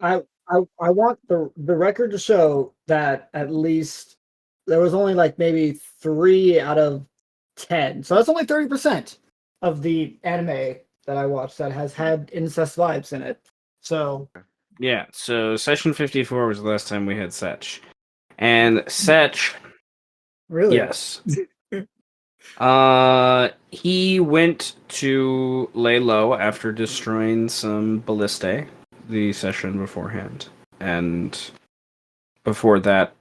I want the record to show that at least there was only like maybe 3 out of 10. So that's only 30% of the anime that I watched that has had incest vibes in it. So Yeah, so session 54 was the last time we had Setch. And Setch, really, yes. He went to lay low after destroying some ballistae the session beforehand. And before that,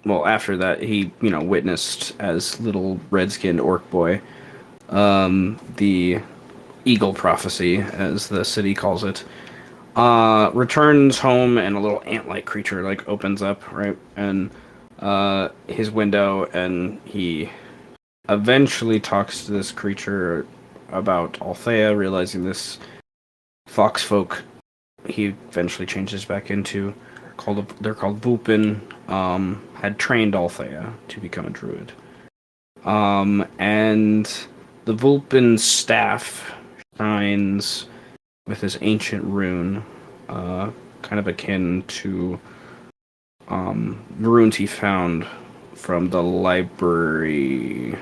well, after that, he, witnessed as little red-skinned orc boy, the Eagle Prophecy, as the city calls it, returns home and a little ant-like creature like opens up, right, and his window, and he eventually talks to this creature about Althea, realizing this fox folk he eventually changes back into, they're called Vulpin, had trained Althea to become a druid. And the Vulpin staff shines with this ancient rune, kind of akin to runes he found from the library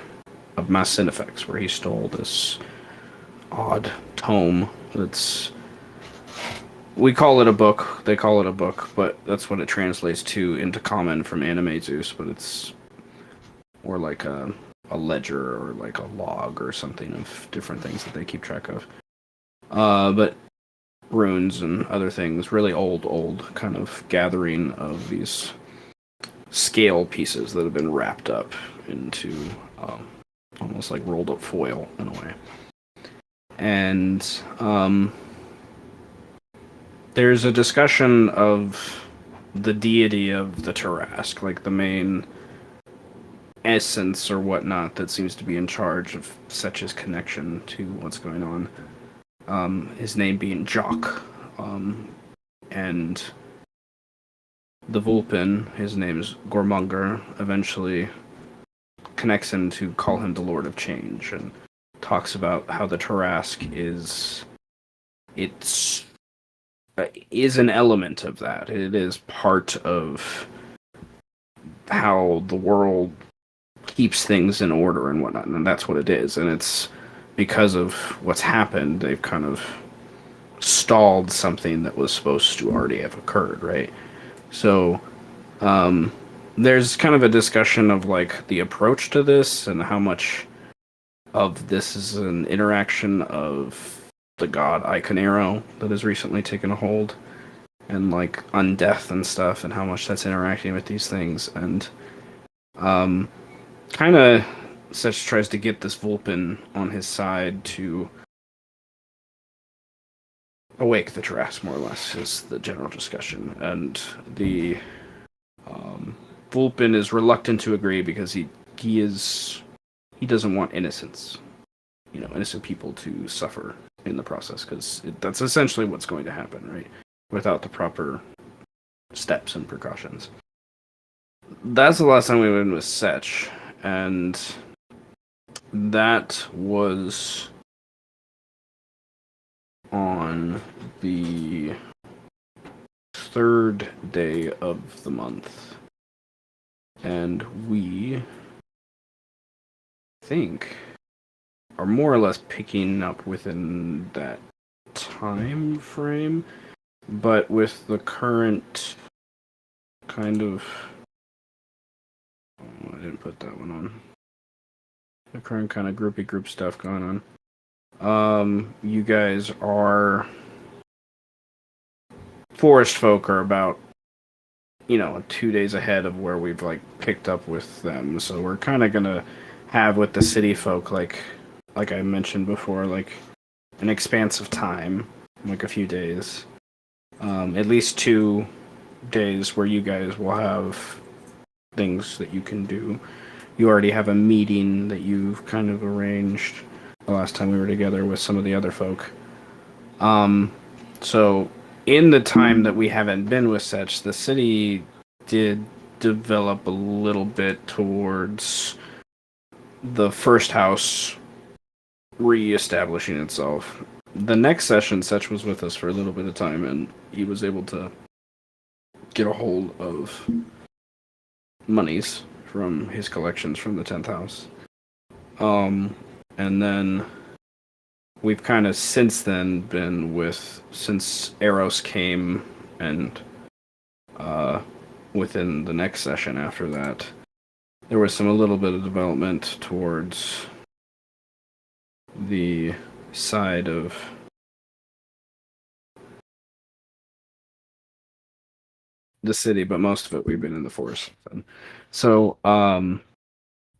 of Massinifex, where he stole this odd tome that's, we call it a book, they call it a book, but that's what it translates to into common from Animaesus, but it's more like a ledger or like a log or something of different things that they keep track of. But runes and other things, really old kind of gathering of these scale pieces that have been wrapped up into almost like rolled up foil in a way. And there's a discussion of the deity of the Tarask, like the main essence or whatnot that seems to be in charge of Setch's connection to what's going on. His name being Jock. And the Vulpin, his name is Gormunger, eventually connects him to call him the Lord of Change, and talks about how the Tarask it's is an element of that. It is part of how the world keeps things in order and whatnot, and that's what it is. And it's because of what's happened, they've kind of stalled something that was supposed to already have occurred, right? So there's kind of a discussion of like the approach to this and how much of this is an interaction of the god Iconero that has recently taken a hold, and like undeath and stuff, and how much that's interacting with these things. And kind of Setch tries to get this Vulpin on his side to awake the Tarrasque, more or less, is the general discussion. And the Vulpin is reluctant to agree because he doesn't want innocence, innocent people to suffer in the process, because that's essentially what's going to happen, right? Without the proper steps and precautions. That's the last time we went with Setch, and that was on the third day of the month. And we think are more or less picking up within that time frame, but with the current kind of, I didn't put that one on. The current kind of groupy group stuff going on. You guys are forest folk are about 2 days ahead of where we've like picked up with them, so we're kind of gonna have with the city folk like I mentioned before, like an expanse of time, like a few days, at least 2 days where you guys will have things that you can do. You already have a meeting that you've kind of arranged the last time we were together with some of the other folk. So in the time that we haven't been with Setch, the city did develop a little bit towards the first house re-establishing itself. the next session, Setch was with us for a little bit of time, and he was able to get a hold of monies from his collections from the 10th house. Um, and then we've kind of since then been with, since Eros came and uh, within the next session after that, there was a little bit of development towards the side of the city, but most of it we've been in the forest. So,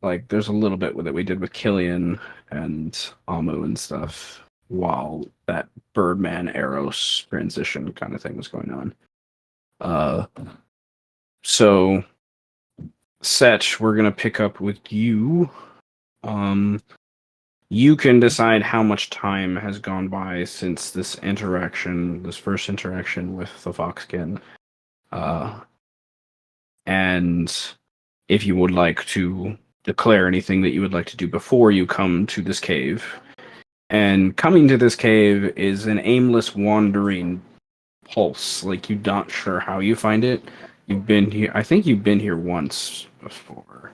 like, there's a little bit that we did with Killian and Amu and stuff while that Birdman Eros transition kind of thing was going on. Uh, so, Setch, we're gonna pick up with you. Um, you can decide how much time has gone by since this interaction, this first interaction with the Foxkin. And if you would like to declare anything that you would like to do before you come to this cave. And coming to this cave is an aimless wandering pulse. Like, you're not sure how you find it. You've been here, I think you've been here once before,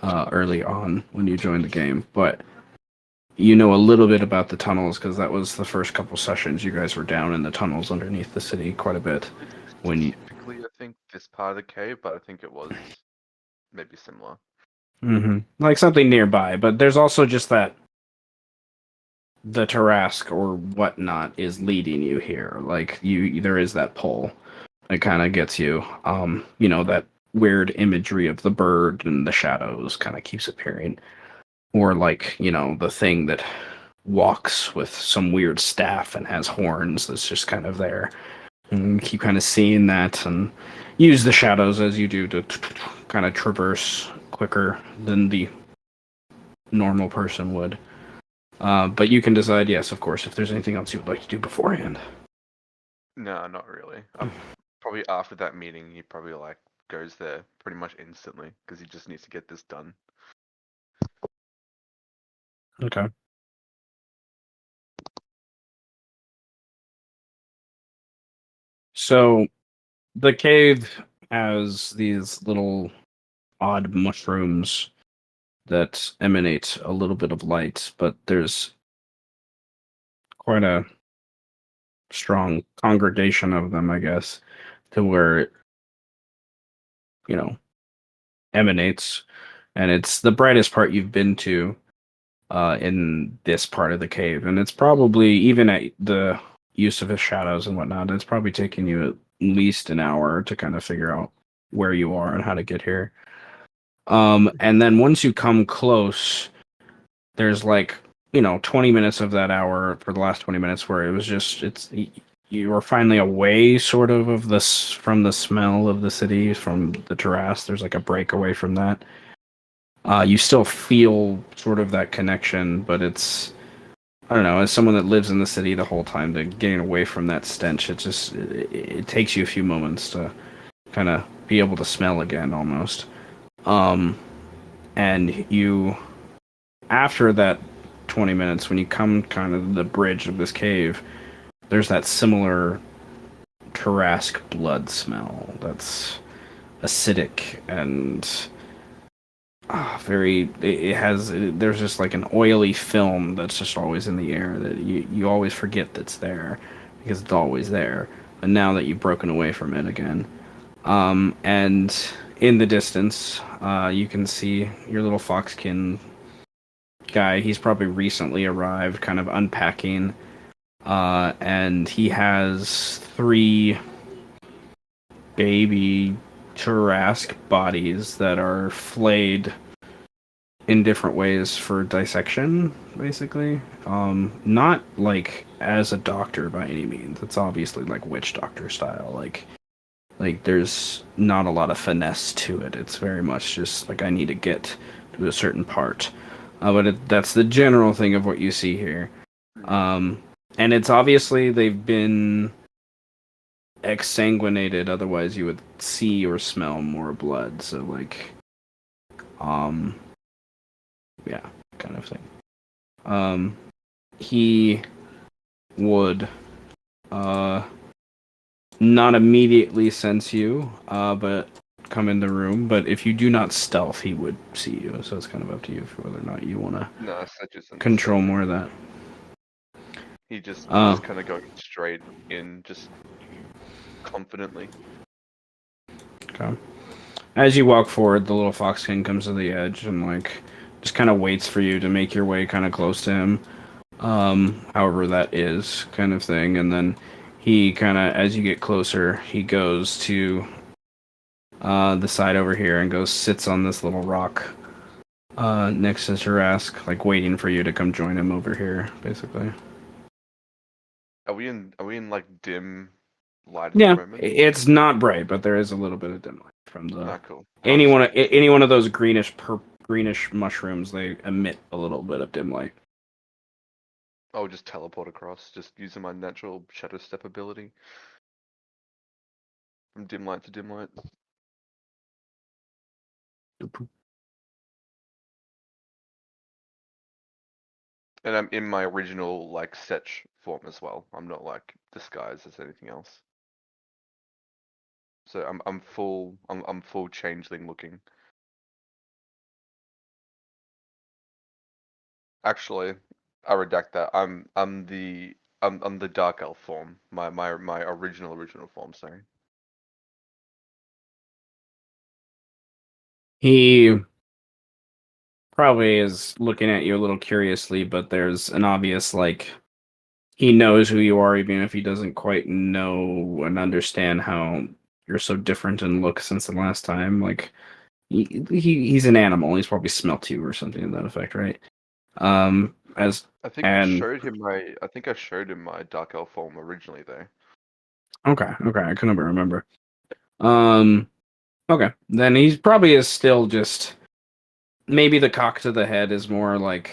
early on when you joined the game, but you know a little bit about the tunnels because that was the first couple sessions you guys were down in the tunnels underneath the city quite a bit. When you, Specifically, I think this part of the cave, but I think it was maybe similar. like something nearby, but there's also just that the Tarask or whatnot is leading you here. Like, there is that pull that kind of gets you. That weird imagery of the bird and the shadows kind of keeps appearing, or like the thing that walks with some weird staff and has horns that's just kind of there. And you keep kind of seeing that and use the shadows as you do to kind of traverse quicker than the normal person would. But you can decide, yes, of course, if there's anything else you would like to do beforehand. No, not really. Probably after that meeting, he probably like goes there pretty much instantly because he just needs to get this done. Okay. So the cave has these little odd mushrooms that emanate a little bit of light, but there's quite a strong congregation of them, I guess, to where it, you know, emanates. And it's the brightest part you've been to in this part of the cave. And it's probably, even at the use of his shadows and whatnot, it's probably taking you at least an hour to kind of figure out where you are and how to get here. And then once you come close, there's like 20 minutes of that hour for the last 20 minutes where it was just you were finally away sort of this from the smell of the city from the terrace. There's like a break away from that. You still feel sort of that connection, but it's, I don't know, as someone that lives in the city the whole time, to getting away from that stench, it takes you a few moments to kind of be able to smell again almost. And you, after that 20 minutes, when you come kind of to the bridge of this cave, there's that similar Tarask blood smell that's acidic and there's just like an oily film that's just always in the air that you always forget that's there because it's always there. But now that you've broken away from it again, and in the distance, you can see your little foxkin guy. He's probably recently arrived, kind of unpacking, and he has 3 baby Tarask bodies that are flayed in different ways for dissection, basically. Not like as a doctor by any means. It's obviously like witch doctor style. Like there's not a lot of finesse to it. It's very much just like I need to get to a certain part. But that's the general thing of what you see here. And it's obviously they've been exsanguinated, otherwise you would see or smell more blood. So like, yeah, kind of thing. He would not immediately sense you, but come in the room. But if you do not stealth, he would see you. So it's kind of up to you for whether or not you want to No, Seth isn't control stealthing. more of that. He's just Oh, kind of going straight in, just confidently. okay. As you walk forward, the little foxkin comes to the edge and like just kind of waits for you to make your way kind of close to him. However that is kind of thing, and then he kind of, as you get closer, he goes to the side over here and goes sits on this little rock next to Jurask, like waiting for you to come join him over here, basically. Are we in like dim light at the Yeah, moment? it's not bright, but there is a little bit of dim light from the Ah, cool. I'll just, any one of those greenish mushrooms. They emit a little bit of dim light. I'll just teleport across, just using my natural shadow step ability from dim light to dim light. And I'm in my original like Setch form as well. I'm not like disguised as anything else. So I'm full changeling looking. Actually, I redact that. I'm the dark elf form. My original form, sorry. He probably is looking at you a little curiously, but there's an obvious like he knows who you are, even if he doesn't quite know and understand how you're so different in look since the last time. Like he's an animal. He's probably smelt you or something to that effect, right? As and I think I showed him my dark elf form originally though. okay, I couldn't remember. Um, okay, then he's probably is still just maybe the cock to the head is more like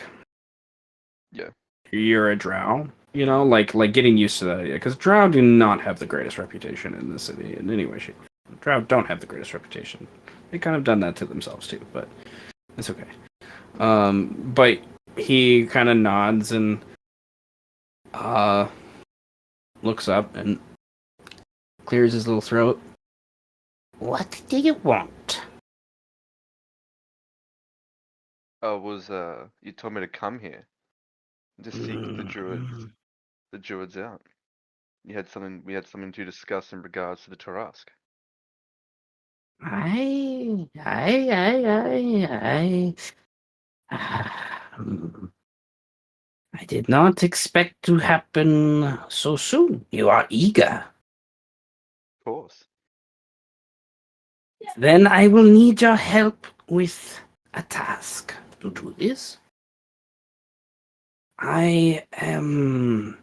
Yeah. you're a drow, you know, like getting used to that idea because drow do not have the greatest reputation in the city in any way, shape. Drow don't have the greatest reputation. They kind of done that to themselves too, but it's okay. But he kind of nods and uh looks up and clears his little throat. What do you want? You told me to come here to seek the druids out. We had something to discuss in regards to the Tarask. I I did not expect to happen so soon. You are eager. Of course. Then I will need your help with a task to do this. I am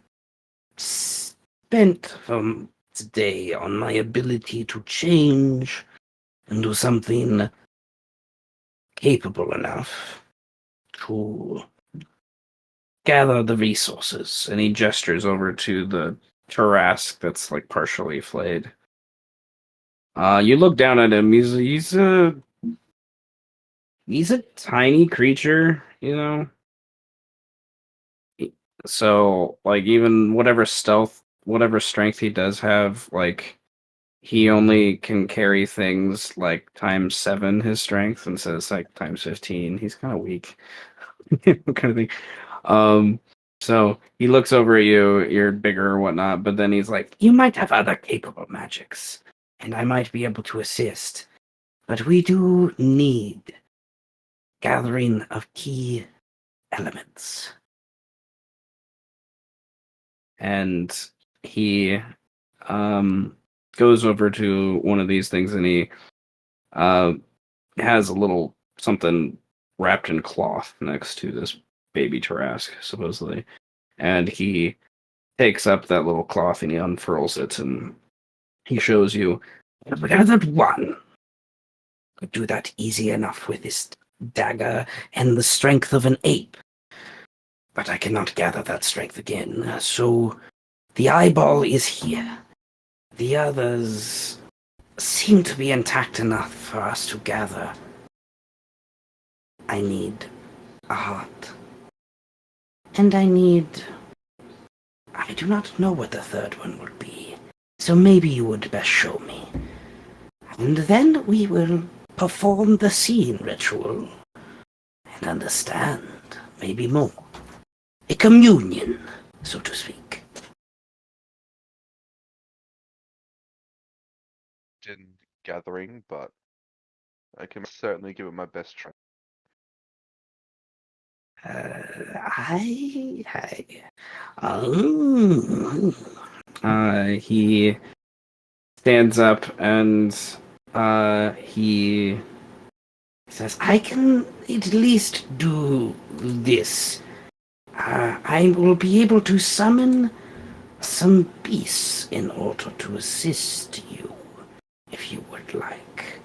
spent from today on my ability to change and do something capable enough to gather the resources. And he gestures over to the Tarask that's like partially flayed. You look down at him. He's a tiny creature, you know. So like even whatever strength he does have, like he only can carry things like times 7 his strength instead of like times 15. He's kind of weak, kind of thing. Um, so he looks over at you. You're bigger or whatnot, but then he's like, "You might have other capable magics, and I might be able to assist, but we do need gathering of key elements." And he goes over to one of these things, and he uh, has a little something wrapped in cloth next to this baby Tarask, supposedly. And he takes up that little cloth and he unfurls it, and he shows you. I've gathered one. Could do that easy enough with this dagger and the strength of an ape. But I cannot gather that strength again. So the eyeball is here. The others seem to be intact enough for us to gather. I need a heart. And I I do not know what the third one would be, so maybe you would best show me. And then we will perform the scene ritual and understand, maybe more. A communion, so to speak. In gathering, but I can certainly give it my best try. Oh. He stands up and he Says, I can at least do this. I will be able to summon some beasts in order to assist you, if you would like.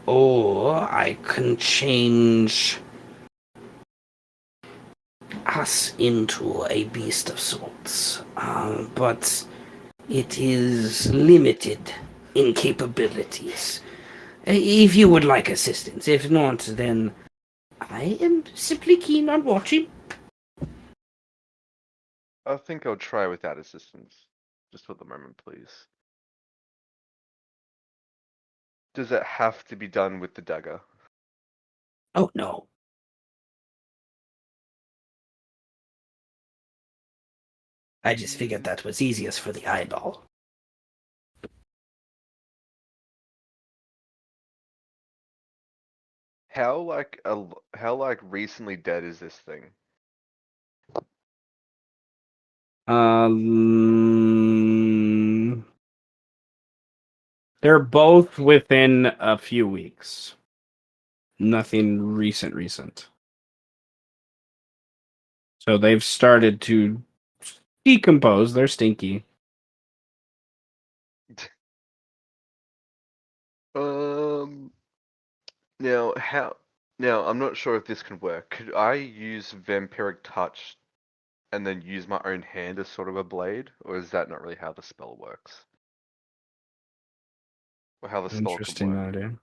Or I can change us into a beast of sorts. But it is limited in capabilities. If you would like assistance. If not, then I am simply keen on watching. I think I'll try without assistance. Just for the moment, please. Does it have to be done with the dagger? Oh, no. I just figured that was easiest for the eyeball. How recently dead is this thing? they're both within a few weeks. Nothing recent. So they've started to decompose. They're stinky. Um. Now how? Now I'm not sure if this can work. Could I use vampiric touch and then use my own hand as sort of a blade, or is that not really how the spell works? Or how the spell can Interesting work? idea.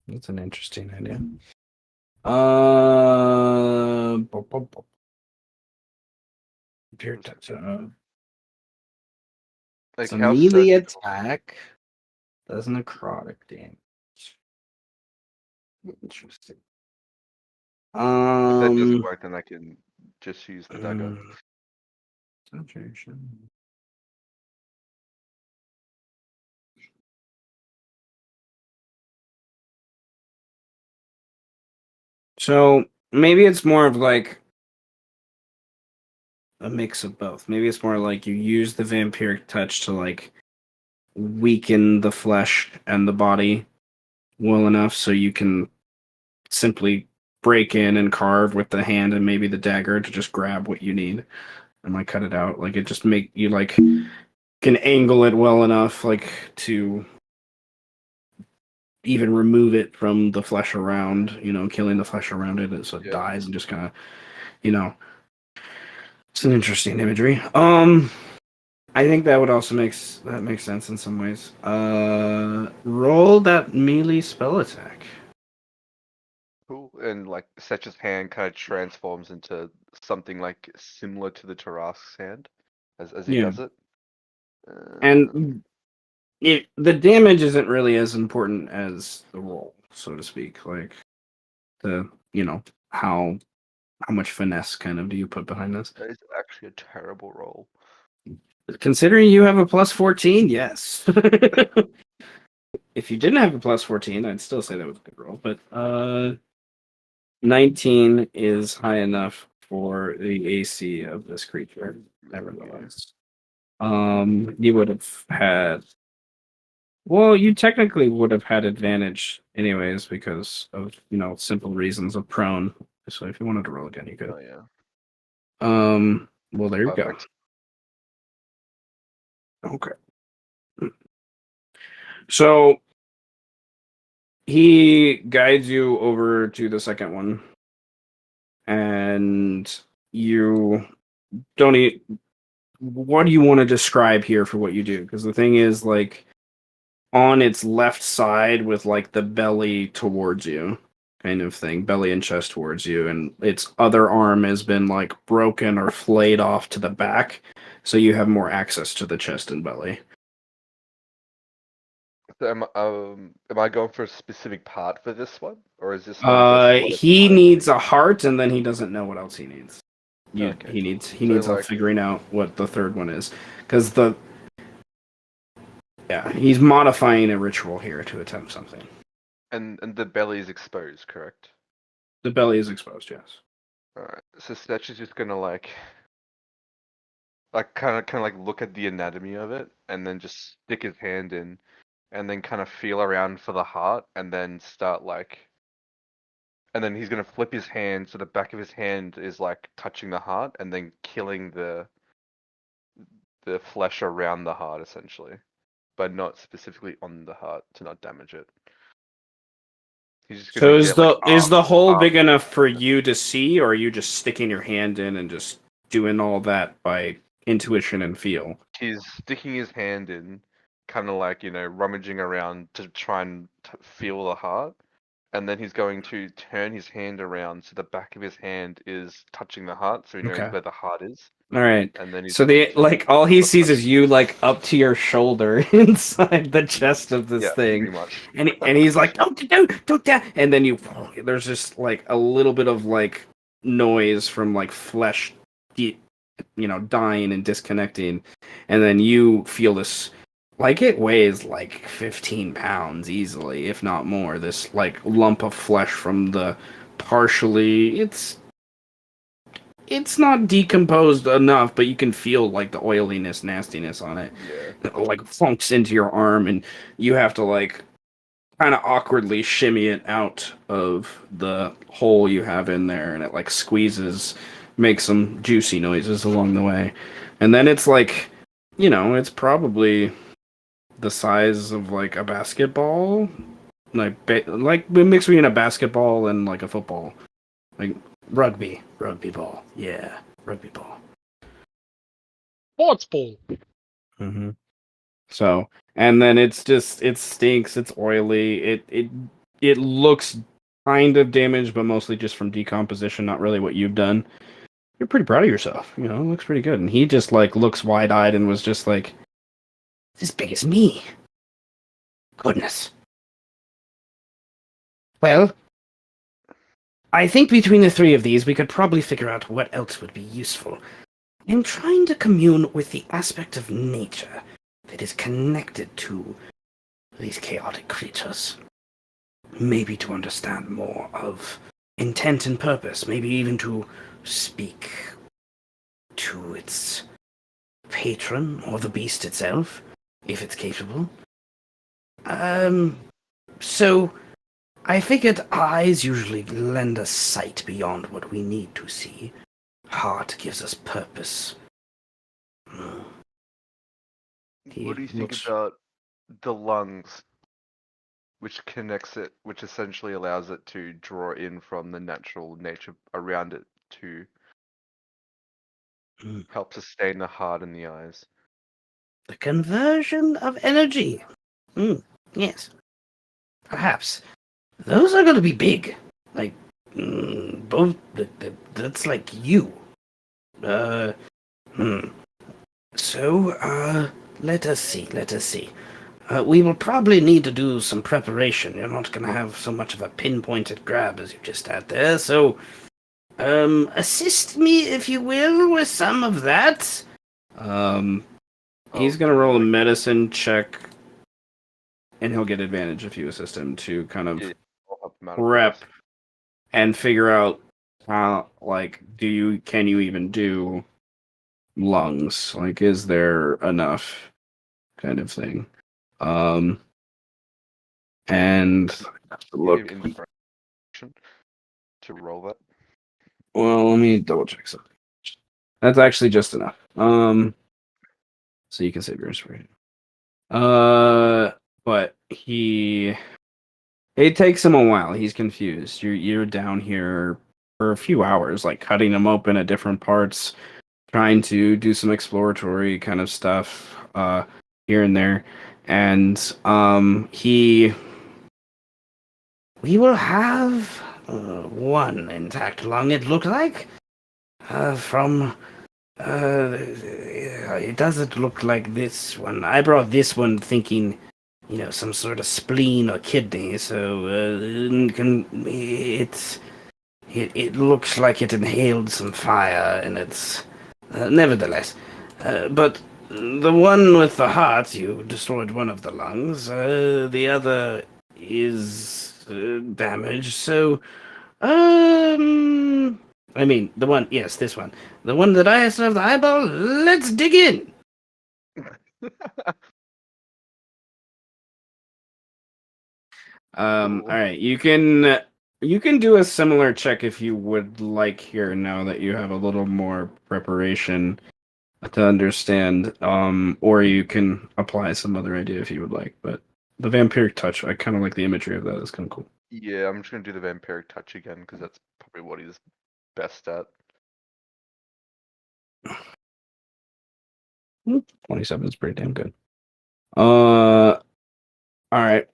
That's an interesting idea. Pure touch. It's Like a how melee surgical? attack. Does necrotic damage. Interesting. If that doesn't work, then I can just use the dagger. Concentration. So maybe it's more of like a mix of both. Maybe it's more like you use the vampiric touch to like weaken the flesh and the body well enough so you can simply break in and carve with the hand and maybe the dagger to just grab what you need and like cut it out. Like it just make you like can angle it well enough like to even remove it from the flesh around, killing the flesh around it so it Yeah. dies and just kind of, you know, it's an interesting imagery. I think that would also makes sense in some ways. Roll that melee spell attack. Cool. And like Setch's hand kind of transforms into something like similar to the Tarask's hand as he Yeah, does it. and the damage isn't really as important as the roll, so to speak. Like the how much finesse kind of do you put behind this? That is actually a terrible roll. Considering you have a plus 14, yes. If you didn't have a plus 14, I'd still say that was a good roll. But 19 is high enough for the AC of this creature, nevertheless. You would have had. Well, you technically would have had advantage anyways because of, simple reasons of prone. So if you wanted to roll again, you could. Oh yeah. Well, there you go. Perfect. Okay. So he guides you over to the second one, and you don't eat. What do you want to describe here for what you do? Because the thing is, like, on its left side with like the belly towards you, kind of thing, belly and chest towards you, and its other arm has been like broken or flayed off to the back, so you have more access to the chest and belly. So am I going for a specific part for this one, or is this one just whatever He part? needs a heart, and then he doesn't know what else he needs. Okay. He needs So, help like, figuring out what the third one is, because he's modifying a ritual here to attempt something. and the belly is exposed, correct? The belly is exposed, yes. Alright. So Snatch is just gonna like kind of like look at the anatomy of it, and then just stick his hand in, and then kind of feel around for the heart, and then start like, and then he's gonna flip his hand so the back of his hand is like touching the heart, and then killing the flesh around the heart essentially, but not specifically on the heart to not damage it. He's just So gonna get like is the hole big arm enough for around it. you to see, or are you just sticking your hand in and just doing all that by intuition and feel? He's sticking his hand in, kind of like, rummaging around to try and feel the heart. And then he's going to turn his hand around so the back of his hand is touching the heart, so he knows Okay. where the heart is. All right. And then he's So going to all he pull the sees flesh. is you like up to your shoulder inside the chest of this Yeah, thing, pretty much. and he's like, don't, and then there's just like a little bit of like noise from like flesh, dying and disconnecting, and then you feel this. Like it weighs like 15 pounds easily, if not more. This like lump of flesh from the partially, it's not decomposed enough, but you can feel like the oiliness, nastiness on it. Yeah. It, like funks into your arm, and you have to like kind of awkwardly shimmy it out of the hole you have in there, and it like squeezes, makes some juicy noises along the way, and then it's like, it's probably the size of like a basketball, like mixed between a basketball and like a football, like rugby ball. Yeah, rugby ball. Sports ball. Mm-hmm. So, and then it stinks. It's oily. It looks kind of damaged, but mostly just from decomposition. Not really what you've done. You're pretty proud of yourself. It looks pretty good. And he just like looks wide eyed and was just like, As big as me. Goodness. Well, I think between the three of these, we could probably figure out what else would be useful. I'm trying to commune with the aspect of nature that is connected to these chaotic creatures. Maybe to understand more of intent and purpose, maybe even to speak to its patron or the beast itself, if it's capable. So I figured eyes usually lend us sight beyond what we need to see. Heart gives us purpose. What do you think looks- about the lungs, which essentially allows it to draw in from the natural nature around it to Hmm. help sustain the heart and the eyes? The conversion of energy. Yes. Perhaps. Those are going to be big. Like, both. That's like you. So, let us see. We will probably need to do some preparation. You're not going to have so much of a pinpointed grab as you just had there, so assist me, if you will, with some of that. He's gonna roll a medicine check, and he'll get advantage if you assist him to kind of Yeah, I'll help him out, of prep course. and figure out how, like, can you even do lungs? Like, is there enough kind of thing? And look, Give inspiration to roll that. well, let me double check something. That's actually just enough. So you can save your inspiration. But it takes him a while. He's confused. You're down here for a few hours, like cutting him open at different parts, trying to do some exploratory kind of stuff, here and there. And we will have one intact lung, it looked like. It doesn't look like this one. I brought this one thinking, some sort of spleen or kidney, so it looks like it inhaled some fire, and it's nevertheless. But the one with the heart, you destroyed one of the lungs. The other is damaged. So, I mean, the one. Yes, this one. The one that I still have the eyeball. Let's dig in. Cool. All right, you can do a similar check if you would like here now that you have a little more preparation to understand. Or you can apply some other idea if you would like. But the vampiric touch, I kind of like the imagery of that. It's kind of cool. Yeah, I'm just gonna do the vampiric touch again because that's probably what he's best at. 27 is pretty damn good. All right.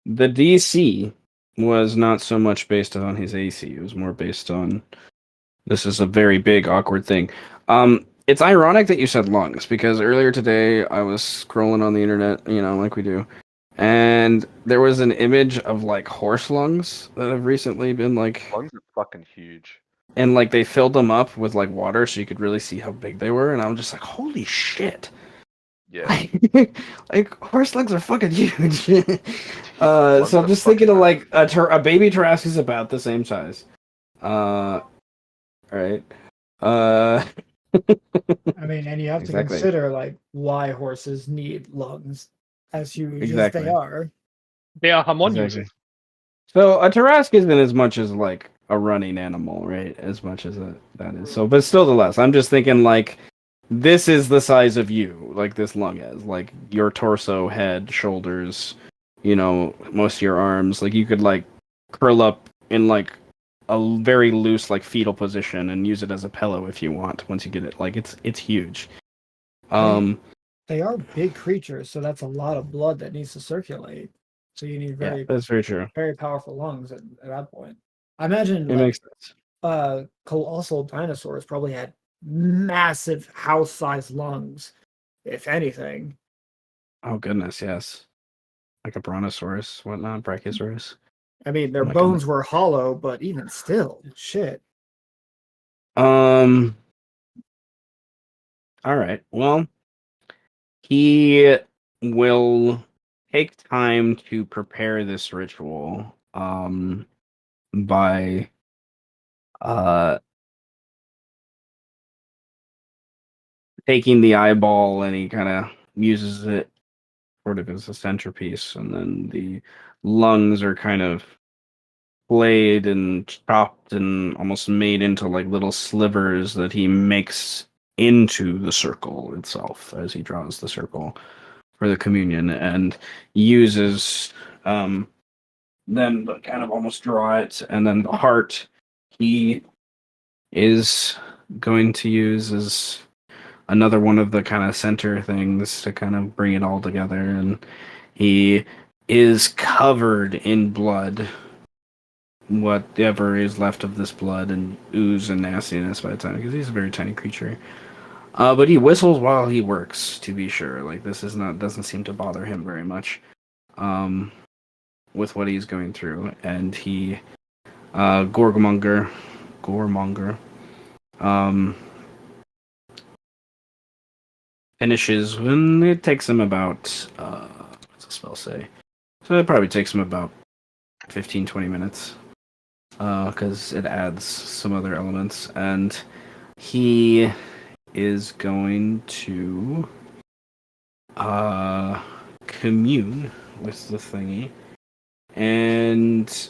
The DC was not so much based on his AC. It was more based on this is a very big awkward thing. It's ironic that you said lungs because earlier today I was scrolling on the internet, like we do, and there was an image of like horse lungs that have recently been like, Lungs are fucking huge. and like they filled them up with like water so you could really see how big they were, and I'm just like, holy shit. Yeah. Like horse legs are fucking huge. Lungs So I'm are just fucking thinking of like massive. a baby Tarrasque is about the same size. Right. Uh, I mean, and you have to exactly, consider like why horses need lungs as huge as they exactly, are. They are harmonious. exactly. So a Tarrasque isn't as much as like a running animal, right? As much as that is. So, but still, the less. I'm just thinking like this is the size of you, like this lung is, like your torso, head, shoulders, most of your arms. Like you could like curl up in like a very loose like fetal position and use it as a pillow if you want. Once you get it, like it's huge. Um, They are big creatures, so that's a lot of blood that needs to circulate. So you need yeah, that's very true. very powerful lungs at that point. I imagine It like makes sense. colossal dinosaurs probably had massive house-sized lungs, if anything. Oh goodness, yes. Like a brontosaurus, whatnot, brachiosaurus. I mean, Oh their my bones goodness. were hollow, but even still, shit. Um. All right. Well, he will take time to prepare this ritual. By uh taking the eyeball and he kind of uses it sort of as a centerpiece, and then the lungs are kind of flayed and chopped and almost made into like little slivers that he makes into the circle itself as he draws the circle for the communion and uses them to kind of almost draw it, and then the heart he is going to use as another one of the kind of center things to kind of bring it all together, and he is covered in blood, whatever is left of this blood, and ooze and nastiness by the time, because he's a very tiny creature. But he whistles while he works, to be sure. Like this is not doesn't seem to bother him very much, um, with what he's going through, and he, Goremonger, um, finishes when it takes him about what's the spell say? So it probably takes him about 15-20 minutes, because it adds some other elements, and he is going to commune with the thingy, and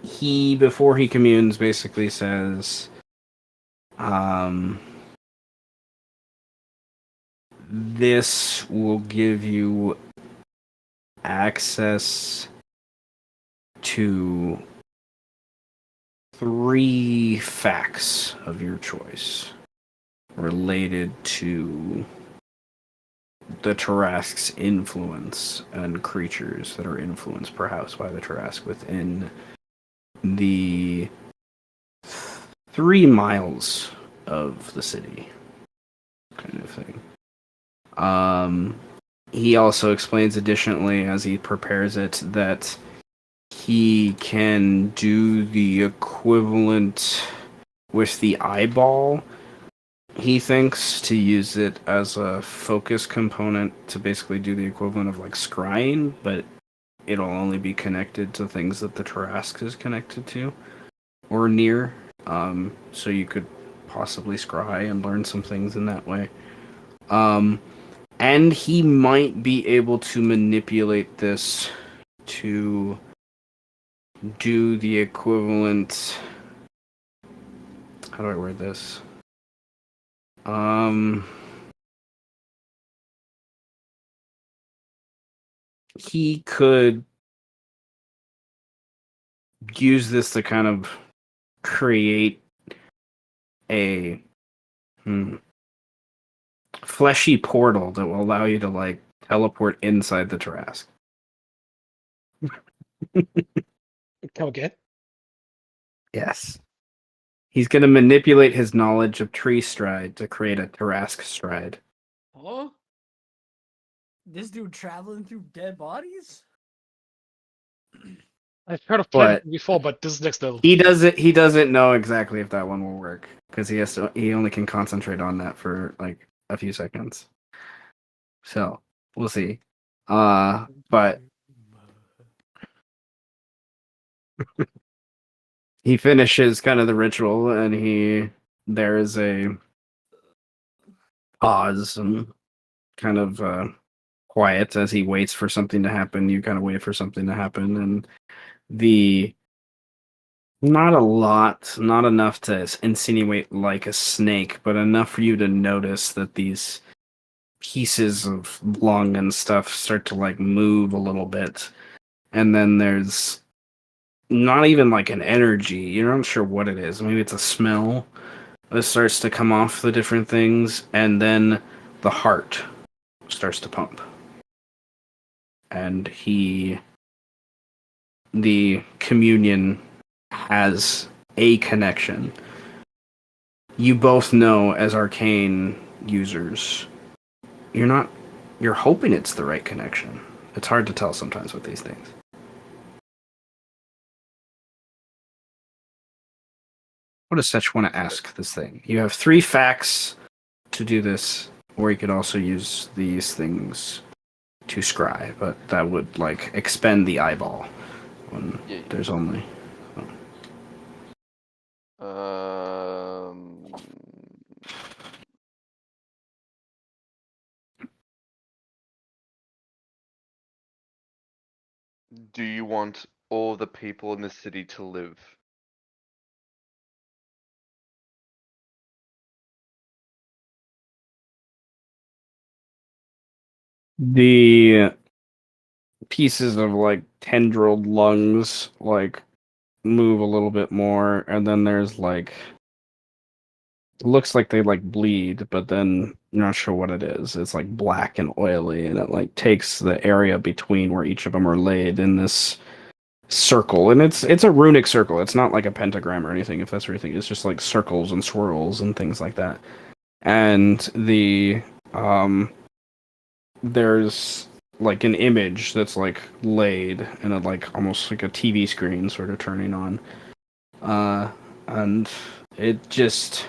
he before he communes basically says this will give you access to 3 facts of your choice related to the Tarrasque's influence and creatures that are influenced perhaps by the Tarrasque within the 3 miles of the city, kind of thing. He also explains additionally, as he prepares it, that he can do the equivalent with the eyeball. He thinks to use it as a focus component to basically do the equivalent of like scrying, but it'll only be connected to things that the Tarrasque is connected to or near. So you could possibly scry and learn some things in that way. And he might be able to manipulate this to do the equivalent. How do I word this? He could use this to kind of create a fleshy portal that will allow you to like teleport inside the Tarrasque. Come again? Yes. He's going to manipulate his knowledge of tree stride to create a Tarrasque stride. Oh, this dude traveling through dead bodies? I've heard of But Planet before, but this is next level. he doesn't know exactly if that one will work because he only can concentrate on that for like a few seconds. So, we'll see. But he finishes kind of the ritual and there is a pause and kind of quiet as he waits for something to happen. You kind of wait for something to happen, and not a lot, not enough to insinuate like a snake, but enough for you to notice that these pieces of lung and stuff start to like move a little bit. And then there's not even like an energy. You're not sure what it is. Maybe it's a smell that starts to come off the different things, and then the heart starts to pump. And the communion has a connection. You both know as arcane users, you're hoping it's the right connection. It's hard to tell sometimes with these things. What does Setch want to ask this thing? You have 3 facts to do this, or you could also use these things to scry, but that would like expend the eyeball when there's only. Do you want all the people in the city to live? The pieces of like tendrilled lungs like move a little bit more, and then there's like looks like they like bleed, but then you're not sure what it is. It's like black and oily, and it like takes the area between where each of them are laid in this circle, and it's a runic circle. It's not like a pentagram or anything, if that's what you think. It's just like circles and swirls and things like that. And there's like an image that's like laid and it like almost like a TV screen sort of turning on. And it just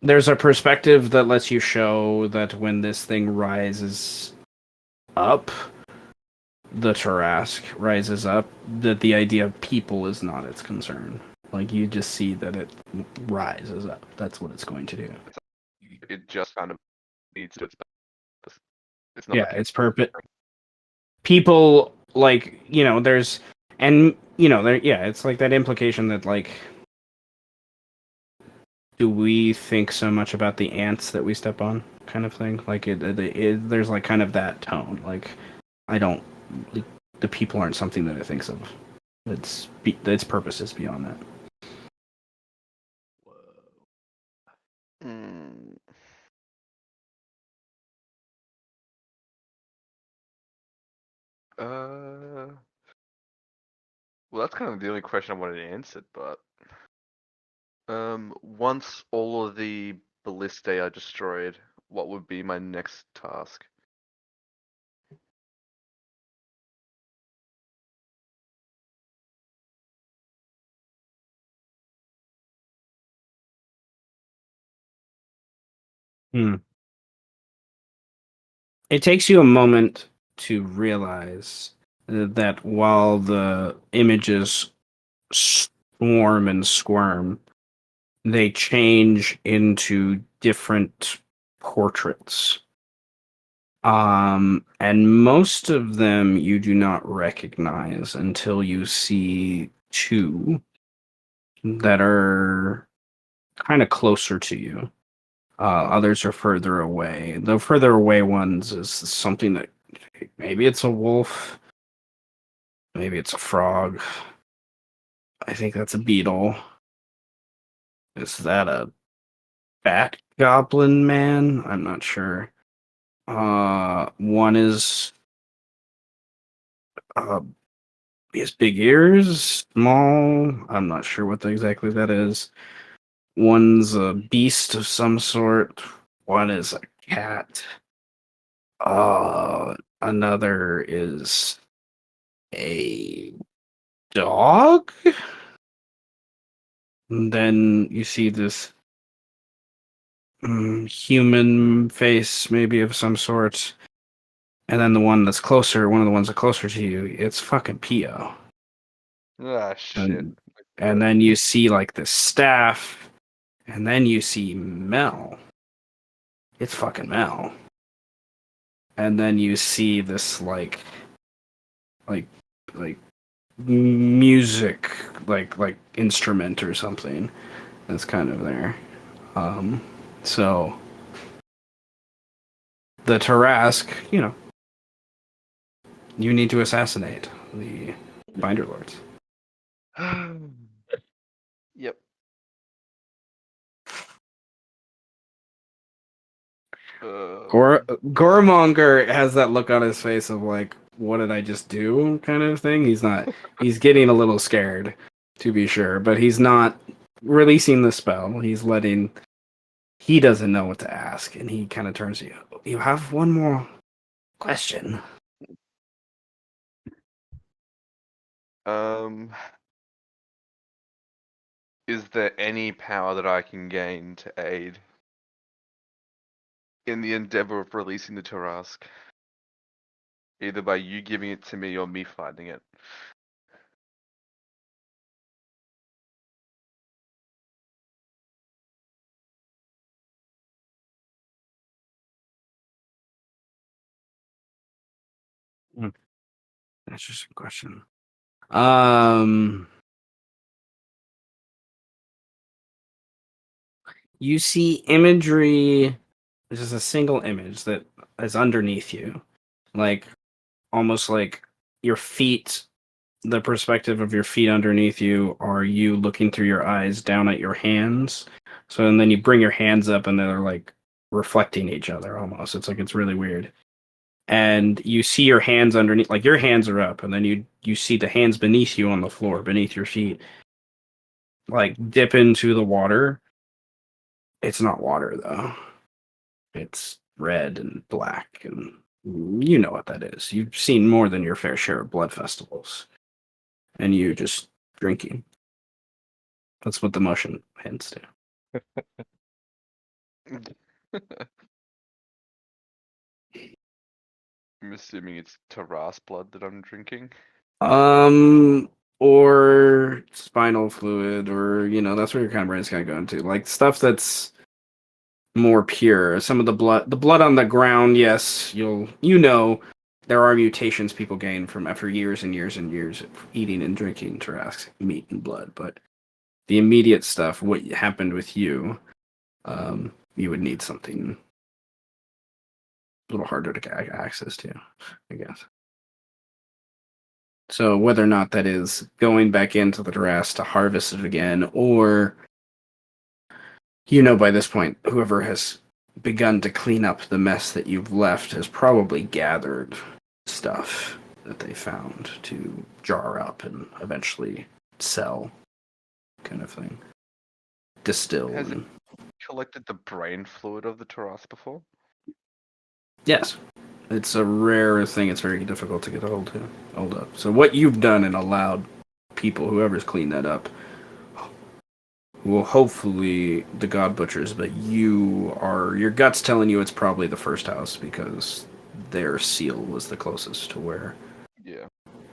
there's a perspective that lets you show that when this thing rises up, the Tarrasque rises up, that the idea of people is not its concern. Like, you just see that it rises up. That's what it's going to do. It just kind of needs to. It's not. Yeah, it's perfect. People, like, there's, and, it's like that implication that, like, do we think so much about the ants that we step on, kind of thing? Like, there's, like, kind of that tone. Like, the people aren't something that it thinks of. Its purpose is beyond that. Well, that's kind of the only question I wanted answered, but once all of the ballistae are destroyed, what would be my next task? Hmm. It takes you a moment to realize that while the images swarm and squirm, they change into different portraits. And most of them you do not recognize until you see two that are kind of closer to you. Others are further away. The further away ones is something that maybe it's a wolf, maybe it's a frog. I think that's a beetle. Is that a bat goblin man? I'm not sure. One is uh he has big ears, small. I'm not sure what exactly that is. One's a beast of some sort. One is a cat. Another is a dog. And then you see this human face, maybe of some sort. And then the one that's closer, one of the ones that closer to you, it's fucking Pio. Ah, shit. And then you see like this staff, and then you see Mel. It's fucking Mel. And then you see this like like music like instrument or something that's kind of there. So the Tarask, you need to assassinate the Binder Lords. Yep. Gormonger has that look on his face of like, what did I just do kind of thing. He's getting a little scared, to be sure, but he's not releasing the spell. He doesn't know what to ask, and he kind of turns to you. You have one more question. Is there any power that I can gain to aid in the endeavor of releasing the Tarask? Either by you giving it to me or me finding it. Interesting question. You see imagery. This is a single image that is underneath you, like almost like your feet. The perspective of your feet underneath you are you looking through your eyes down at your hands. So, and then you bring your hands up, and they're like reflecting each other almost. It's really weird. And you see your hands underneath, like your hands are up, and then you see the hands beneath you on the floor, beneath your feet, like dip into the water. It's not water though. It's red and black, and you know what that is. You've seen more than your fair share of blood festivals, and you just drinking. That's what the motion hints to. I'm assuming it's Taras blood that I'm drinking. Or spinal fluid, or that's where your kind of brain's kind of going to, like stuff that's more pure. Some of the blood on the ground. Yes, there are mutations people gain from after years and years and years of eating and drinking Tarrasque meat and blood. But the immediate stuff, what happened with you, you would need something a little harder to get access to, I guess. So whether or not that is going back into the Tarrasque to harvest it again, or by this point, whoever has begun to clean up the mess that you've left has probably gathered stuff that they found to jar up and eventually sell, kind of thing. Distill. Has it And... collected the brain fluid of the Taras before? Yes. It's a rare thing. It's very difficult to get hold of. So what you've done and allowed people, whoever's cleaned that up, will hopefully the God Butchers, but your gut's telling you it's probably the first house because their seal was the closest to where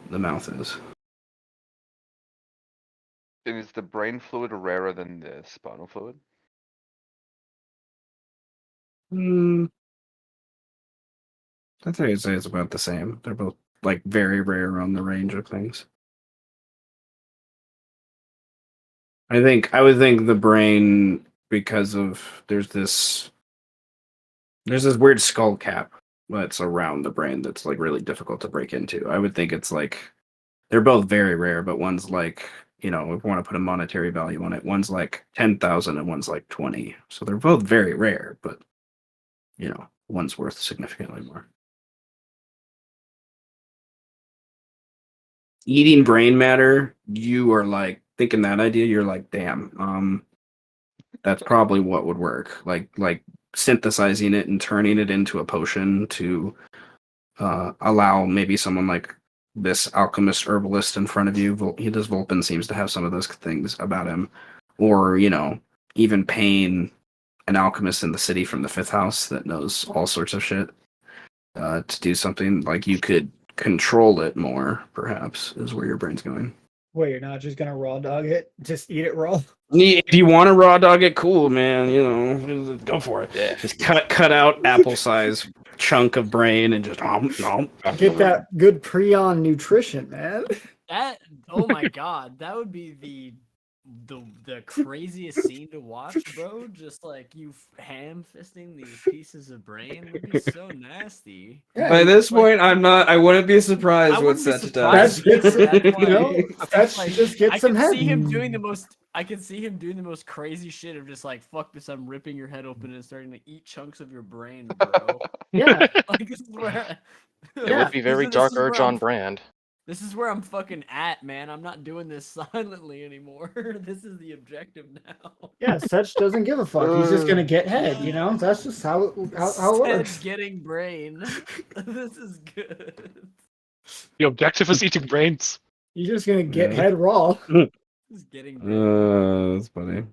the mouth is. And is the brain fluid rarer than the spinal fluid? I think I'd say it's about the same. They're both like very rare on the range of things. I would think the brain, because of there's this weird skull cap that's around the brain that's like really difficult to break into. I would think it's like they're both very rare, but one's like, if we want to put a monetary value on it, one's like 10,000 and one's like 20. So they're both very rare, but one's worth significantly more. Eating brain matter, you are like thinking that idea, you're like, damn, that's probably what would work. Like synthesizing it and turning it into a potion to allow maybe someone like this alchemist herbalist in front of you. This Vulpin seems to have some of those things about him. Or, even paying an alchemist in the city from the fifth house that knows all sorts of shit to do something. Like you could control it more, perhaps, is where your brain's going. Wait, you're not just gonna raw dog it? Just eat it raw? If you want to raw dog it, cool, man. Go for it. Yeah. Just cut out apple size chunk of brain and just nom. Get that good prion nutrition, man. Oh my god, that would be the craziest scene to watch, bro. Just like you ham fisting these pieces of brain would be so nasty. Yeah, By this point, I wouldn't be surprised I what wouldn't be Setch surprised does. That's just get I some can head. see him doing the most. I can see him doing the most crazy shit of just like, fuck this, I'm ripping your head open and starting to eat chunks of your brain, bro. Yeah, Like this is where. It would be very Dark Urge on brand. This is where I'm fucking at, man. I'm not doing this silently anymore. This is the objective now. yeah. Such doesn't give a fuck. He's just gonna get head. That's just how it works. Instead getting brain. This is good. The objective is eating brains. You're just gonna get head raw. This is getting brain. That's funny.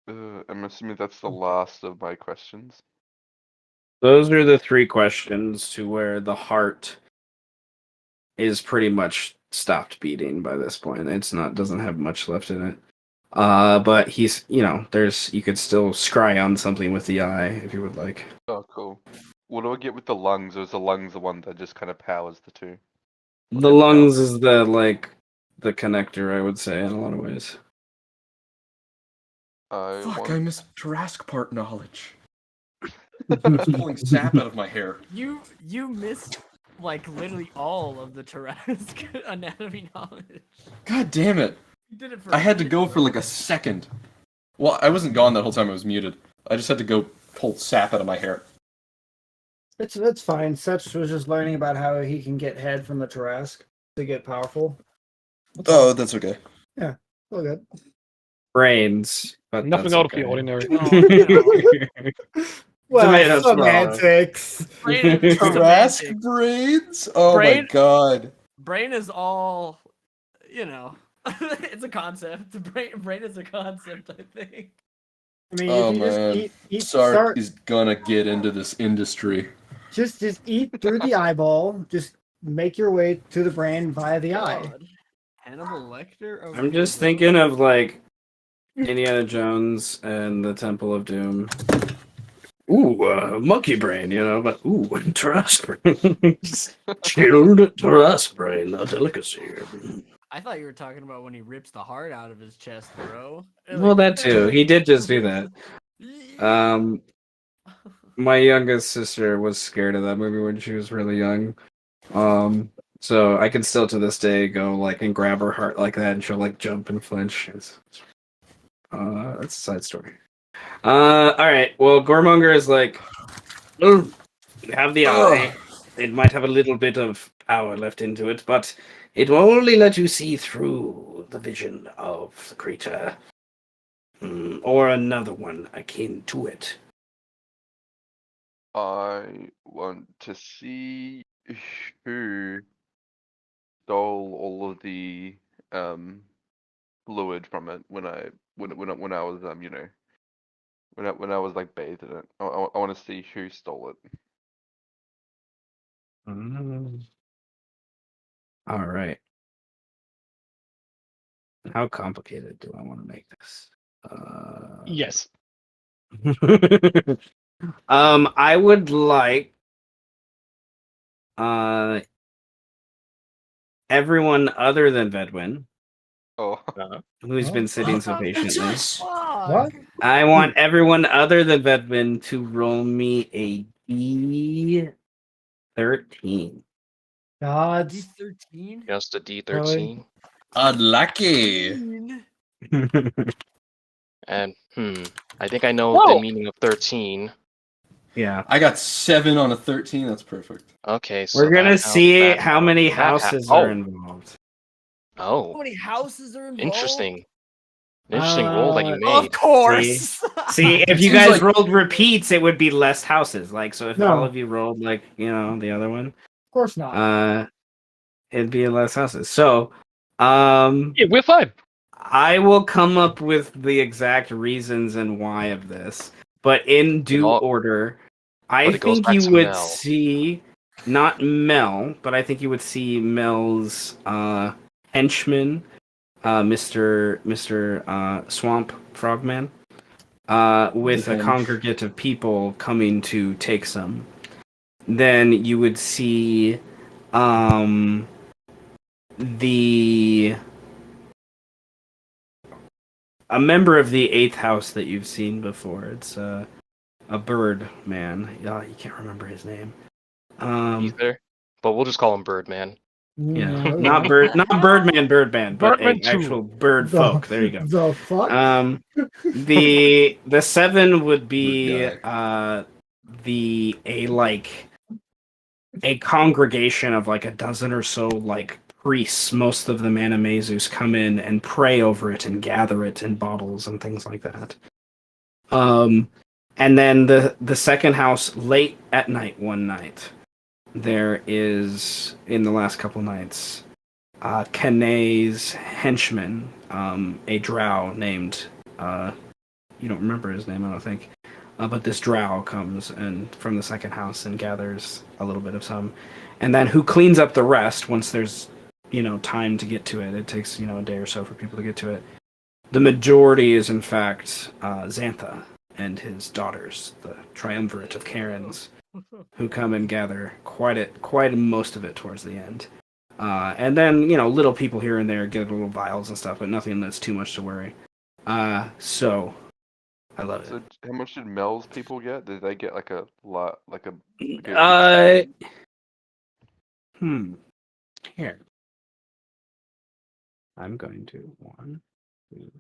I'm assuming that's the last of my questions. Those are the three questions to where the heart is pretty much stopped beating by this point. Doesn't have much left in it. But he's, you could still scry on something with the eye if you would like. Oh, cool. What do I get with the lungs, or is the lungs the one that just kind of powers the two? The lungs is the connector, I would say, in a lot of ways. I missed Jurassic Park knowledge. I was pulling sap out of my hair. You missed like literally all of the Tarrasque anatomy knowledge. God damn it. You did it for I had to go for like a second. Well, I wasn't gone that whole time, I was muted. I just had to go pull sap out of my hair. That's fine. Such was just learning about how he can get head from the Tarrasque to get powerful. Oh, that's okay. Yeah, all good. Brains. But Nothing that's out okay. of the ordinary. Well, Tomatoes, semantics. Tarrasque brains? Oh my god. Brain is all, it's a concept. Brain is a concept, I think. I mean, Oh if you man, just Sark is gonna get into this industry. just eat through the eyeball. Just make your way to the brain via the eye. God. Hannibal Lecter? over I'm just here, thinking of like Indiana Jones and the Temple of Doom. Ooh, monkey brain, but Tarrasque brain. Chilled Tarrasque brain, a delicacy. I thought you were talking about when he rips the heart out of his chest, bro. Well, that too. He did just do that. My youngest sister was scared of that movie when she was really young. So I can still to this day go like and grab her heart like that, and she'll like jump and flinch. That's a side story. All right. Well, Gormonger is like, have the eye. It might have a little bit of power left into it, but it will only let you see through the vision of the creature. Or another one akin to it. I want to see who stole all of the fluid from it when I was when I was like bathed in it. I want to see who stole it. All right. How complicated do I want to make this? Yes. I would like everyone other than Vedwin, Oh, who's been sitting so patiently. What? I want everyone other than Vedwin to roll me a D13. God. D13? Just a D13. Unlucky. And I think I know Whoa! the meaning of 13. Yeah. I got 7 on a 13. That's perfect. Okay, so We're gonna that see that how many that houses oh. are involved. How Oh, many houses are involved? interesting. Interesting roll that you Of made. course. See, if It you seems guys like- rolled repeats, it would be less houses. Like, so if No. all of you rolled like, the other one, Of course not. it'd be less houses. So, Yeah, we're fine. I will come up with the exact reasons and why of this, but in due all- order. I but it goes think back you to would Mel. see not Mel, but I think you would see Mel's henchman, Mr. Swamp Frogman, with a Hench. congregate of people coming to take some. Then you would see the a member of the 8th house that you've seen before. It's a bird man. You can't remember his name. He's there, but we'll just call him Birdman. Yeah, No. not Birdman, Birdman, but Birdman a 2. actual bird The- folk. There you go. The fuck? The 7 would be Good a congregation of like a dozen or so like priests. Most of them Animaesus come in and pray over it and gather it in bottles and things like that. And then the second house, late at night, one night, there is, in the last couple nights, Kane's henchman, a drow named, you don't remember his name, I don't think, but this drow comes and from the second house and gathers a little bit of some, and then who cleans up the rest once there's, time to get to it. It takes, a day or so for people to get to it. The majority is, in fact, Xantha and his daughters, the triumvirate of Karens, who come and gather quite most of it towards the end. And then, little people here and there get little vials and stuff, but nothing that's too much to worry. So, I love it. so how much did Mel's people get? Did they get like a lot, like a? Here. I'm going to 1, 2.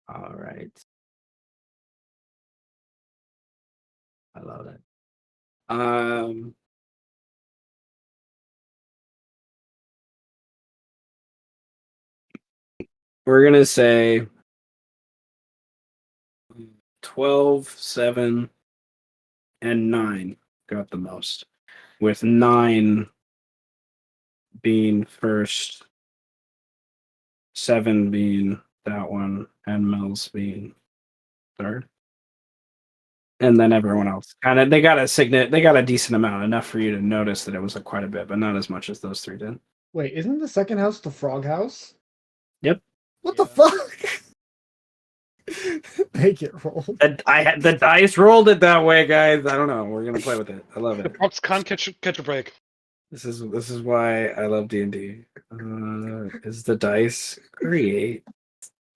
All right. I love it. We're gonna say 12, 7, and 9 got the most, with 9 being first, 7 being that one, and Mel's being third. And then everyone else kind of they got a decent amount, enough for you to notice that it was quite a bit, but not as much as those 3 did. Wait, isn't the second house the frog house? Yep. What the fuck? Make it roll. The dice rolled it that way, guys. I don't know. We're gonna play with it. I love The it. props can't catch a break. This is why I love D&D. Is the dice create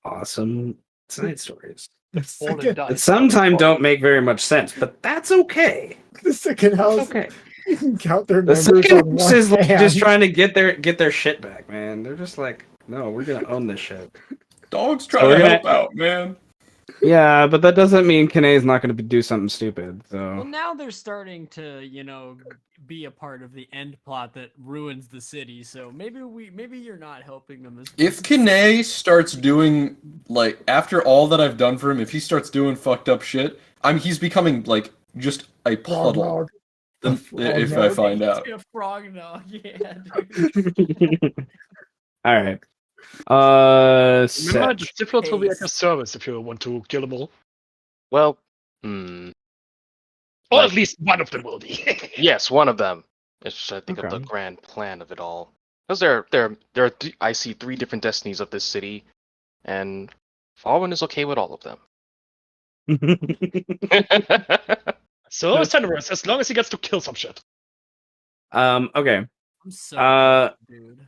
awesome side stories The All the second, dice. that sometimes don't make very much sense, but that's okay. the second house, Okay. you can count their The members second on house one is like hand. just trying to get their shit back, man. They're just like, no, we're gonna own this shit. Dog's So trying we're to gonna- help out, man. Yeah, but that doesn't mean Kanae's not going to do something stupid. Well, So now they're starting to, be a part of the end plot that ruins the city. So maybe you're not helping them as much. If Kanae starts doing, like, after all that I've done for him, if he starts doing fucked up shit, he's becoming, like, just a puddle. If I find out. A frog dog, yeah, dude. all right. Remember, Set. the Sith Lords will be at your Pace. service if you want to kill them all. Well, Or Like- at least one of them will be. yes, one of them. It's just I think of Okay. the grand plan of it all. Because I see 3 different destinies of this city, and Fallen is okay with all of them. So is Tenorous, as long as he gets to kill some shit. Okay. I'm so dude.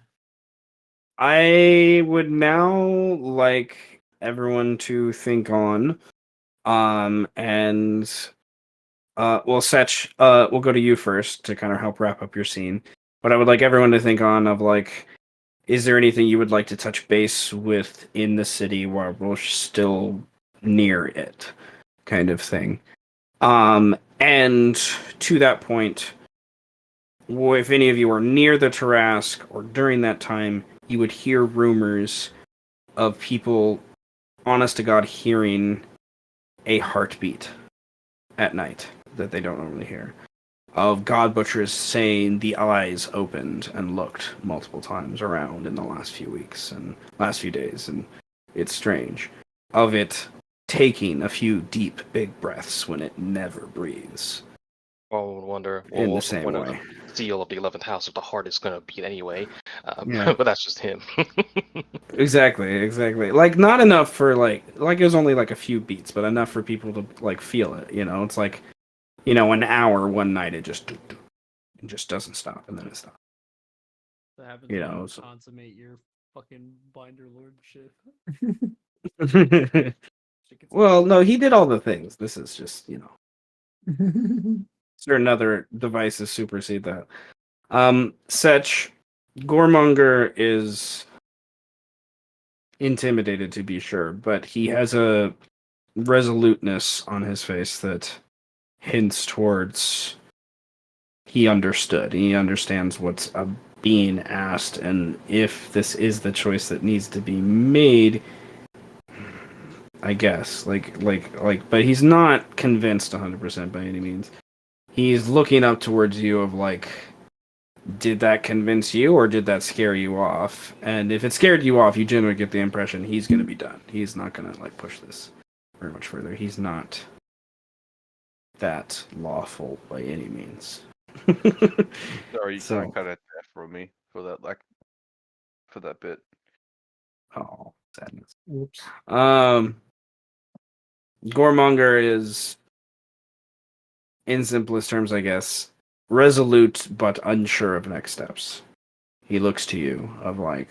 I would now like everyone to think on, and well, Setch, we'll go to you first to kind of help wrap up your scene. But I would like everyone to think on of like, is there anything you would like to touch base with in the city while we're still near it, kind of thing. And to that point, if any of you are near the Tarask or during that time, you would hear rumors of people, honest to God, hearing a heartbeat at night that they don't normally hear. Of God Butchers saying the eyes opened and looked multiple times around in the last few weeks and last few days, and it's strange. Of it taking a few deep, big breaths when it never breathes. One would wonder. In the what's same point of way. the seal of the 11th house if the heart is going to beat anyway. Yeah. But that's just him. Exactly. Like, not enough for, like it was only, like, a few beats, but enough for people to, like, feel it, you know? It's like, you know, an hour one night, it just doesn't stop, and then it stops. That happens You when know, you so- consummate your fucking binder lordship. Well, no, he did all the things. This is just, you know. Certain other devices supersede that. Setch, Gormonger is intimidated, to be sure, but he has a resoluteness on his face that hints towards he understood. He understands what's being asked, and if this is the choice that needs to be made, I guess, but he's not convinced 100% by any means. He's looking up towards you of like, did that convince you or did that scare you off? And if it scared you off, you generally get the impression he's going to be done. He's not going to like push this very much further. He's not that lawful by any means. Sorry, you So- kind of cut it there for me for that, like, for that bit. Oh, sadness. Oops. Gormonger is, in simplest terms, I guess, resolute but unsure of next steps. He looks to you of like,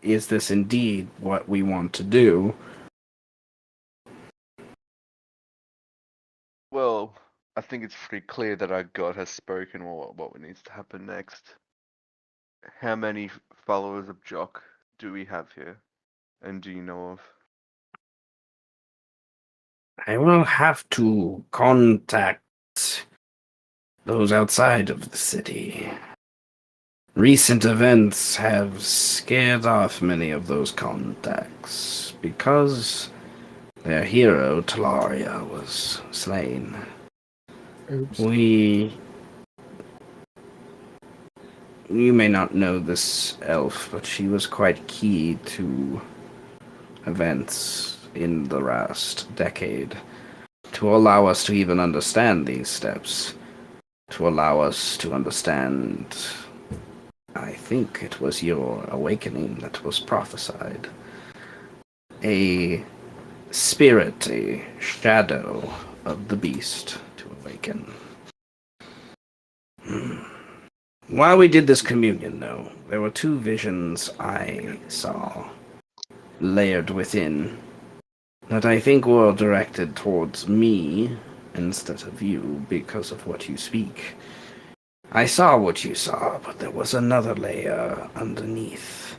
is this indeed what we want to do? Well, I think it's pretty clear that our God has spoken what needs to happen next. How many followers of Jock do we have here? And do you know of? I will have to contact those outside of the city. Recent events have scared off many of those contacts because their hero, Talaria, was slain. Oops. You may not know this elf, but she was quite key to events in the last decade to allow us to even understand these steps, to allow us to understand. I think it was your awakening that was prophesied. A spirit, a shadow of the beast to awaken. While we did this communion, though, there were 2 visions I saw layered within that I think were directed towards me instead of you because of what you speak. I saw what you saw, but there was another layer underneath.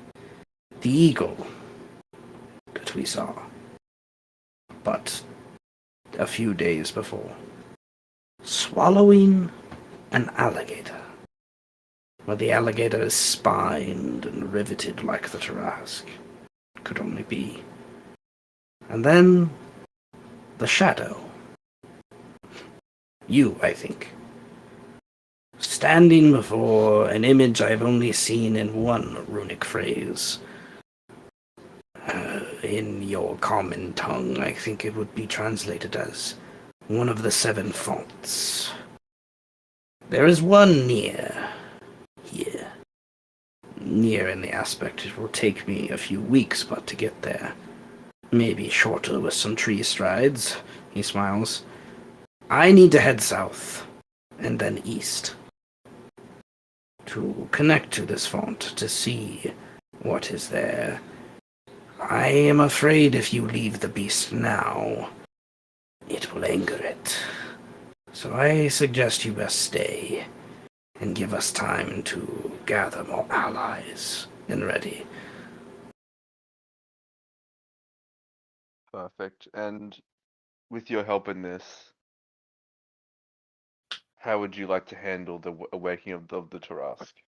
The eagle that we saw. but a few days before. Swallowing an alligator. Well, the alligator is spined and riveted like the Tarrasque. Could only be. And then the shadow. You, I think. Standing before an image I've only seen in one runic phrase. In your common tongue, I think it would be translated as one of the 7 fonts. There is one near here. Near in the aspect it will take me a few weeks but to get there. Maybe shorter with some tree strides, he smiles. I need to head south, and then east. To connect to this font, to see what is there. I am afraid if you leave the beast now, it will anger it. So I suggest you best stay, and give us time to gather more allies and ready. Perfect. And with your help in this, how would you like to handle the awakening of the Tarrasque?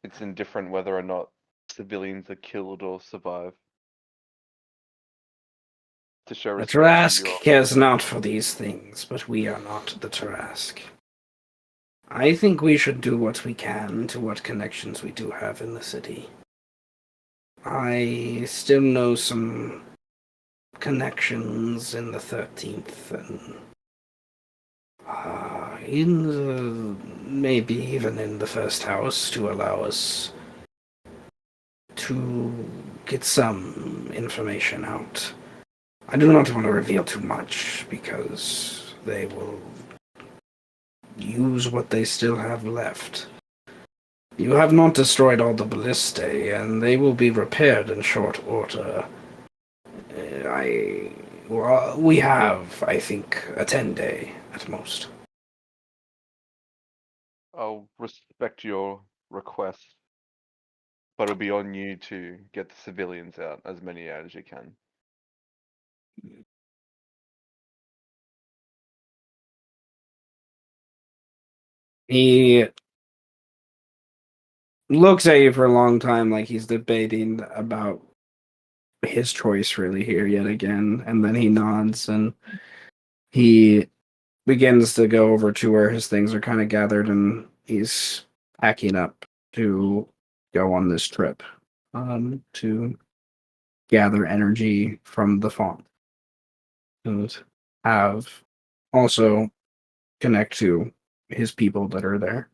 It's indifferent whether or not civilians are killed or survive. To show The respect to Tarrasque your... cares not for these things, but we are not the Tarrasque. I think we should do what we can to what connections we do have in the city. I still know some connections in the 13th and maybe even in the first house to allow us to get some information out. I do not want to reveal too much because they will use what they still have left. You have not destroyed all the ballistae, and they will be repaired in short order. We have, I think, a 10-day at most. I'll respect your request, but it'll be on you to get the civilians out, as many out as you can. He looks at you for a long time like he's debating about his choice really here yet again, and then he nods and he begins to go over to where his things are kind of gathered, and he's packing up to go on this trip to gather energy from the font and have also connect to his people that are there.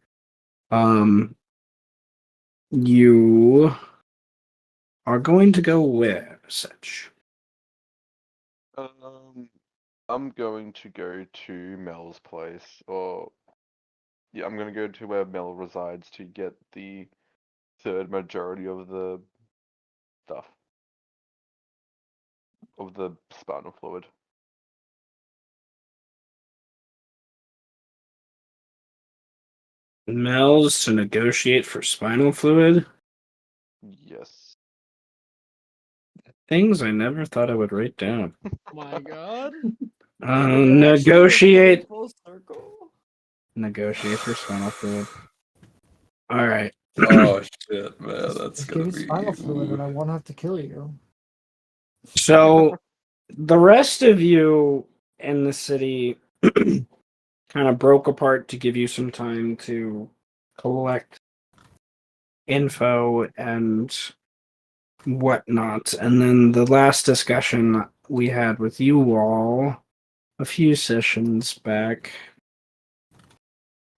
You are going to go where, Setch? I'm going to go to Mel's place, or yeah, I'm gonna go to where Mel resides to get the third majority of the stuff, of the spinal fluid. Mel's to negotiate for spinal fluid? Yes. Things I never thought I would write down. Oh my god. Negotiate. Full circle. Negotiate for spinal fluid. All right. Oh shit, man, that's Just gonna give me be. spinal fluid ooh. and I won't have to kill you. So the rest of you in the city kind of broke apart to give you some time to collect info and whatnot. And then the last discussion we had with you all a few sessions back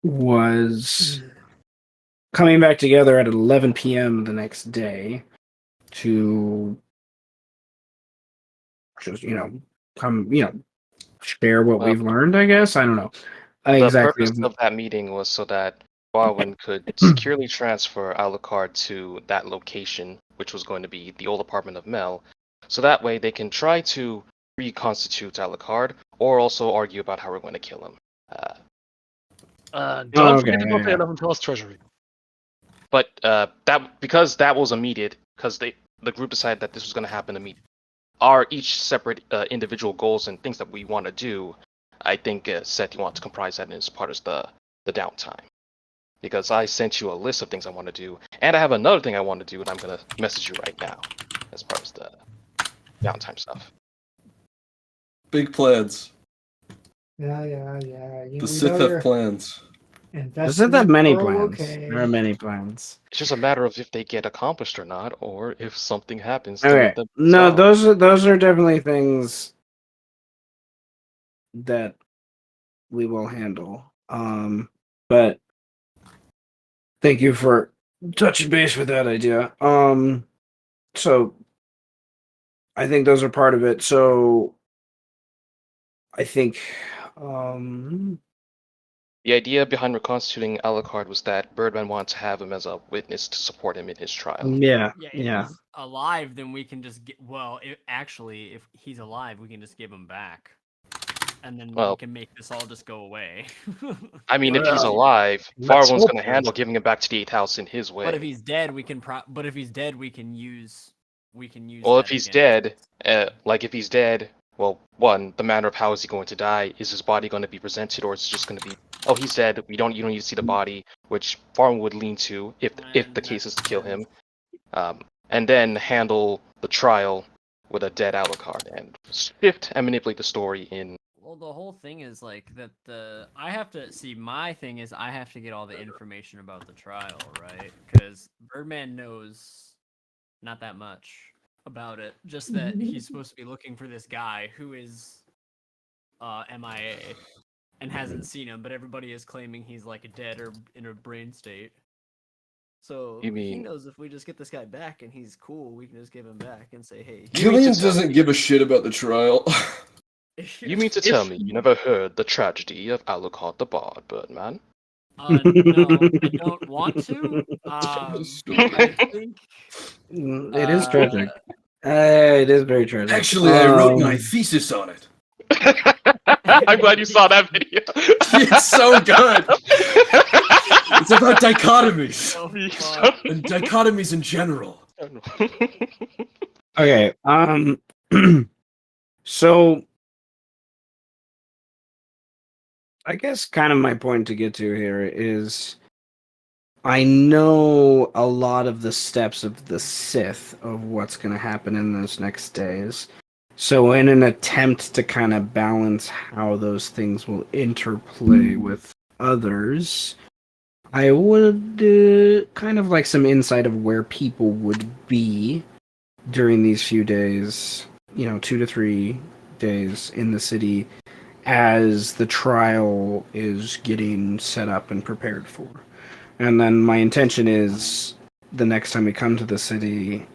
was coming back together at 11 p.m. the next day to just, share what Well, we've learned, I guess. I don't know. the Exactly. purpose of that meeting was so that Barwin could securely transfer Alucard to that location, which was going to be the old apartment of Mel. So that way they can try to reconstitute Alucard, or also argue about how we're going to kill him. Don't Okay, forget to go yeah, to yeah. 11 Tell's treasury. But that because that was immediate, because the group decided that this was going to happen immediately. our each separate individual goals and things that we want to do, I think Seth, you want to comprise that as part of the downtime. Because I sent you a list of things I want to do, and I have another thing I want to do, and I'm gonna message you right now as part of the downtime stuff. Big plans. Yeah. The We Sith know have you're plans. There's not that many plans. Okay. There are many plans. It's just a matter of if they get accomplished or not, or if something happens to Okay. make them No, stop. those are definitely things that we will handle. But thank you for touching base with that idea. So I think those are part of it. So I think The idea behind reconstituting Alucard was that Birdman wanted to have him as a witness to support him in his trial. yeah. Yeah, if he's alive, then we can just get. Well, actually, if he's alive, we can just give him back, and then we Well, can make this all just go away. I mean, if he's Well, alive, let's Farwin's hope going to so. handle giving him back to the 8th house in his way. But if he's dead, we can. But if he's dead, we can use. Well, that if he's against dead, if he's dead, well, one, the manner of how is he going to die? Is his body going to be presented, or is it just going to be, oh, he's dead. You don't need to see the body, which Farwin would lean to if the case is to kill him, and then handle the trial with a dead Alucard and shift and manipulate the story in. Well, the whole thing is like that. I have to see. My thing is I have to get all the information about the trial, right? Because Birdman knows not that much about it. Just that he's supposed to be looking for this guy who is MIA and hasn't seen him, but everybody is claiming he's like dead or in a brain state. So You he mean- knows if we just get this guy back and he's cool, we can just give him back and say, hey. Gillian doesn't give a shit about the trial. You mean to tell me you never heard the tragedy of Alucard the Bard, Birdman? No, I don't want to. I think It is tragic. It is very tragic. Actually, I wrote my thesis on it. I'm glad you saw that video. It's so good. It's about dichotomies Oh, fuck. and dichotomies in general. Okay. So I guess kind of my point to get to here is I know a lot of the steps of the Sith of what's going to happen in those next days. So in an attempt to kind of balance how those things will interplay with others, I would kind of like some insight of where people would be during these few days, 2 to 3 days in the city as the trial is getting set up and prepared for. And then my intention is the next time we come to the city,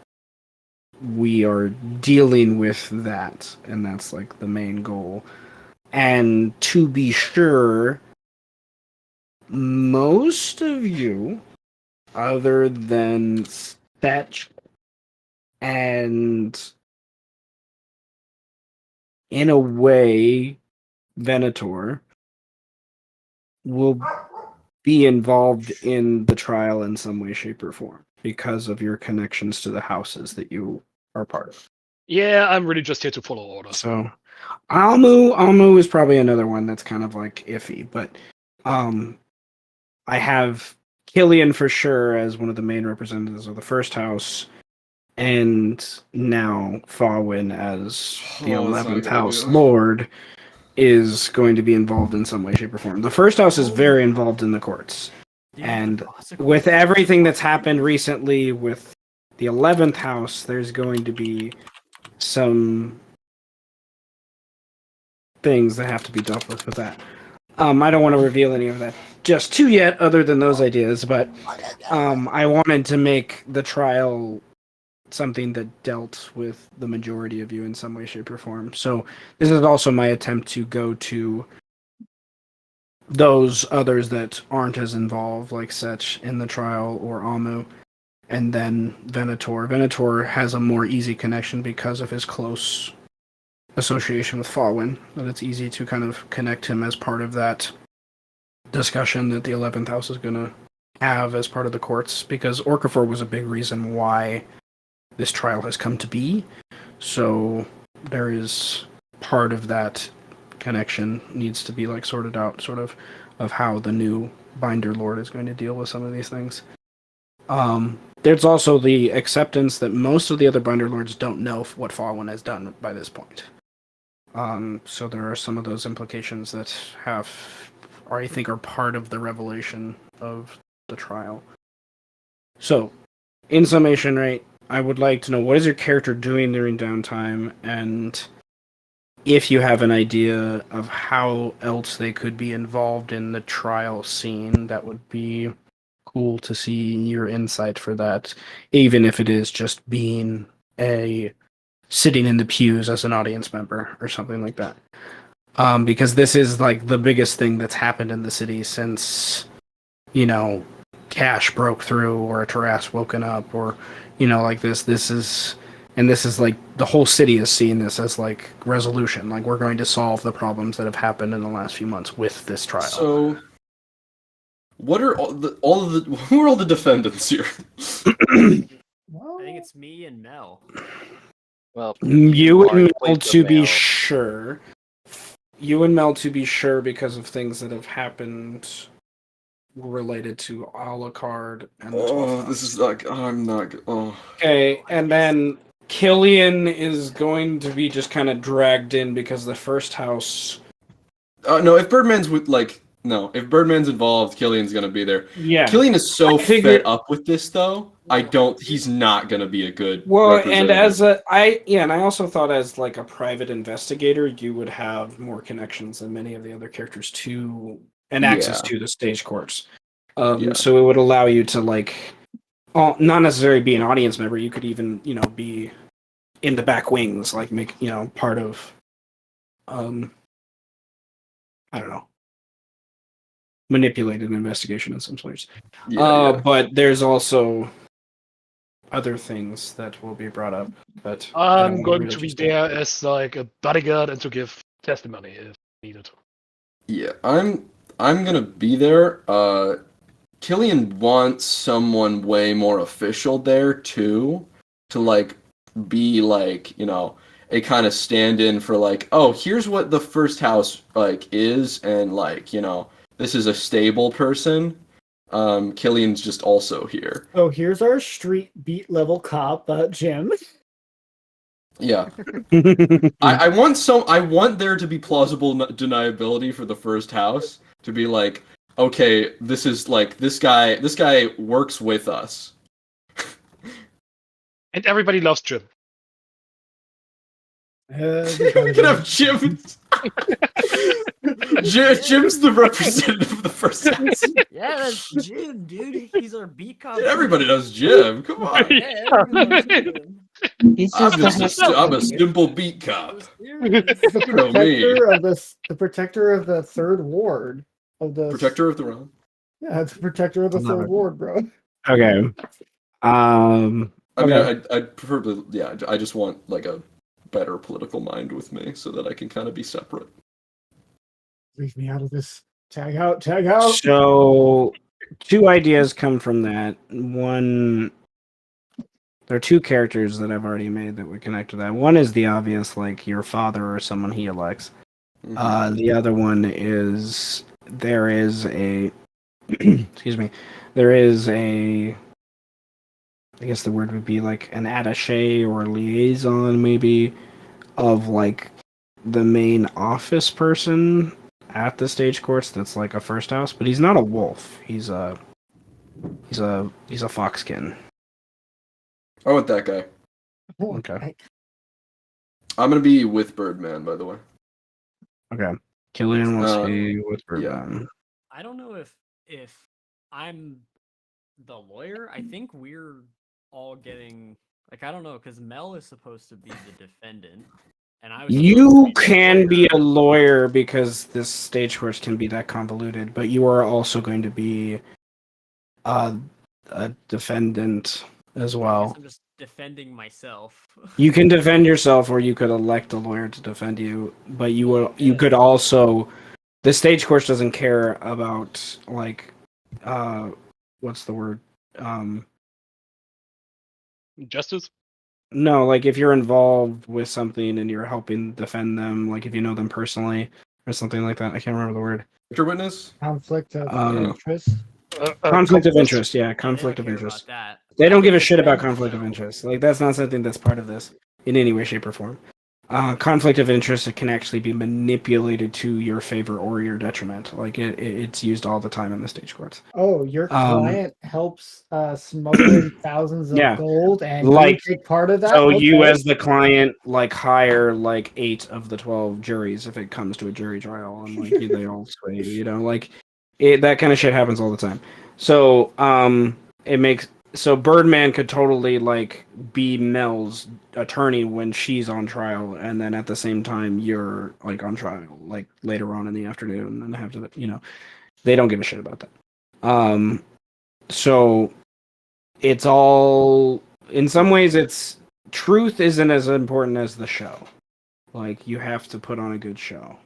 we are dealing with that, and that's like the main goal. And to be sure, most of you, other than Fetch and in a way Venator, will be involved in the trial in some way, shape, or form because of your connections to the houses that you are part of. Yeah, I'm really just here to follow orders. So Almu is probably another one that's kind of like iffy, but I have Killian for sure as one of the main representatives of the first house, and now Farwin as the Oh, that's not 11th a good house idea. lord is going to be involved in some way, shape, or form. The first house is very involved in the courts. And with everything that's happened recently with the 11th house, there's going to be some things that have to be dealt with that. I don't want to reveal any of that just too yet, other than those ideas, but I wanted to make the trial something that dealt with the majority of you in some way, shape, or form. So this is also my attempt to go to those others that aren't as involved, like Setch in the trial or Amu, and then Venator. Venator has a more easy connection because of his close association with Farwin, that it's easy to kind of connect him as part of that discussion that the 11th house is going to have as part of the courts, because Orcafor was a big reason why this trial has come to be. So there is part of that connection needs to be like sorted out, sort of how the new Binder Lord is going to deal with some of these things. There's also the acceptance that most of the other Binder Lords don't know what Fallen has done by this point. So there are some of those implications that have, or I think are part of the revelation of the trial. So, in summation, right, I would like to know, what is your character doing during downtime, and if you have an idea of how else they could be involved in the trial scene, that would be cool to see your insight for that, even if it is just being sitting in the pews as an audience member or something like that. Because this is like the biggest thing that's happened in the city since, Cash broke through or Taras woken up, or, like this. This is like the whole city is seeing this as like resolution. Like, we're going to solve the problems that have happened in the last few months with this trial. So, what are who are all the defendants here? I think it's me and Mel. Well, You and Mel, played to the be male. sure. You and Mel, to be sure, because of things that have happened related to Alucard and the 12th This house. is like I'm not. Okay, and then Killian is going to be just kind of dragged in because the first house. No, if Birdman's if Birdman's involved, Killian's gonna be there. Yeah. Killian is so I figured- fed up with this, though. He's not gonna be a good Well, and representative. and I also thought as like a private investigator, you would have more connections than many of the other characters to, and access Yeah. to the stage courts. Yeah. So it would allow you to not necessarily be an audience member. You could even, be in the back wings, like make, part of, I don't know, manipulated investigation in some sorts. Yeah. But there's also other things that will be brought up. But I don't I'm wanna going really to be just- there as like a bodyguard and to give testimony if needed. Yeah, I'm gonna be there. Killian wants someone way more official there too, to be a kind of stand-in for oh, here's what the first house is, and this is a stable person. Killian's just also here. Oh, here's our street beat level cop, Jim. Yeah. I want there to be plausible deniability for the first house, to be okay, this is this guy works with us. And everybody loves Jim. We can have Jim. Jim's the representative of the first house. Yeah, that's Jim, dude. He's our beat cop. Everybody knows Jim. Come on. Yeah, everyone knows Jim. I'm a simple beat cop. The know me. protector of the third ward of the Protector of the realm. Yeah, it's the protector of the Love third it. ward, bro. Okay. I mean, Okay. I'd preferably, I just want a better political mind with me so that I can kind of be separate. Leave me out of this. Tag out, tag out. So, two ideas come from that. One, there are two characters that I've already made that would connect to that. One is the obvious, like your father or someone he elects. Mhm. The other one is there is a excuse me. There is a, I guess the word would be like an attaché or liaison, maybe, of the main office person at the stage courts that's like a first house, but he's not a wolf. He's a foxkin. I want that guy. Okay. I'm gonna be with Birdman, by the way. Okay. Killian wants to Uh, be with yeah. Birdman. I don't know if I'm the lawyer. I think we're all getting I don't know, because Mel is supposed to be the defendant, and I was. You can be a lawyer because this stage course can be that convoluted, but you are also going to be a defendant as well. I'm just defending myself. You can defend yourself, or you could elect a lawyer to defend you. But you could also. The stage course doesn't care about what's the word? Justice? No, like if you're involved with something and you're helping defend them, like if you know them personally or something like that. I can't remember the word. Character witness? Conflict of Um, interest. Conflict of This- interest, yeah, They conflict don't of care interest. about that. They I don't give think a the shit about fans conflict of know. interest. Like that's not something that's part of this in any way, shape, or form. Conflict of interest, it can actually be manipulated to your favor or your detriment. Like it's used all the time in the stage courts. Oh, your Um, client helps smuggle in thousands of Yeah, gold, and like you take part of that. so you Okay. as the client like hire like 8 of the 12 juries if it comes to a jury trial, and like they all sway you, like that kind of shit happens all the time. So it makes so Birdman could totally like be Mel's attorney when she's on trial, and then at the same time you're like on trial like later on in the afternoon and have to they don't give a shit about that. So it's all in some ways it's truth isn't as important as the show. Like you have to put on a good show.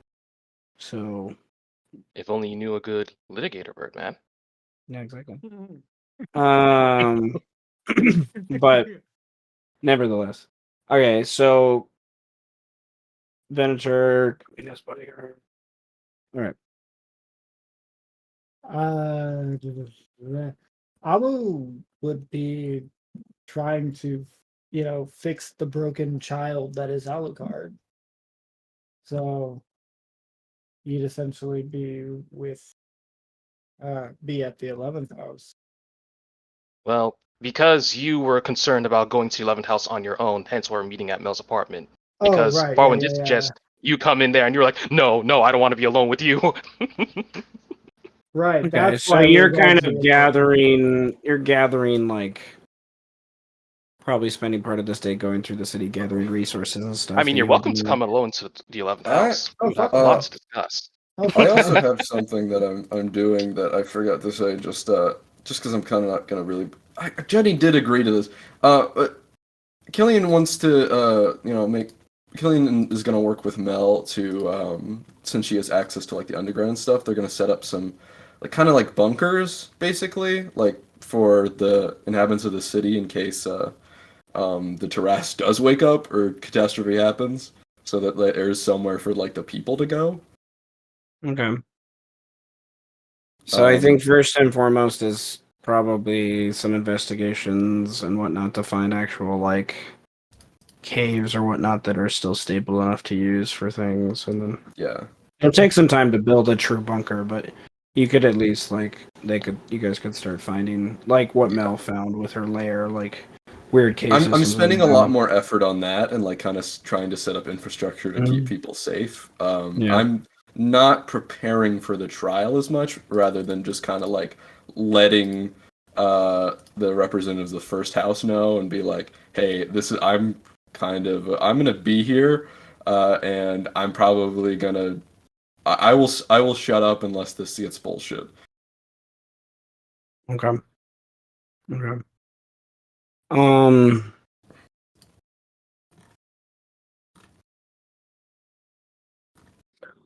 So If only you knew a good litigator, Birdman. yeah, exactly. Um but nevertheless. Okay, so Venator, yes, buddy. All right. Amu would be trying to, fix the broken child that is Alucard. So you'd essentially be at the 11th house. Well, because you were concerned about going to 11th house on your own, hence we're meeting at Mel's apartment. Oh, Because right. Barwin Yeah, did yeah, yeah. suggest you come in there and you're like, no, I don't want to be alone with you. Right. Okay, That's so why you're we're going kind to of the gathering like probably spending part of this day going through the city gathering resources and stuff. I mean, that you're you hope welcome to come alone to the 11th I house. Oh, We have fuck lots to discuss. I also have something that I'm doing that I forgot to say just because I'm kind of not gonna really. Jenny did agree to this. But Killian wants to make. Killian is gonna work with Mel to since she has access to like the underground stuff. They're gonna set up some like kind of like bunkers basically like for the inhabitants of the city in case the Terras does wake up or catastrophe happens, so that there's somewhere for like the people to go. Okay. So I Um, think first and foremost is probably some investigations and whatnot to find actual like caves or whatnot that are still stable enough to use for things, and then yeah. it'll take some time to build a true bunker, but you could at least you guys could start finding like what Mel found with her lair, like weird cave I'm systems spending a lot underground. more effort on that and like kind of trying to set up infrastructure to keep Mhm. people safe. Yeah. I'm not preparing for the trial as much, rather than just kind of like letting the representatives of the first house know and be like, "Hey, I'm gonna be here, and I'm probably gonna I will shut up unless this gets bullshit." Okay. Okay. Um.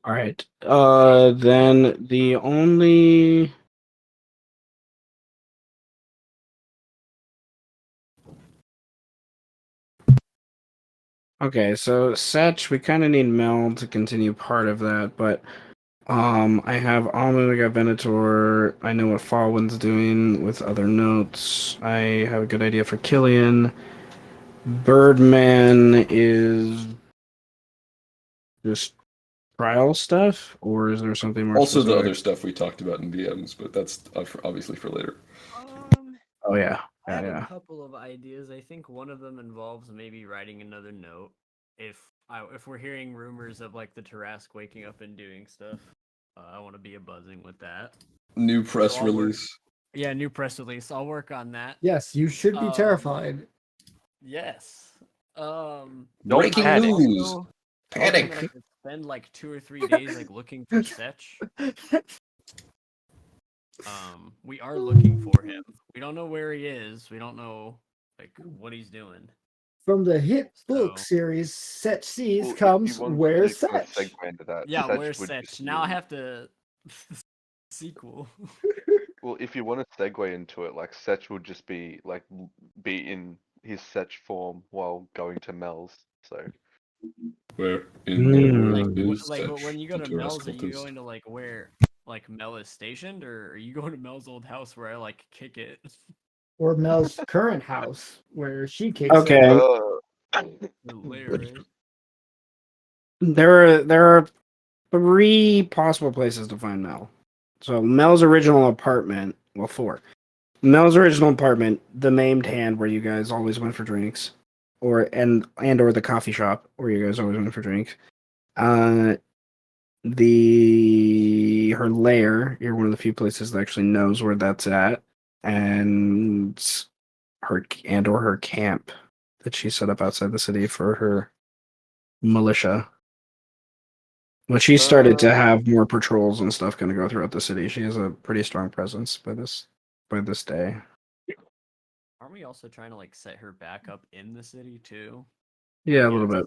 All right. Then the only. Okay, so Setch, we kind of need Mel to continue part of that, but I have Amu, I got Venator, I know what Falwin's doing with other notes. I have a good idea for Killian. Birdman is just trial stuff, or is there something more Also, the specific? other stuff we talked about in DMs, but that's obviously for later. Oh yeah, I have yeah. a couple of ideas. I think one of them involves maybe writing another note. If we're hearing rumors of like the Tarask waking up and doing stuff, I want to be a buzzing with that. New press I'll work- release. Yeah, new press release. I'll work on that. Yes, you should be terrified. Yes. Don't Breaking panic. news. Also Panic. that I could spend like 2 or 3 days like looking for Setch. We are looking for him. We don't know where he is. We don't know like what he's doing. From the hit book So- series, Setch Seas Well, if comes you want Where's to Setch? segue into that, Yeah, Setch where's would Setch? just Now I be- have to sequel. Well, if you want to segue into it, like Setch would just be like be his Setch form while going to Mel's. So Where in the world Like, is but such when you go to the Mel's, are you cultist? going to like where like Mel is stationed, or are you going to Mel's old house where I like kick it? Or Mel's current house where she kicks it. Okay. The lair, right? There are 3 possible places to find Mel. So Mel's original apartment, well, 4. Mel's original apartment, the maimed hand where you guys always went for drinks, or the coffee shop where you guys always went for drinks. Her lair, you're one of the few places that actually knows where that's at, and her camp that she set up outside the city for her militia. When she started to have more patrols and stuff kind of go throughout the city, she has a pretty strong presence by this day. Aren't we also trying to like set her back up in the city too? Yeah, a I little guess. bit.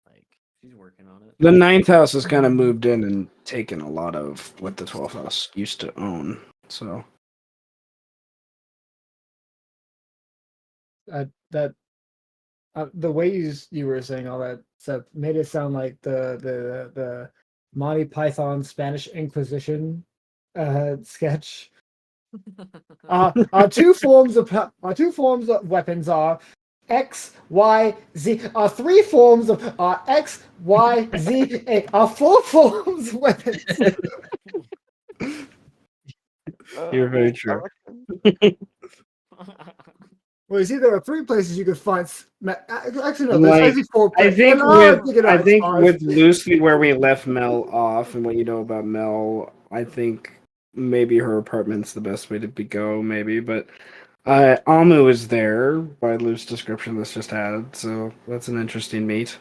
Like she's working on it. The 9th house has kind of moved in and taken a lot of what the 12th house used to own. So That the ways you were saying all that stuff made it sound like the Monty Python Spanish Inquisition sketch. Our two forms of weapons are X, Y, Z. Our 3 forms of X, Y, Z. Our 4 forms of weapons. you're very true. Well, you see, there are 3 places you could find. Actually, no, there's Like, actually 4 I places. think it's with 5. loosely where we left Mel off and what you know about Mel, I think maybe her apartment's the best way to go, maybe. But Amu is there by loose description that's just added, so that's an interesting meet.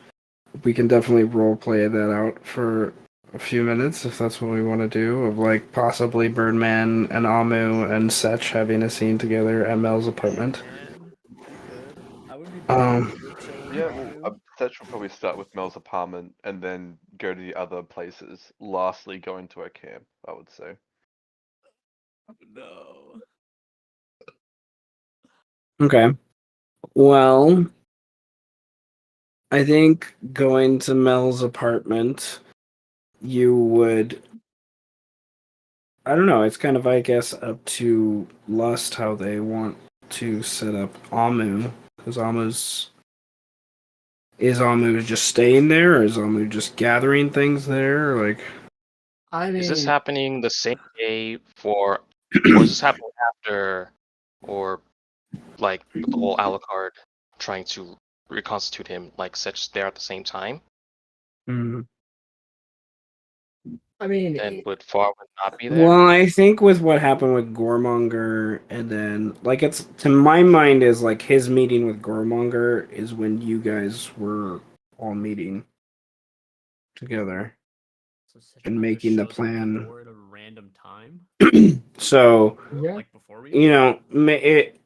We can definitely role play that out for a few minutes if that's what we want to do. Of like possibly Birdman and Amu and Setch having a scene together at Mel's apartment. Man, we could. I would be Um, down for chilling yeah, there well, too. Setch will probably start with Mel's apartment and then go to the other places. Lastly, go into a camp. I would say. No. Okay. Well, I think going to Mel's apartment, you would. I don't know. It's kind of, I guess, up to Lust how they want to set up Amu. Because Is Amu just staying there, or is Amu just gathering things there? Like, I Is this mean, happening the same day or is this happening after, or like with the whole Alucard trying to reconstitute him, like such there at the same time? Then would Farwood not be there? well, I think with what happened with Gormonger, and then like it's to my mind is like his meeting with Gormonger is when you guys were all meeting together So Citra and just making the shows up at plan. door at a random time, So yeah. like before we. you know,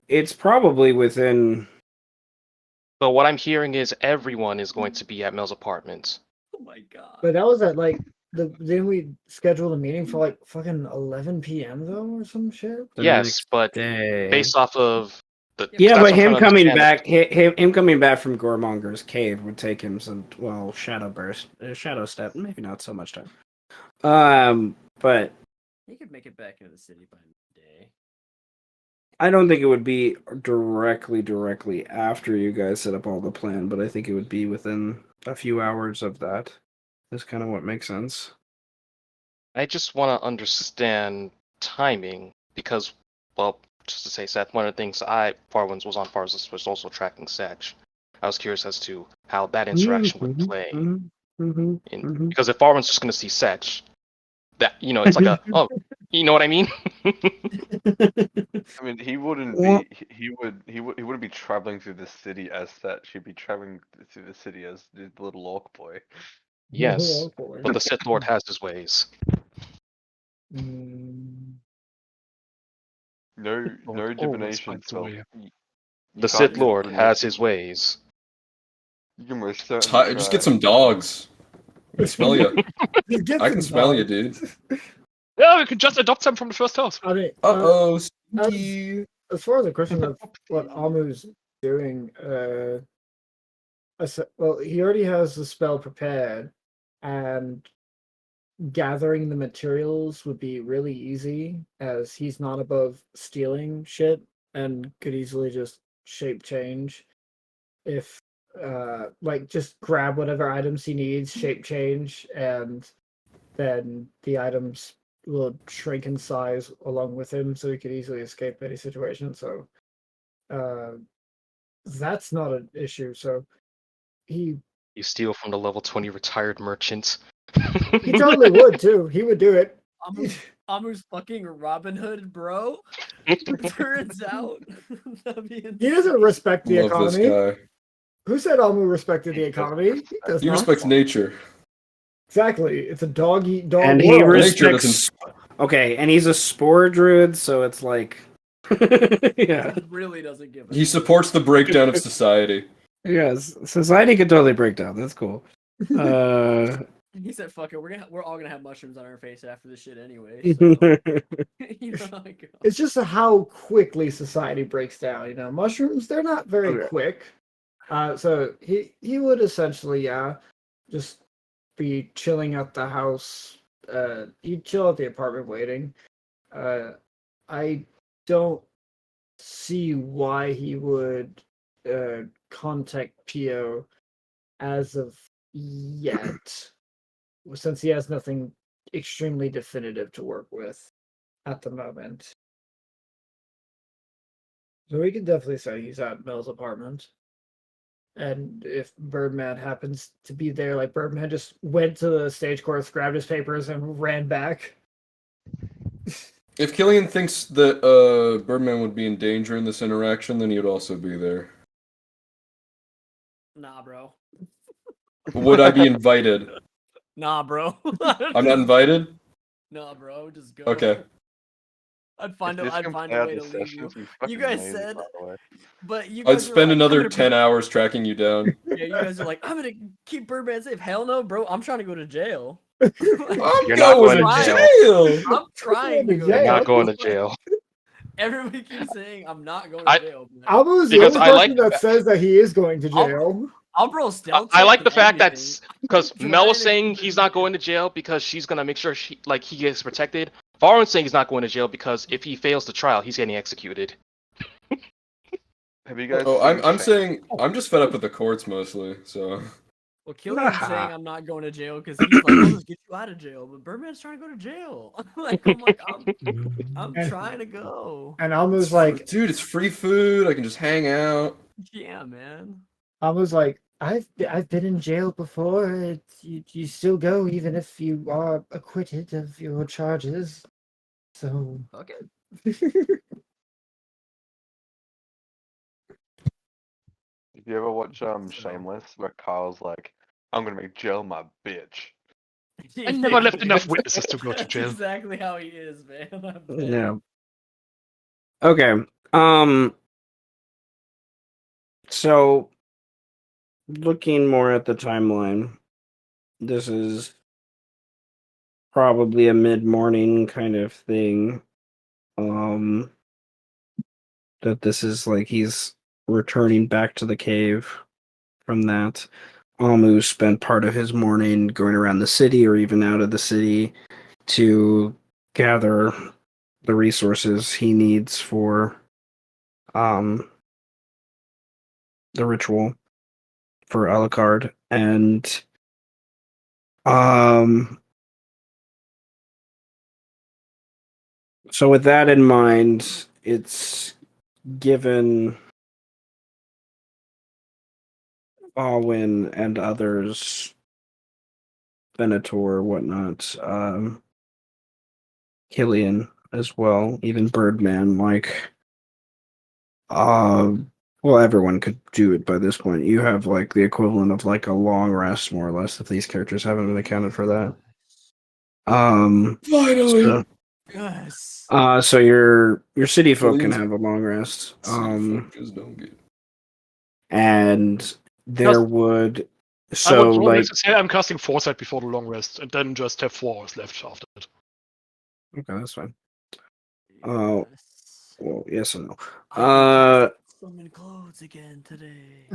it's probably within. So what I'm hearing is everyone is going to be at Mel's apartment. Oh my god. But that was at like didn't we schedule the meeting for like fucking 11 p.m. though or some shit? The Yes, next but day. based off of the Yeah, that's but what I'm him trying to coming understand. back, him coming back from Gormonger's cave would take him some, well, shadow burst, shadow step, maybe not so much time. But He could make it back into the city by midday. I don't think it would be directly after you guys set up all the plan, but I think it would be within a few hours of that. That's kind of what makes sense. I just want to understand timing because, well, just to say, Seth, one of the things Farwin's was on Farwin's was also tracking Setch. I was curious as to how that interaction would play. Because if Farwin's just going to see Setch, that, it's like a, oh, you know what I mean? I mean, he wouldn't Well- be. He wouldn't be traveling through the city as Setch. He'd be traveling through the city as the little orc boy. Yes, Oh, but the Sith Lord has his ways. No Lord, divination always spell. fights away. The can't Sith use Lord divination. has his ways. You can most certainly Just try. get some dogs. I can smell you. Get I can some smell you, dogs. dude. Yeah, we could just adopt them from the first house. I mean, Uh-oh, stinky. as far as the question of what Amu's doing well, he already has the spell prepared, and gathering the materials would be really easy, as he's not above stealing shit and could easily just shape change if like just grab whatever items he needs, shape change, and then the items will shrink in size along with him, so he could easily escape any situation. So uh, that's not an issue. So he You steal from the level 20 retired merchants. he totally would too. He would do it. Amu's fucking Robin Hood, bro. Turns out that'd be insane. He doesn't respect the Love this economy. guy. Who said Amu respected the He doesn't economy? He respect does He not. respects nature. Exactly. It's a dog eat dog And world. he Nature respects. Okay, and he's a spore druid, so it's like, yeah, He really doesn't give a He shit. supports the breakdown of society. yes, society could totally break down. That's cool. He said, "Fuck it, we're all gonna have mushrooms on our face after this shit anyway." So you know how it goes. It's just how quickly society breaks down. You know, mushrooms, they're not very Okay. quick. So he would essentially, just be chilling at the house. He'd chill at the apartment waiting. I don't see why he would contact Pio as of yet, since he has nothing extremely definitive to work with at the moment. So we can definitely say he's at Mel's apartment. And if Birdman happens to be there, like Birdman just went to the stage course, grabbed his papers, and ran back. If Killian thinks that Birdman would be in danger in this interaction, then he would also be there. Nah, bro. Would I be invited? Nah, bro. I'm not invited? Nah, bro. Just go. Okay. I'd find If a this I'd can find play a out way the to leave you. sessions, we You fucking guys made it, said, by the way. but you guys I'd were spend like, another I'm gonna 10 hours tracking you down. Yeah, you guys are like, I'm gonna keep Birdman safe. Hell no, bro. I'm trying to go to jail. I'm You're not going to jail. I'm trying to go to You're jail. not going to jail. Everybody keeps saying I'm not going I- to jail. but Almo's the Because only I person like- that says that he is going to jail. I'll roll stealth. I like check the and fact that everything. because Trying Mel was to saying keep he's it- not going to jail because she's gonna make sure he gets protected. Varun's saying he's not going to jail because if he fails the trial, he's getting executed. Have you guys? Oh, seen I'm Shane? saying I'm just fed up with the courts mostly. So Well, Killian's saying I'm not going to jail because he's like, I'll just get you out of jail. But Birdman's trying to go to jail. I'm And- trying to go. And Almo's like, dude, it's free food. I can just hang out. Yeah, man. Almo's like, I've been in jail before. You still go even if you are acquitted of your charges. So Okay. Did you ever watch Shameless, where Kyle's like, "I'm gonna make jail my bitch." I never left enough witnesses to go to That's jail. exactly how he is, man. I'm dead. Yeah. Okay. So, looking more at the timeline, this is probably a mid-morning kind of thing. That this is like he's returning back to the cave from that. Amu spent part of his morning going around the city or even out of the city to gather the resources he needs for the ritual for Alucard. And so with that in mind, it's given Alwyn and others, Venator, whatnot, Killian as well, even Birdman, like, well, everyone could do it by this point. You have, like, the equivalent of, like, a long rest, more or less, if these characters haven't been accounted for that. Finally. Yes. So your city folk can Killian's- have a long rest. Just don't get. And there would, I so, would like, always say I'm casting Foresight before the long rest, and then just have 4 hours left after it. okay, that's fine. Oh, Yes. well, yes and no. I can I'm in clothes again today.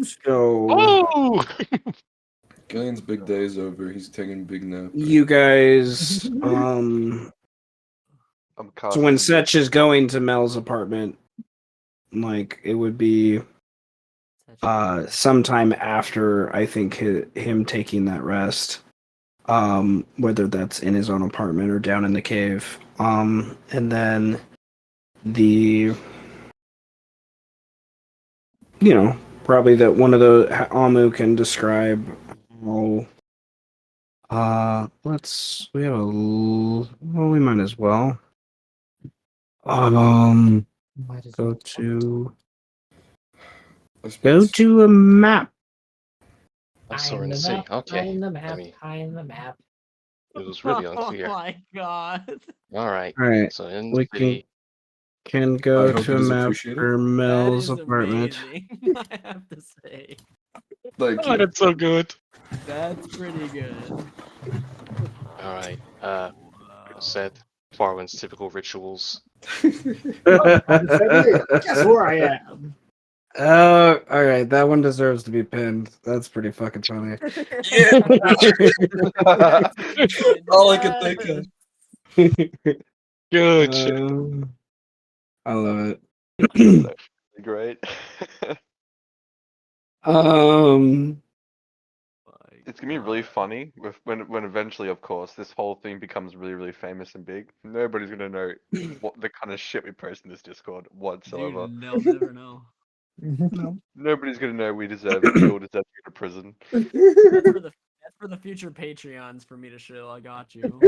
So Oh! Gillian's big day is over. He's taking a big nap. you guys, I'm so when casting Setch is going to Mel's apartment, like it would be sometime after I think him taking that rest, whether that's in his own apartment or down in the cave, and then the probably that one of the Amu can describe how we have well, we might as well Might as go well. to I spent a map. I'm High in starting the to see. map, high Okay. in the I map, mean, high in the map. it was really Oh unclear. my god. All right. All right, So in the we city, can I go hope to it a is map appreciated. for That Mel's is apartment. amazing. I have to say. Thank Oh, you. that's so good. That's pretty good. all right. Wow. Said Farwin's typical rituals. Guess where I am. Oh, all right. That one deserves to be pinned. That's pretty fucking funny. Yeah. All I could think Yes. of. Good shit. I love That's it. actually great. um, It's gonna be really funny when eventually, of course, this whole thing becomes really, really famous and big. Nobody's gonna know what the kind of shit we post in this Discord whatsoever. Dude, they'll never know. Nobody's gonna know we all deserve to go to prison. That's for the future Patreons for me to show. I got you.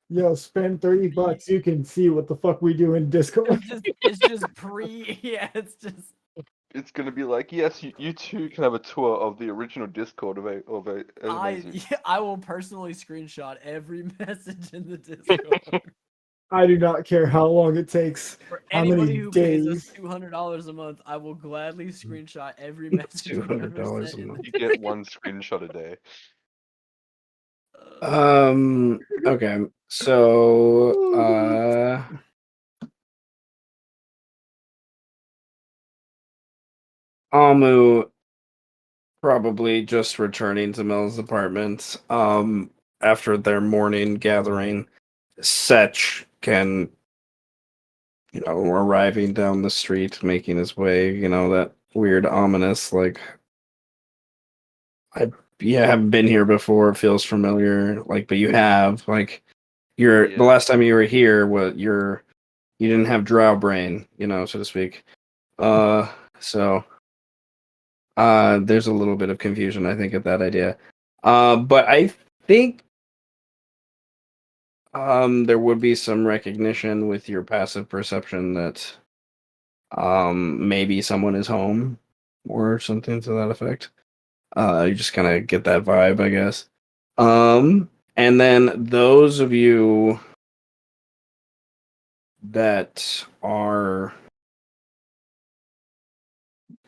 Yo, spend $30. You can see what the fuck we do in Discord. it's just yeah, it's just It's gonna be like, yes, you too can have a tour of the original Discord of Animaesus. I will personally screenshot every message in the Discord. I do not care how long it takes. For How anybody many who pays us days? $200 a month, I will gladly screenshot every message we've ever $200 sent a in month. the You get one screenshot a day. Okay. So, Amu probably just returning to Mel's apartment. After their morning gathering, Setch can, arriving down the street, making his way. That weird, ominous, like, haven't been here before. It feels familiar, like, but you have, like, the Yeah. last time you were here, you didn't have drow brain, so to speak. So there's a little bit of confusion, I think, at that idea. But I think there would be some recognition with your passive perception that maybe someone is home or something to that effect. You just kind of get that vibe, I guess. And then those of you that are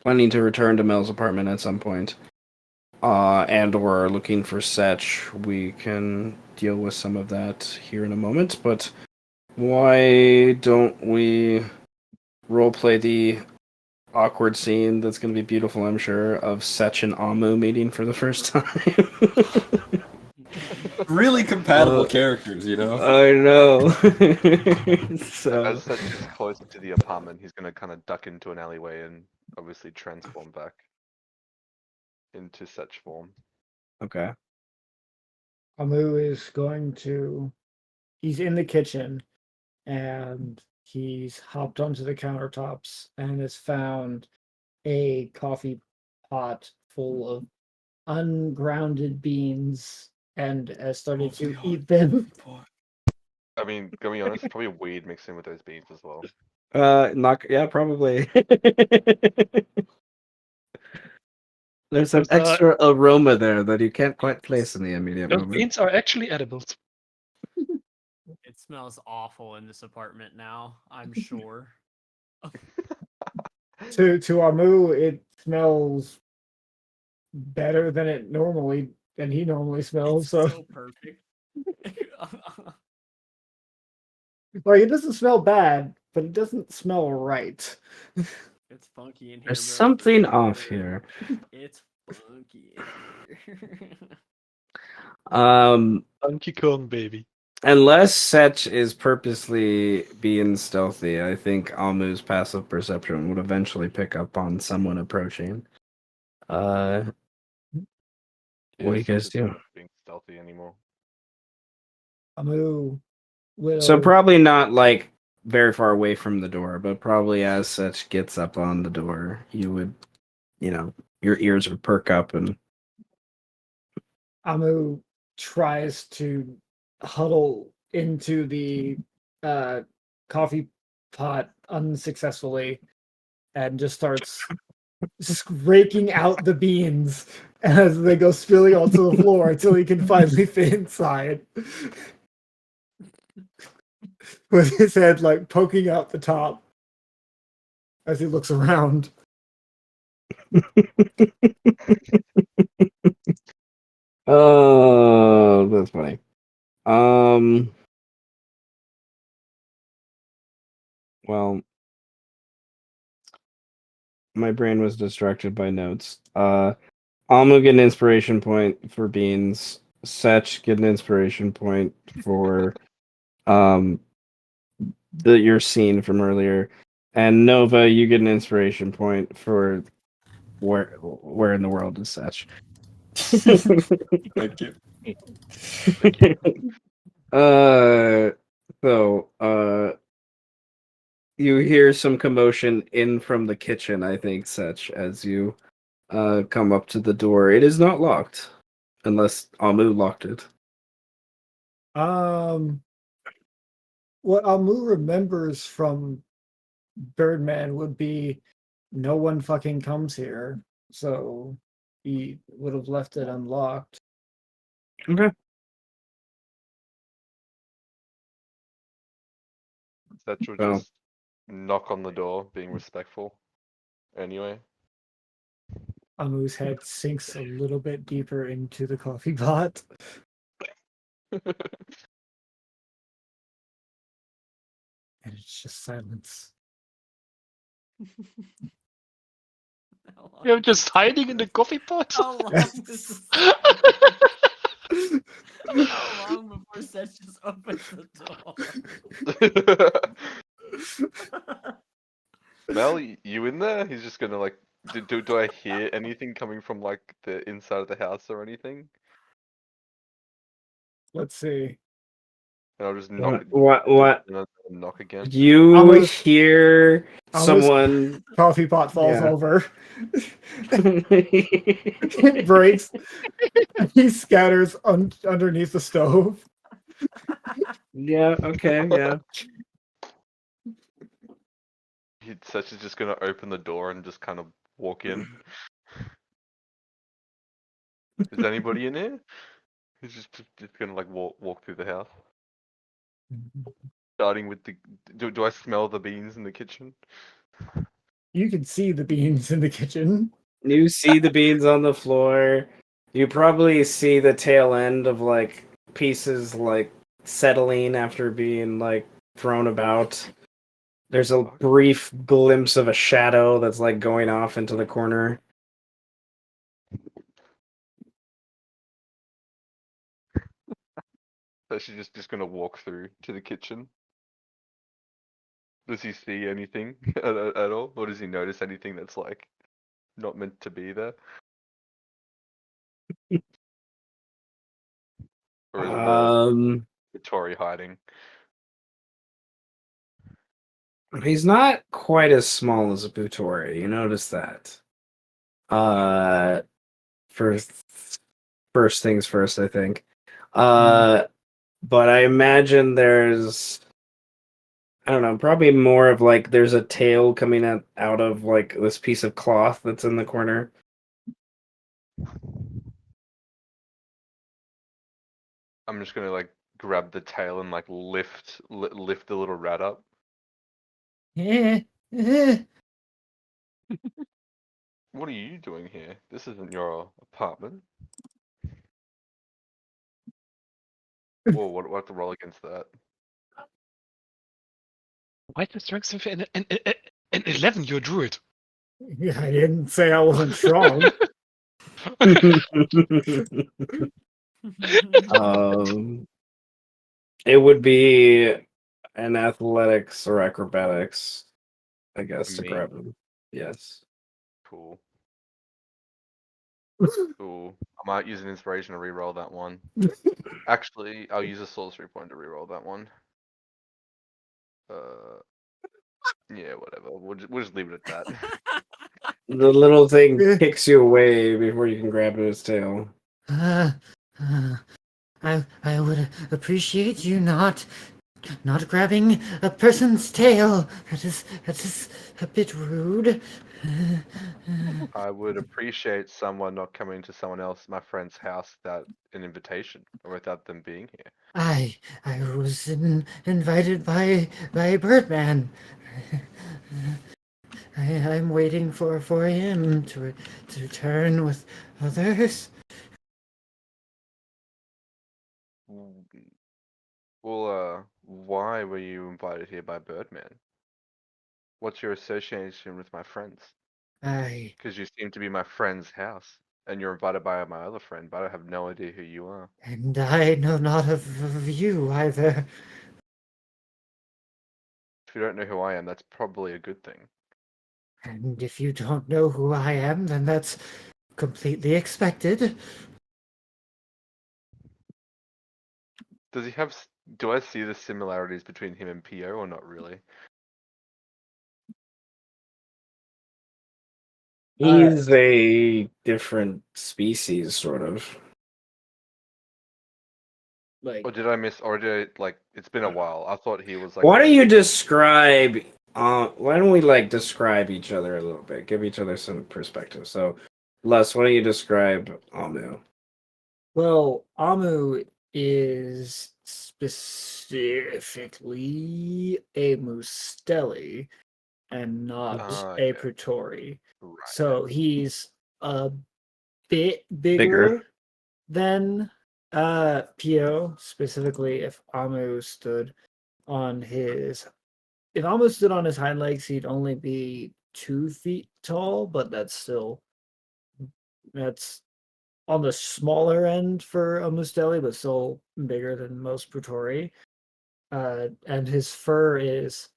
planning to return to Mel's apartment at some point, and or are looking for Setch, we can deal with some of that here in a moment. But why don't we roleplay the awkward scene that's going to be beautiful, I'm sure, of Setch and Amu meeting for the first time? Really compatible characters, you know? I know. As So, Setch gets closer to the apartment, he's gonna kind of duck into an alleyway and obviously transform back into Setch form. okay. Amu is he's in the kitchen and he's hopped onto the countertops and has found a coffee pot full of ungrounded beans and has started to eat them. I mean, gonna be honest, probably weed mixed in with those beans as well. Yeah, probably. There's an Those, extra aroma there that you can't quite place in the immediate those moment. beans are actually edibles. It smells awful in this apartment now, I'm sure. To Amu, it smells better than he normally smells. It's So so perfect. Like it doesn't smell bad, but it doesn't smell right. It's funky in here, There's bro. for something off sure. here. It's funky in here. Donkey Kong, baby. Unless Setch is purposely being stealthy, I think Almu's passive perception would eventually pick up on someone approaching. What do you guys Such as do? not being stealthy anymore. Amu So will. probably not like very far away from the door, but probably as Setch gets up on the door, you would, your ears would perk up and Amu tries to huddle into the coffee pot unsuccessfully and just starts just raking out the beans as they go spilling onto the floor until he can finally fit inside. With his head like poking out the top as he looks around. oh, that's funny. Well, my brain was distracted by notes. Almu get an inspiration point for beans. Setch get an inspiration point for um your scene from earlier, and Nova, you get an inspiration point for where in the world is Setch. Thank you. So you hear some commotion in from the kitchen, I think, Setch, as you come up to the door. It is not locked, unless Amu locked it. What Amu remembers from Birdman would be no one fucking comes here, so he would have left it unlocked. Okay. Setch will Well, just knock on the door, being respectful. Anyway. Amu's head sinks a little bit deeper into the coffee pot. And it's just silence. You're just hiding in the coffee pot? How long is How long before Seth just opens the door? Mel, you in there? He's just gonna like, do I hear anything coming from like the inside of the house or anything? Let's see. And I'll just knock. What? And I'll knock again. You Almost- hear Almost- someone. Coffee pot falls Yeah. over. It breaks. And he scatters underneath the stove. Yeah. Okay. Yeah. Such is just gonna open the door and just kind of walk in. Is anybody in here? He's just gonna like walk through the house. Starting with the. Do I smell the beans in the kitchen? You can see the beans in the kitchen. You see the beans on the floor. You probably see the tail end of like pieces like settling after being like thrown about. There's a brief glimpse of a shadow that's like going off into the corner. So she's just gonna walk through to the kitchen. Does he see anything at all, or does he notice anything that's like not meant to be there? Or is Tori hiding? He's not quite as small as a Buttori. You notice that. First things first, I think. But I imagine there's, I don't know, probably more of like there's a tail coming out of like this piece of cloth that's in the corner. I'm just gonna like grab the tail and like lift the little rat up. Yeah. What are you doing here? This isn't your apartment. Whoa, what do I have to roll against that? Why the strength of an 11? You're a druid. Yeah, I didn't say I wasn't strong. um, it would be an athletics or acrobatics, I guess, to Me? grab him. Yes. Cool. Cool. I might use an inspiration to reroll that one. Actually, I'll use a sorcery point to reroll that one. Yeah, whatever. We'll just leave it at that. The little thing kicks you away before you can grab his tail. Uh, uh, I would appreciate you not grabbing a person's tail. That is a bit rude. I would appreciate someone not coming to someone else, my friend's house, without an invitation or without them being here. I was invited by Birdman. I'm waiting for him to return with others. Well, why were you invited here by Birdman? What's your association with my friends? Because you seem to be my friend's house, and you're invited by my other friend, but I have no idea who you are. And I know not of you either. If you don't know who I am, that's probably a good thing. And if you don't know who I am, then that's completely expected. Does he have? Do I see the similarities between him and Pio, or not really? He's a different species, sort of. Like, Or did I miss? Or did I, like? It's been a while. I thought he was like. Why don't you describe? Why don't we describe each other a little bit? Give each other some perspective. So, Les, why don't you describe Amu? well, Amu is specifically a Musteli and not a Yeah. Praetori. Right. So he's a bit Bigger. bigger than Pio, specifically if Amu stood on his hind legs, he'd only be 2 feet tall, but that's on the smaller end for a Musteli, but still bigger than most Praetori. And his fur is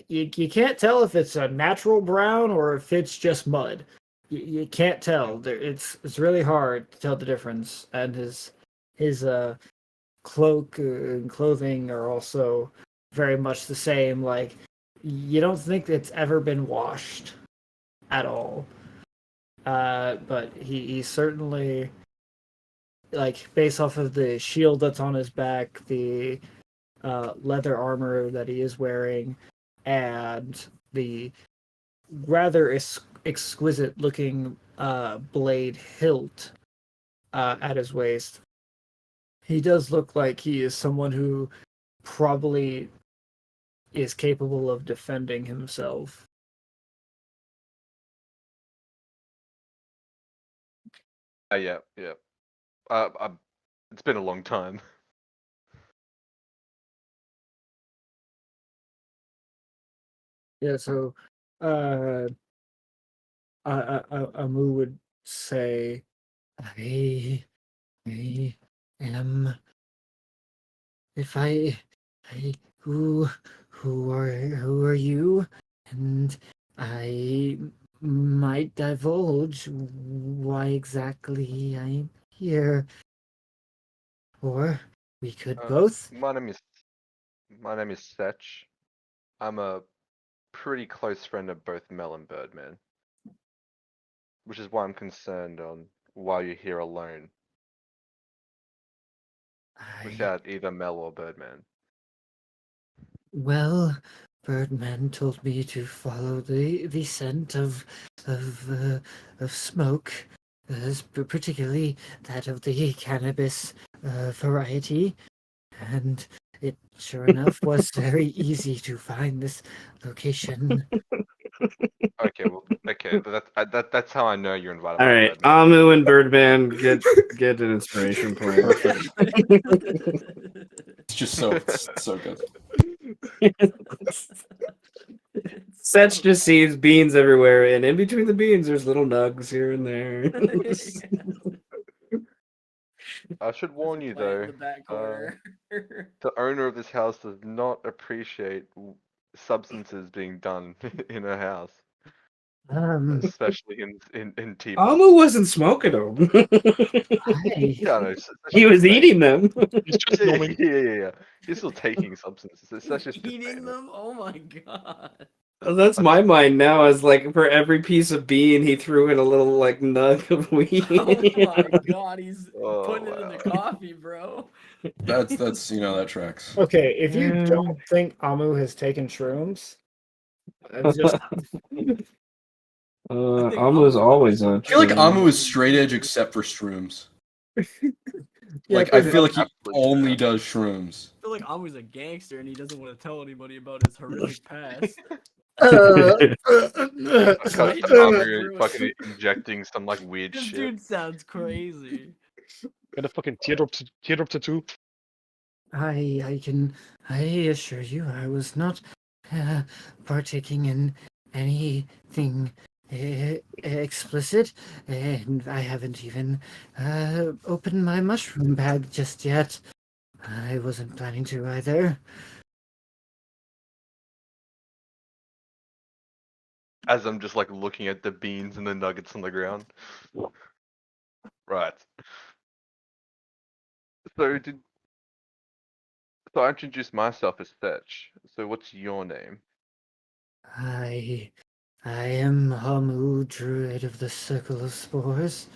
you can't tell if it's a natural brown or if it's just mud. You can't tell. It's really hard to tell the difference. And his cloak and clothing are also very much the same. Like, you don't think it's ever been washed at all. But he certainly, like, based off of the shield that's on his back, the leather armor that he is wearing, and the rather exquisite looking blade hilt at his waist, he does look like he is someone who probably is capable of defending himself. Yeah. It's been a long time. Yeah, so Amu would say, I am. If I who are you? And I might divulge why exactly I'm here. Or we could both. My name is Setch. I'm a pretty close friend of both Mel and Birdman, which is why I'm concerned on why you're here alone without either Mel or Birdman. Well, Birdman told me to follow the scent of smoke, particularly that of the cannabis variety, and it sure enough was very easy to find this location. Okay, that's how I know you're invited All by right, Birdman. Amu and Birdman get an inspiration point. Perfect. It's just so good. Setch just sees beans everywhere, and in between the beans, there's little nugs here and there. I should warn you In though, the back uh, corner. the owner of this house does not appreciate substances being done in a house, especially in teapots. Amu wasn't smoking them. Yeah, no, that's He just was the thing. eating them. He's just Yeah, numbing. yeah. He's still taking substances. That's just Eating debatable. them? Oh my god. That's my mind now. Is like for every piece of bean, he threw in a little like nug of weed. Oh my god, he's Oh, putting it in the wow. coffee, bro. That's that tracks. Okay, if you Yeah. don't think Amu has taken shrooms, that's just think Amu's Amu's always on on. I feel like shrooms. Amu is straight edge except for shrooms. yeah. Like I pretty feel much. like he only does shrooms. I feel like Amu's a gangster and he doesn't want to tell anybody about his horrific past. Kind Straight of down Amu through fucking it. injecting some like weird This shit. dude sounds crazy. Got a fucking teardrop tattoo. I assure you, I was not partaking in anything explicit, and I haven't even opened my mushroom bag just yet. I wasn't planning to either. As I'm just like looking at the beans and the nuggets on the ground. Right. So I introduced myself as Fetch. So what's your name? I am Hamu, druid of the Circle of Spores.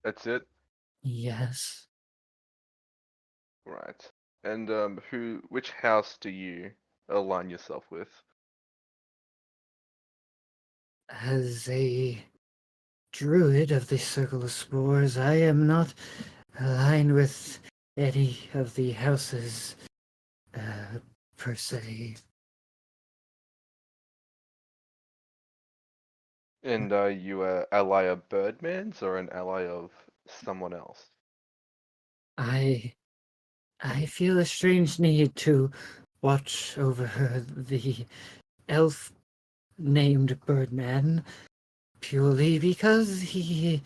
That's it? Yes. Right. And which house do you align yourself with? As a druid of the Circle of Spores, I am not aligned with any of the houses, per se. And are you a ally of Birdman's or an ally of someone else? I feel a strange need to watch over the elf named Birdman, purely because he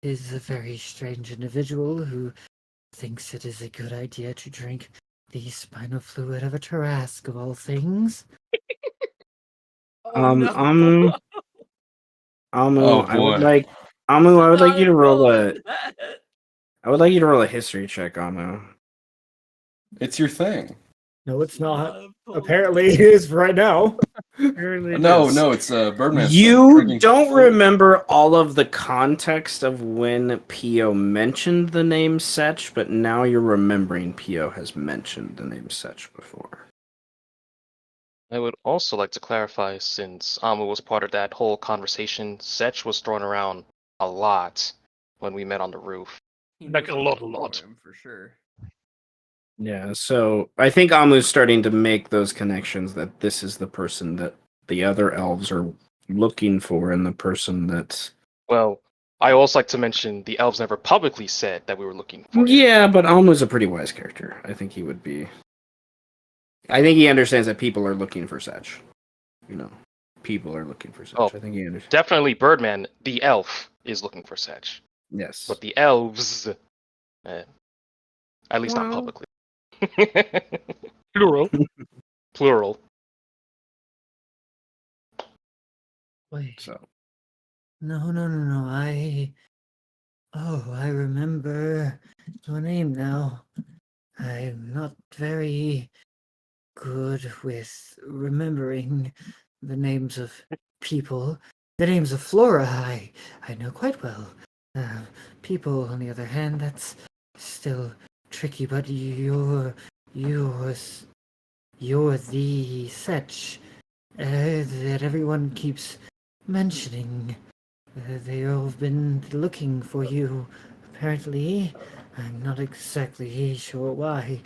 is a very strange individual who thinks it is a good idea to drink the spinal fluid of a Tarrasque of all things. Oh no. Amu, Oh I would boy. like Amu. I would like Not you to roll involved a. in that. I would like you to roll a history check, Amu. It's your thing. No, it's not. Pull Apparently, it is right now. No, it's Birdman's thing. You Drinking don't fluid. remember all of the context of when Pio mentioned the name Setch, but now you're remembering Pio has mentioned the name Setch before. I would also like to clarify, since Amu was part of that whole conversation, Setch was thrown around a lot when we met on the roof. He Like knows a lot, about him, for sure. Yeah, so I think Amu's starting to make those connections that this is the person that the other elves are looking for and the person that... Well, I also like to mention the elves never publicly said that we were looking for him. Yeah, but Amu's a pretty wise character. I think he would be... I think he understands that people are looking for Setch. You know, people are looking for Setch. Oh, I think he understands. Definitely Birdman, the elf, is looking for Setch. Yes. But the elves, at least not publicly. Plural. Plural. Wait. So, No. I remember your name now. I'm not very good with remembering the names of people. The names of flora I know quite well. People, on the other hand, that's still tricky. But you're the Setch that everyone keeps mentioning. They all have been looking for you, apparently. I'm not exactly sure why.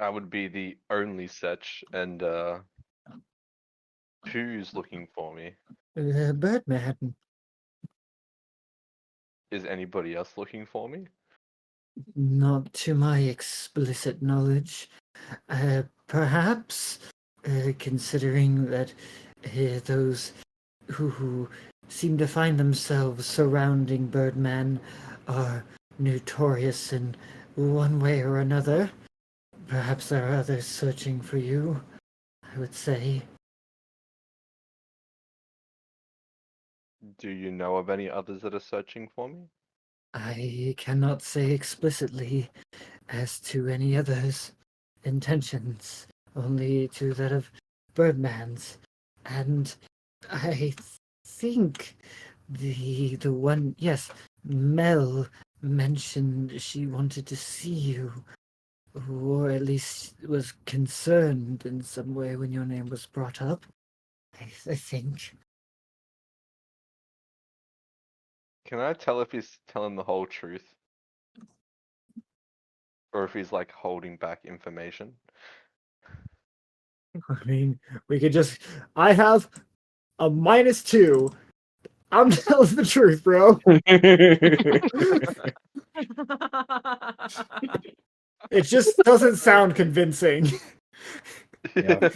I would be the only Setch, and who's looking for me? Birdman. Is anybody else looking for me? Not to my explicit knowledge. Perhaps, considering that those who seem to find themselves surrounding Birdman are notorious in one way or another. Perhaps there are others searching for you, I would say. Do you know of any others that are searching for me? I cannot say explicitly as to any others' intentions, only to that of Birdman's. And I think the one, yes, Mel mentioned she wanted to see you, or at least was concerned in some way when your name was brought up. I think. Can I tell if he's telling the whole truth? Or if he's like holding back information? I mean, we could just. I have a -2. I'm telling the truth, bro. It just doesn't sound convincing. Yeah.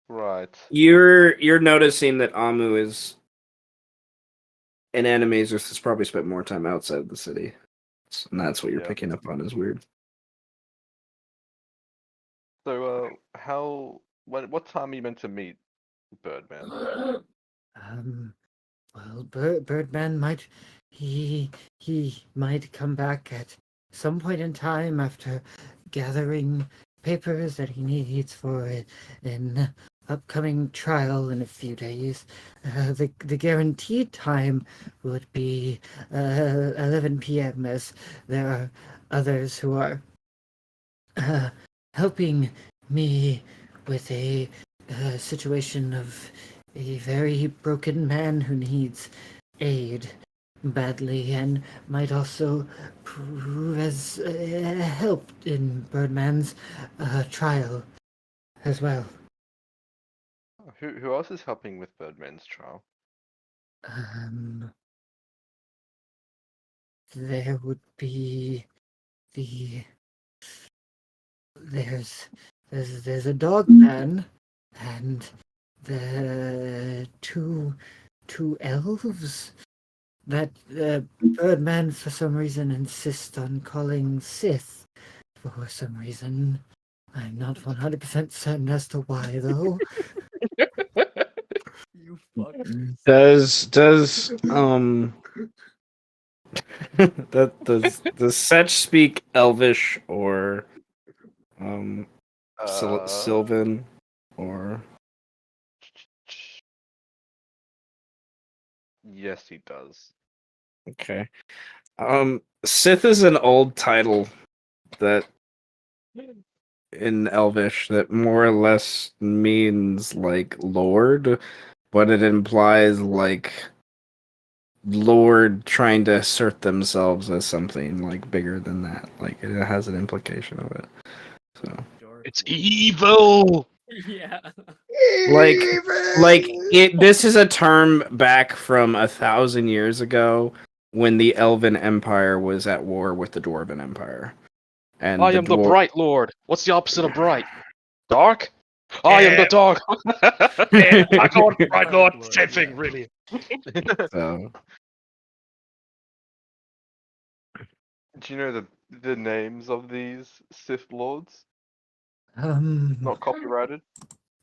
Right. You're noticing that Amu is an Animaesus has probably spent more time outside of the city. And that's what you're Yeah. picking up on is weird. So, what time are you meant to meet Birdman? Well, Birdman might he might come back at some point in time after gathering papers that he needs for an upcoming trial in a few days. The guaranteed time would be 11 p.m. as there are others who are uh, helping me with a situation of a very broken man who needs aid badly and might also prove as help in Birdman's trial as well. Who else is helping with Birdman's trial? Um, there would be the there's there's a dog man and the two elves that Birdman for some reason insists on calling Sith for some reason. I'm not 100% certain as to why though. You fuckers. Does does Setch speak Elvish or Sylvan or Yes, he does. okay. Sith is an old title that in Elvish that more or less means like lord, but it implies like lord trying to assert themselves as something like bigger than that. Like it has an implication of it. So It's evil. Yeah. like this is a term back from 1,000 years ago when the Elven Empire was at war with the Dwarven Empire. And I am the bright lord. What's the opposite of bright? Dark? I am the dark. Yeah, my lord, right Dark lord, Lord, same thing, yeah. really. So Do you know the names of these Sith Lords? Not copyrighted?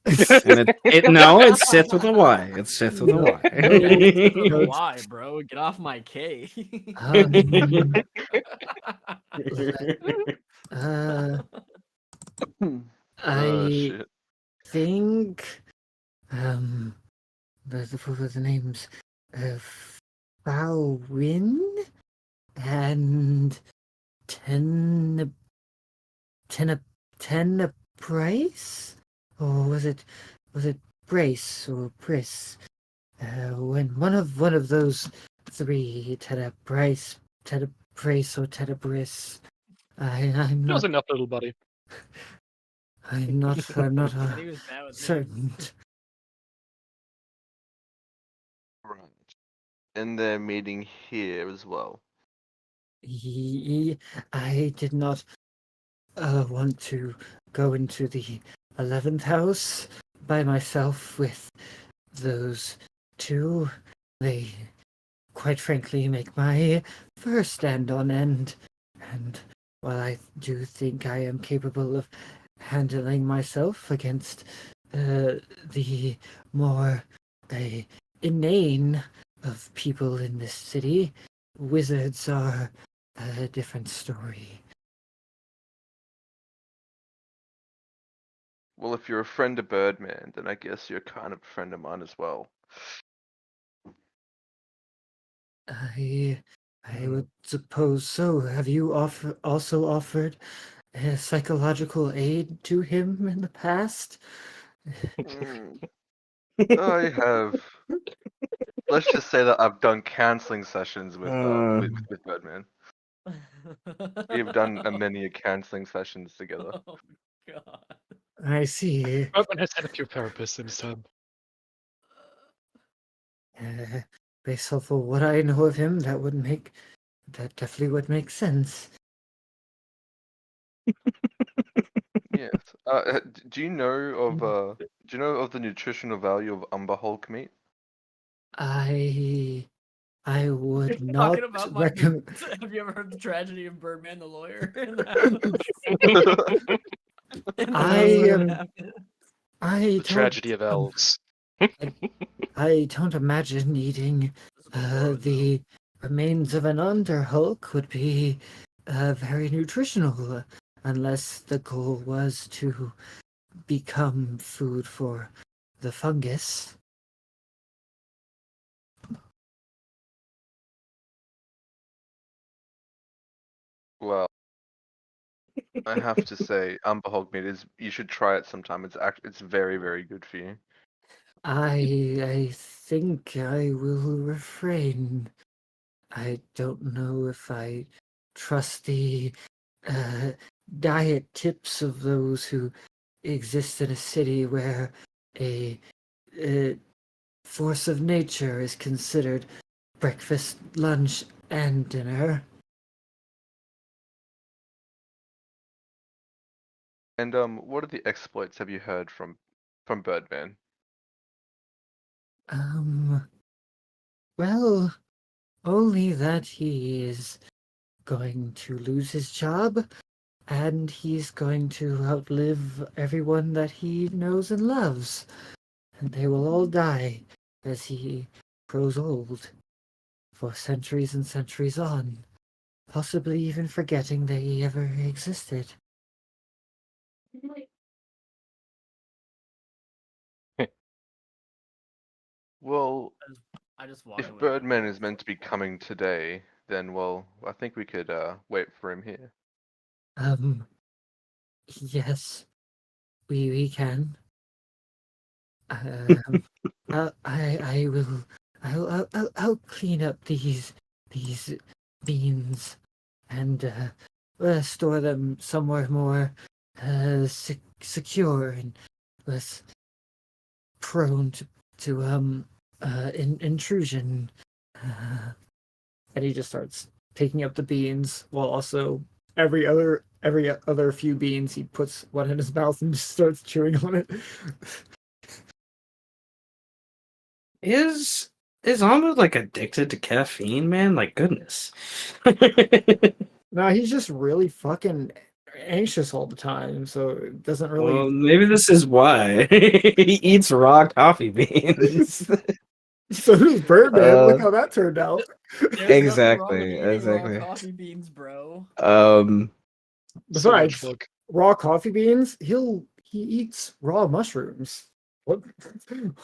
and it's Sith with a Y. It's Sith with a No, Yeah, no, it's Y. no, why, bro? Get off my K. uh, Oh I shit. think what were the names of Falwin and Ten Ten Price, or was it Brace or Briss? When one of those three, Teta Price, Teta Price, or Teta Briss. I'm Just not. enough, little buddy. I'm not. I'm not And he was bad with names. certain. and they're meeting here as well. I did not want to go into the 11th house by myself with those two. They, quite frankly, make my fur stand on end. And while I do think I am capable of handling myself against the more inane of people in this city, wizards are a different story. Well, if you're a friend of Birdman, then I guess you're kind of a friend of mine as well. I would suppose so. Have you also offered psychological aid to him in the past? Mm, I have. Let's just say that I've done counseling sessions with Birdman. We've done many counseling sessions together. Oh god. I see. Urban has had a few therapists in his time. Based off of what I know of him, that definitely would make sense. Yes. Do you know of the nutritional value of umber Hulk meat? I would You're not talking about recommend. Have you ever heard the tragedy of Birdman the lawyer in the house? And I then what happened? I The don't tragedy of elves. I don't imagine eating the remains of an underhulk would be very nutritional, unless the goal was to become food for the fungus. Well, I have to say, umber Hulk meat is. You should try it sometime. It's very, very good for you. I think I will refrain. I don't know if I trust the uh, diet tips of those who exist in a city where a force of nature is considered breakfast, lunch, and dinner. And what are the exploits have you heard from Birdman? Um, well, only that he is going to lose his job and he's going to outlive everyone that he knows and loves. And they will all die as he grows old for centuries and centuries on, possibly even forgetting they ever existed. Well, I just walk if away from Birdman him. is meant to be coming today, then well, I think we could wait for him here. Yes, we can. Um, I will. I'll clean up these beans and store them somewhere more secure and less prone to intrusion. And he just starts picking up the beans while also every other few beans he puts one in his mouth and just starts chewing on it. Is Ahmed like addicted to caffeine, man? Like goodness. No, he's just really fucking anxious all the time, so it doesn't really. Well, maybe this is why he eats raw coffee beans. So does Birdman. Look uh, how that turned out. There's nothing wrong with exactly, eating raw exactly. coffee beans, bro. So much Besides luck. raw coffee beans, he eats raw mushrooms. What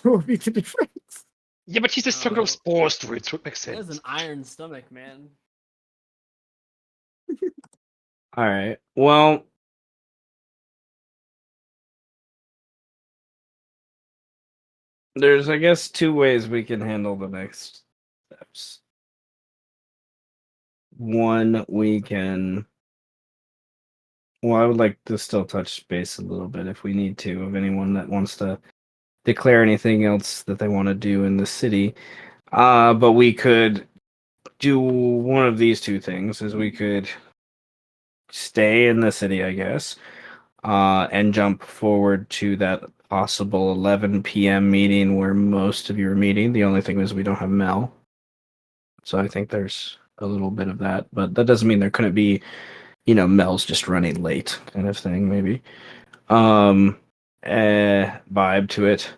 would be the difference? Yeah, but he's a sucker Oh. of spores, dude, so it makes He has sense. an iron stomach, man. All right. Well, there's I guess two ways we can handle the next steps. One, we can. Well, I would like to still touch base a little bit if we need to, of anyone that wants to declare anything else that they want to do in the city. But we could do one of these two things: is we could stay in the city, I guess, and jump forward to that possible 11 p.m. meeting where most of you are meeting. The only thing is we don't have Mel, so I think there's a little bit of that, but that doesn't mean there couldn't be, Mel's just running late kind of thing, maybe. Vibe to it.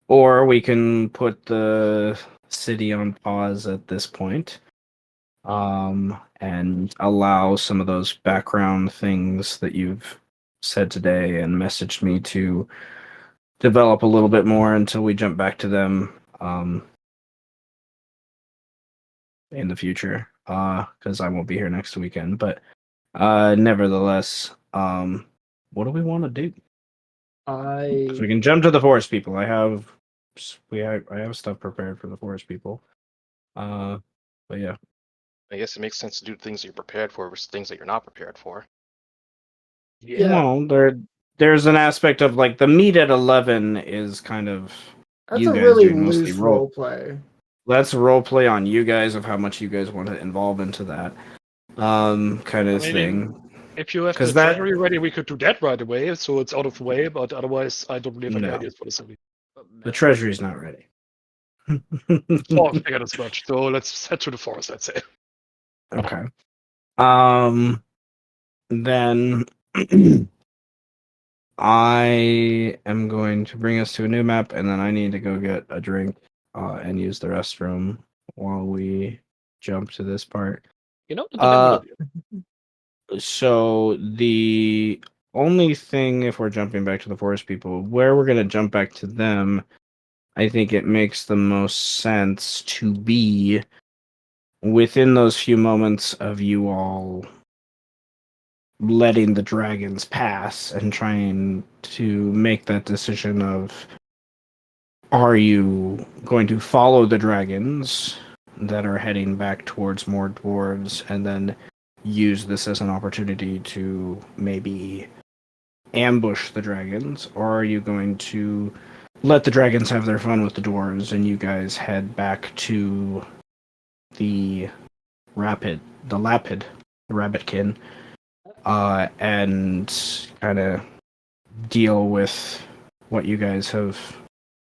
Or we can put the city on pause at this point, and allow some of those background things that you've said today and messaged me to develop a little bit more until we jump back to them in the future, because I won't be here next weekend. But nevertheless, what do we want to do? 'Cause we can jump to the forest people. I have stuff prepared for the forest people. But yeah. I guess it makes sense to do things that you're prepared for versus things that you're not prepared for. Yeah. Well, there's an aspect of like the meet at 11 is kind of That's you a guys really doing mostly loose role play. That's role play on you guys of how much you guys want to involve into that kind of thing. If you have the 'Cause that- treasury ready, we could do that right away, so it's out of the way. But otherwise, I don't really have any No. ideas for the city. The treasury's not ready. Oh, I figured as much. So let's head to the forest. Let's say. Okay. Then I am going to bring us to a new map, and then I need to go get a drink and use the restroom while we jump to this part. That's a good idea. So the only thing, if we're jumping back to the forest people, where we're going to jump back to them, I think it makes the most sense to be within those few moments of you all letting the dragons pass and trying to make that decision of, are you going to follow the dragons that are heading back towards more dwarves and then use this as an opportunity to maybe ambush the dragons, or are you going to let the dragons have their fun with the dwarves and you guys head back to the rabbitkin, and kind of deal with what you guys have,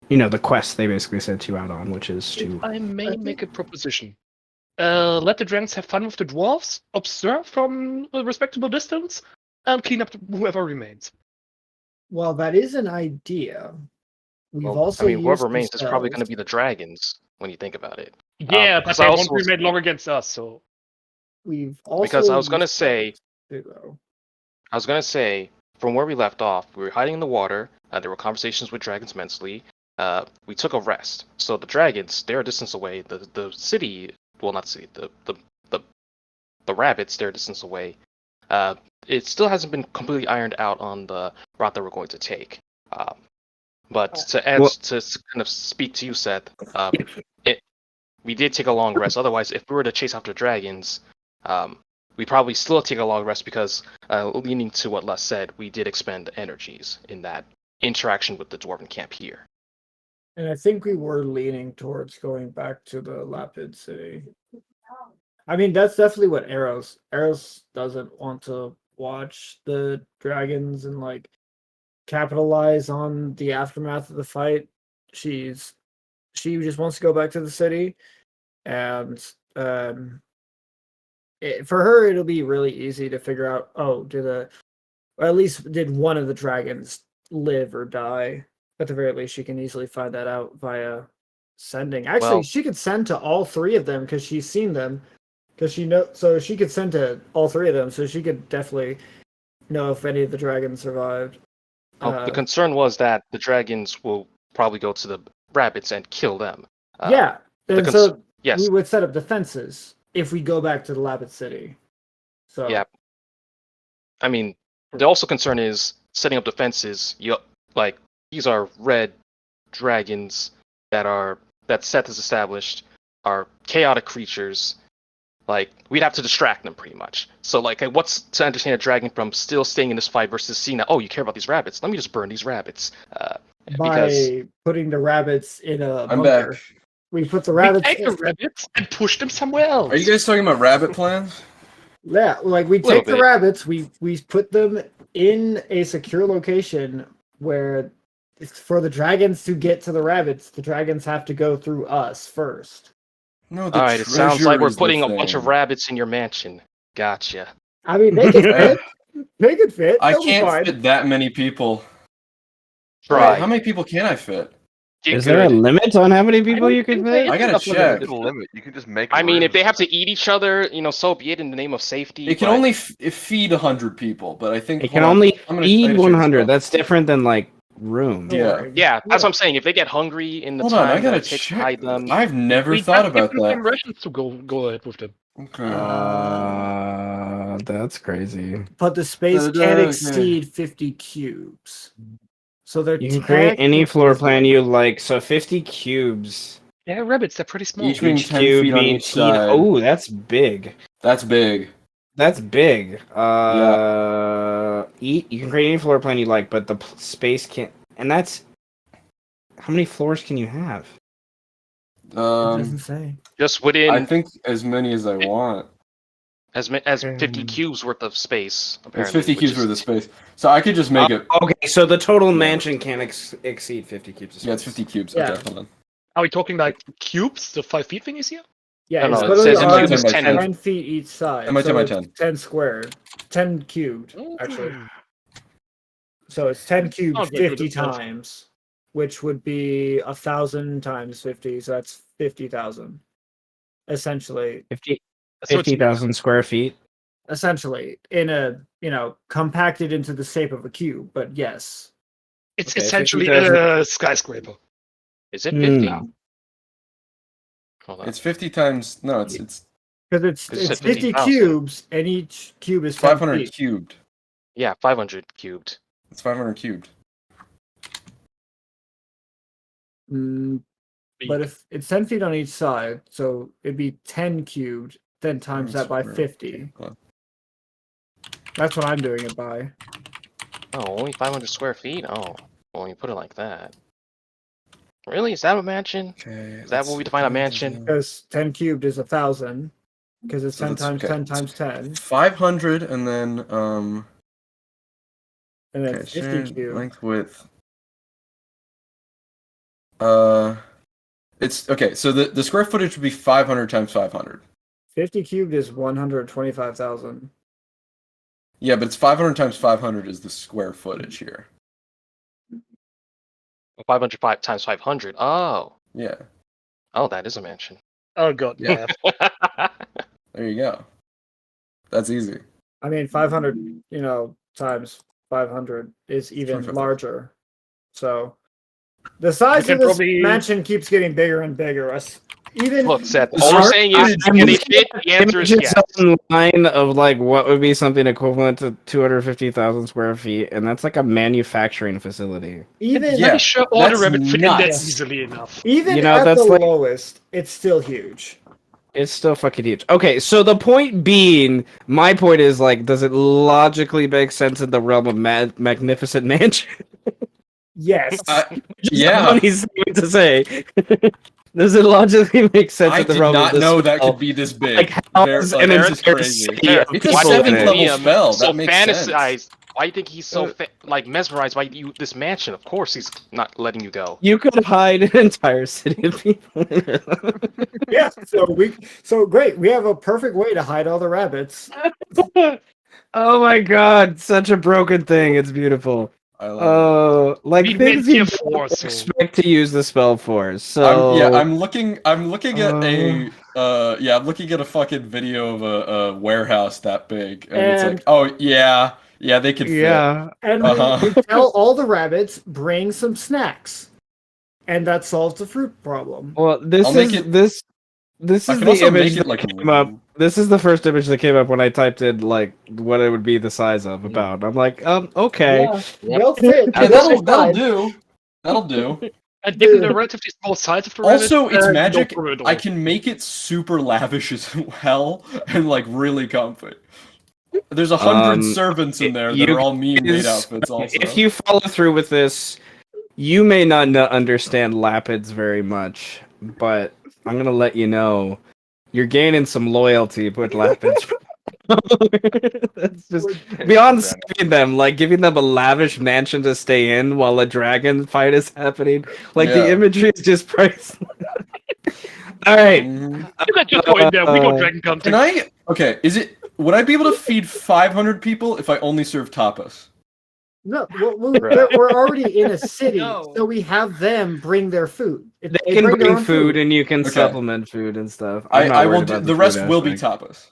the quest they basically sent you out on, which is to... I may make a proposition. Let the dragons have fun with the dwarves, observe from a respectable distance, and clean up whoever remains. Well, that is an idea. We've also whoever used remains is probably going to spells. be the dragons when you think about it. Yeah, but because they I won't also was- remain long against us, so. We've also Because I was gonna used say- spells, too, though. I was gonna say, from where we left off, we were hiding in the water. There were conversations with dragons mentally. We took a rest. So the dragons, they're a distance away. The city, well, not city. The rabbits, they're a distance away. It still hasn't been completely ironed out on the route that we're going to take. But to kind of speak to you, Seth, we did take a long rest. Otherwise, if we were to chase after dragons, we'd probably still take a long rest because, leaning to what Les said, we did expend energies in that interaction with the dwarven camp here. And I think we were leaning towards going back to the Lapid City. I mean, that's definitely what Eros doesn't want to watch the dragons and like capitalize on the aftermath of the fight. She just wants to go back to the city, and for her it'll be really easy to figure out, or at least did one of the dragons live or die. At the very least, she can easily find that out via sending. Actually, she could send to all three of them because she's seen them. Because so she could send to all three of them, so she could definitely know if any of the dragons survived. The concern was that the dragons will probably go to the rabbits and kill them. Yeah, and yes, we would set up defenses if we go back to the Lapid City. So yeah. I mean, the also concern is setting up defenses. These are red dragons that Seth has established are chaotic creatures. We'd have to distract them pretty much. So, what's to entertain a dragon from still staying in this fight versus seeing that, oh, you care about these rabbits? Let me just burn these rabbits. By putting the rabbits in a I'm bunker. back. We put the We rabbits. take the rabbits and push them somewhere else. Are you guys talking about rabbit plans? Yeah, like we Little take the bit. rabbits, we put them in a secure location where for the dragons to get to the rabbits, the dragons have to go through us first. No, the All right, it sounds like treasure we're is the putting a bunch of thing. rabbits in your mansion. Gotcha. I mean, they can Eh, fit. They could fit. I They'll be can't fine. fit that many people. Try. How many people can I fit? Get Is there a good. limit on how many people you can think they- fit? I gotta Enough of check. There's a limit. You can just make. I mean, if rooms. they have to eat each other, so be it in the name of safety. It can but- only feed 100 people, but I think It can hold on. only I'm gonna- I feed gotta check this 100. out. That's different than like room. Don't Yeah. worry. Yeah, that's what I'm saying. If they get hungry in the Hold on, I time that gotta it takes to check. hide them, I've never We thought just give about them some that. rations to go ahead with them. Okay. That's crazy. But the space Okay. can't exceed 50 cubes. So they're You can create any floor plan you like. So 50 cubes. Yeah, rabbits, they're pretty small. Each being Each 10 cube feet on being each 10. side. Oh, that's big. That's big. That's big. You can create any floor plan you like, but the space can't. And that's how many floors can you have? It doesn't say. just within I think as many as I want. as 50 cubes worth of space. It's Apparently, 50 which cubes is- worth of space. So I could just make it. Okay, so the total Yeah. mansion can't exceed 50 cubes. Of Yeah, it's space. 50 cubes. Yeah. Okay, hold on. Are we talking like cubes, the 5 feet thingies here? Yeah, No, it's no, it literally says a on cube is 10 10 feet each side. 10 by 10 by it's 10. 10 squared. 10 cubed, actually. Mm. So it's 10 cubed I'll get rid 50 of that. times, which would be 1,000 times 50. So that's 50,000. Essentially, 50,000 square feet. in a, compacted into the shape of a cube. But yes. It's Okay, essentially 50,000. a skyscraper. Is it 50? No. Hold on. It's 50 times. No, it's Because it's It said 50 50,000. cubes, and each cube is 10 500 feet. cubed. Yeah, 500 cubed. It's 500 cubed. But if it's 10 feet on each side, so it'd be 10 cubed, then times that by 50. That's what I'm doing it by. Oh, only 500 square feet? Oh, well, you put it like that. Really? Is that a mansion? Okay. Is that what we define a mansion? Because 10 cubed is 1,000. Because it's So 10 that's- times okay. 10 times 10. 500 and then And then okay, 50 shared cubed. length width. It's okay. So the square footage would be 500 times 500. 50 cubed is 125,000. Yeah, but it's 500 times 500 is the square footage here. 505 times 500. Oh. Yeah. Oh, that is a mansion. Oh god, Yeah. yeah. There you go. That's easy. I mean, 500, times 500 is even 25. larger. So the size can of this probably- mansion keeps getting bigger and bigger. Even Look, Seth, all we're saying is, I'm can they looking fit? The answer is Images yes. online of like what would be something equivalent to 250,000 square feet, and that's like a manufacturing facility. even Yeah, Pretty sure all the that's rabbits fit in that nuts. easily enough. even You know, at that's the like- lowest, it's still huge. It's still fucking huge. Okay, so the point being, my point is like, does it logically make sense in the realm of magnificent mansion? Yes. Just Yeah. a funny thing to say. Does it logically make sense I in the did realm not of this know that spell? could be this big. Like, how They're- is like, an this is entire crazy. city of It's a people seventh in it? level spell. So That makes sense. fantasized. Why do you think he's so mesmerized by this mansion? Of course, he's not letting you go. You could hide an entire city of people. Yeah. So great. We have a perfect way to hide all the rabbits. Oh my god, such a broken thing. It's beautiful. I love Oh, like We things made you tier four, don't so- expect to use the spell for. it. So I'm looking at I'm looking at a fucking video of a warehouse that big, and it's And- like, oh yeah, they could fit. yeah. And Uh-huh. we tell all the rabbits, bring some snacks. And that solves the fruit problem. Well, this I'll make is it- this I is can the also image make it that like came up. This is the first image that came up when I typed in like what it would be the size of about. I'm like, okay. Yeah, they'll fit. Yeah, They'll that'll fit. do. That'll do. And given the relatively small size of the rabbits, Also, it's no magic. problem at all. I can make it super lavish as hell and like really comfy. There's 100 servants in there that you are all meme made guys- outfits. Also, If you follow through with this, you may not understand Lapids very much, but I'm gonna let you know you're gaining some loyalty with Lapids. That's just beyond saving them, like giving them a lavish mansion to stay in while a dragon fight is happening. Like the Yeah. imagery is just priceless. All right. Mhm. You guys just go in there. We go dragon hunting. Can I? Okay. Would I be able to feed 500 people if I only serve tapas? No, Right. we're already in a city, No. so we have them bring their food. If They can their bring own food and you can Okay. supplement food and stuff. I'm not I worried will do. about The food rest will be aspect. tapas.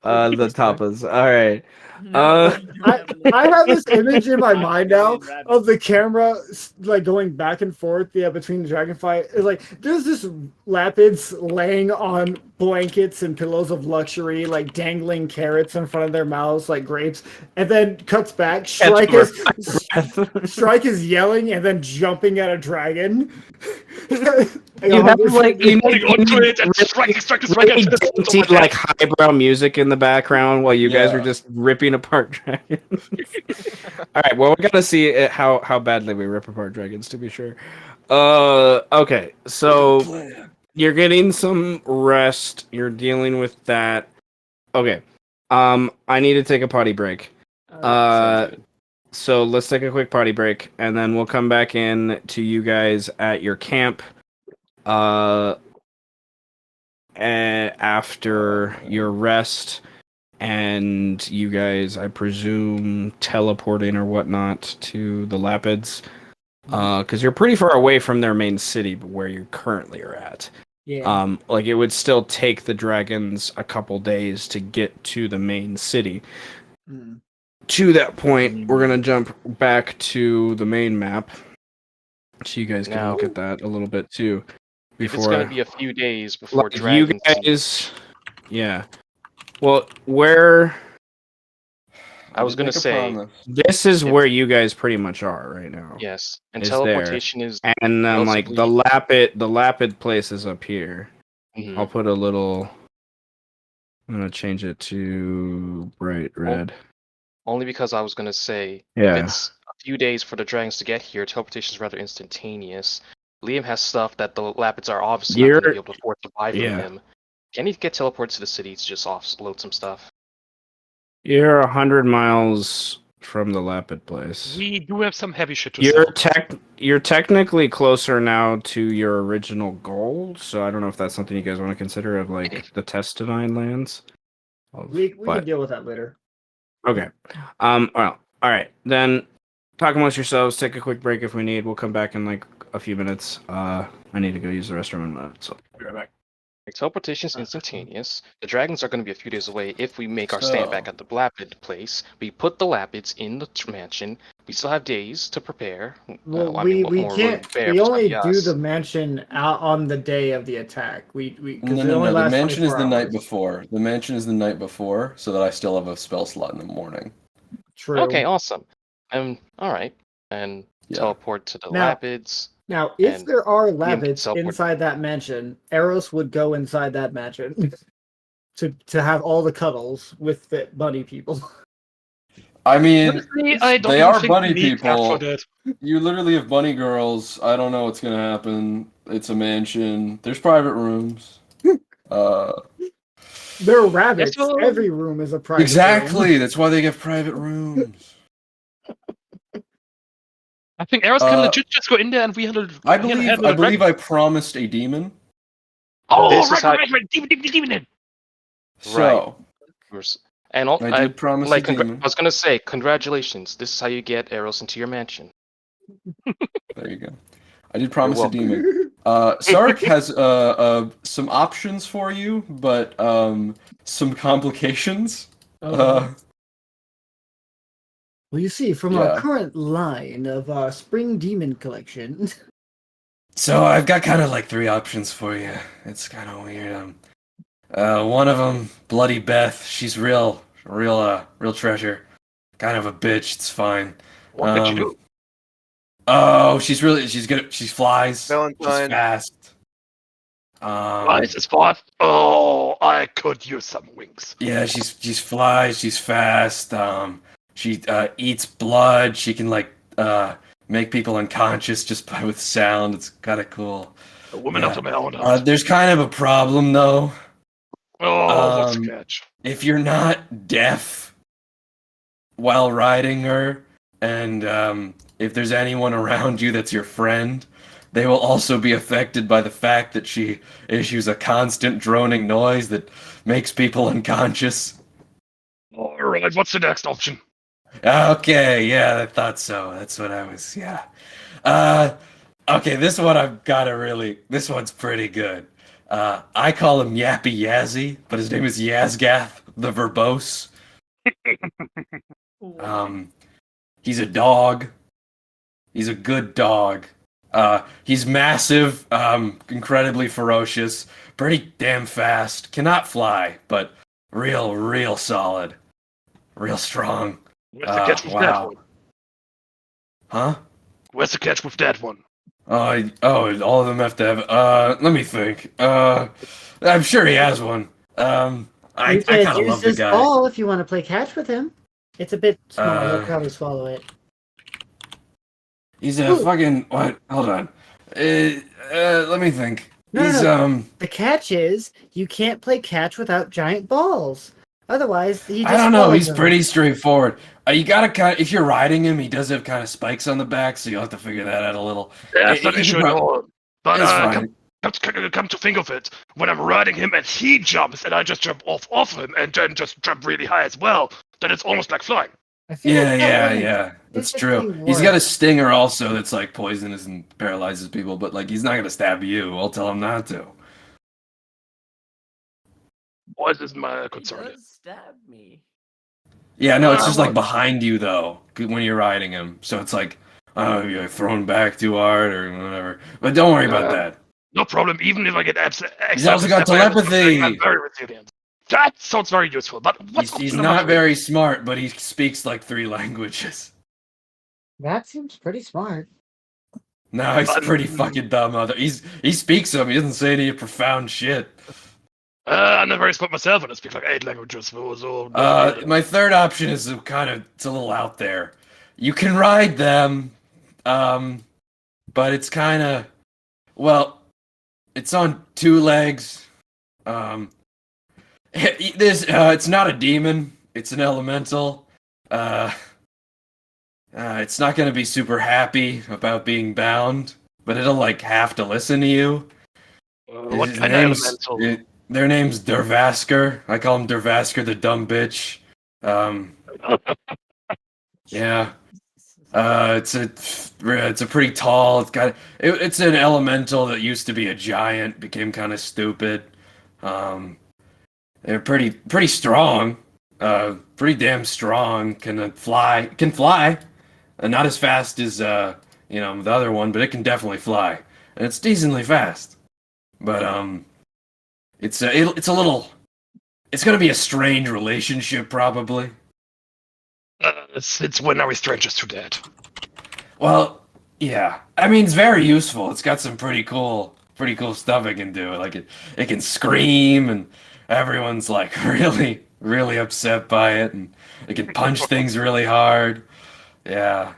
The tapas. All right. No, Uh, you I, have a little- I have this image in my mind now Rabbit. of the camera like going back and forth, between the dragonfly. It's like there's this Lapids laying on blankets and pillows of luxury, like dangling carrots in front of their mouths like grapes, and then cuts back. Strike is yelling and then jumping at a dragon. you have like you Holding on to it and strike really it. dainty, like highbrow music in the background while you guys are Yeah. just ripping apart dragons. All right, well we gotta see how badly we rip apart dragons to be sure. Okay, so you're getting some rest. You're dealing with that. Okay, I need to take a potty break. Sounds good. So let's take a quick potty break, and then we'll come back in to you guys at your camp. After your rest, and you guys, I presume, teleporting or whatnot to the Lapids, because you're pretty far away from their main city, but where you currently are at. Yeah. Like it would still take the dragons a couple days to get to the main city. Mm. To that point, we're gonna jump back to the main map, so you guys can Now- look at that a little bit too. If Before it's going to be a few days before like you dragon guys, yeah. Well, where I was did gonna make a say- promise. this is If- where you guys pretty much are right now. Yes, and Is teleportation is. And then like the Lapid place is up here. Mhm. I'll put a little. I'm gonna change it to bright red. Only because I was gonna say Yeah. if it's a few days for the dragons to get here, teleportation is rather instantaneous. Liam has stuff that the Lapids are obviously not You're- gonna be able to afford to buy from yeah. him. Can he get teleported to the city to just offload some stuff? You're 100 miles from the Lapid place. We do have some heavy shit to You're sell. you're technically closer now to your original goal, so I don't know if that's something you guys want to consider of like the test divine lands. We But- can deal with that later. Okay. Well, all right. Then talk amongst yourselves. Take a quick break if we need. We'll come back in like a few minutes. I need to go use the restroom, so I'll be right back. Like, teleportation is instantaneous. The dragons are going to be a few days away if we make our stand back So- at the Lapid place. We put the Lapids in the mansion. We still have days to prepare. Well, I mean, we what more room can't. to bear We for only somebody do else? the mansion out on the day of the attack. We because No, it no, only no. The lasts mansion is 24 the night hours. before. The mansion is the night before, so that I still have a spell slot in the morning. True. Okay, awesome. All right. And Yeah. teleport to the Now- Lapids. Now, if And there are Liam can Lapids teleport. inside that mansion, Eros would go inside that mansion to have all the cuddles with the bunny people. I mean, Honestly, I don't they even are think bunny we need that people. for that. You literally have bunny girls. I don't know what's gonna happen. It's a mansion. There's private rooms. There are rabbits. Yes, well- Every room is a private Exactly. room. That's why they get private rooms. I think Eros can Uh, legit just go in there and we handle. I handle believe. the I believe dragon. I promised a demon. Oh, This is right, how- right. Demon in. So And all, I did promise like, a demon. I was gonna say, congratulations. This is how you get Eros into your mansion. There you go. I did promise a welcome. demon. Sark has some options for you, but some complications. Well, you see, from yeah. our current line of Spring Demon Collection, So I've got kind of like 3 options for you. It's kind of weird. One of them, Bloody Beth. She's real treasure. Kind of a bitch. It's fine. What did you do? Oh, she's good. She flies. Valentine. She's fast. Flies is fast. Oh, I could use some wings. Yeah, she's flies. She's fast. She eats blood. She can like make people unconscious just with sound. It's kind of cool. A woman Yeah. after my own heart. There's kind of a problem though. Oh, what's the Um, catch? If you're not deaf while riding her, and if there's anyone around you that's your friend, they will also be affected by the fact that she issues a constant droning noise that makes people unconscious. Alright, what's the next option? Okay, yeah, I thought so. That's what I was, yeah. Uh, okay, this one this one's pretty good. I call him Yappy Yazzie, but his name is Yazgath the Verbose. Um, he's a dog. He's a good dog. He's massive, incredibly ferocious, pretty damn fast. Cannot fly, but real solid. Real strong. Where's the catch with that Wow. one? Huh? Where's the catch with that one? All of them have to have. Let me think. I'm sure he has one. I You kind could of use love the this guy. ball if you want to play catch with him. It's a bit small. He'll Uh, probably swallow it. He's a Ooh. fucking what? Hold on. Let me think. No, He's no. The catch is you can't play catch without giant balls. Otherwise, he just I don't know. swallows He's them. pretty straightforward. You gotta kind. If you're riding him, he does have kind of spikes on the back, so you'll have to figure that out a little. That's not You an issue could at prob- all. But It's fine. come to think of it, when I'm riding him and he jumps and I just jump off him and then just jump really high as well, then it's almost like flying. I feel like that wouldn't Yeah. That's physically true. He's got a work. stinger also that's like poisonous and paralyzes people, but like he's not gonna stab you. I'll tell him not to. What is my He concern? does stab me. Yeah, no, it's just like well- behind you though when you're riding him. So it's like, oh, you're thrown back too hard or whatever. But don't worry about that. No problem, even if I get He's also got I'm telepathy. very resilient. That sounds very useful, but what's He's option number not three? very smart, but he speaks like 3 languages. That seems pretty smart. No, he's pretty fucking dumb. He speaks them. He doesn't say any profound shit. I'm not very smart myself, and I speak like 8 languages. So My third option is it's a little out there. You can ride them, but it's kind of, well, it's on 2 legs. It's not a demon. It's an elemental. It's not going to be super happy about being bound, but it'll like have to listen to you. what His kind of name's- elemental? Their name's Dervasker. I call him Dervasker, the dumb bitch. Yeah. It's a pretty tall. It's an elemental that used to be a giant, became kind of stupid. They're pretty strong. Pretty damn strong. Can fly. Not as fast as the other one, but it can definitely fly, and it's decently fast. But it's gonna be a strange relationship probably. Since when are we strangers to that? Well, yeah. I mean, it's very useful. It's got some pretty cool stuff it can do. Like it can scream, and everyone's like really upset by it, and it can punch things really hard. Yeah.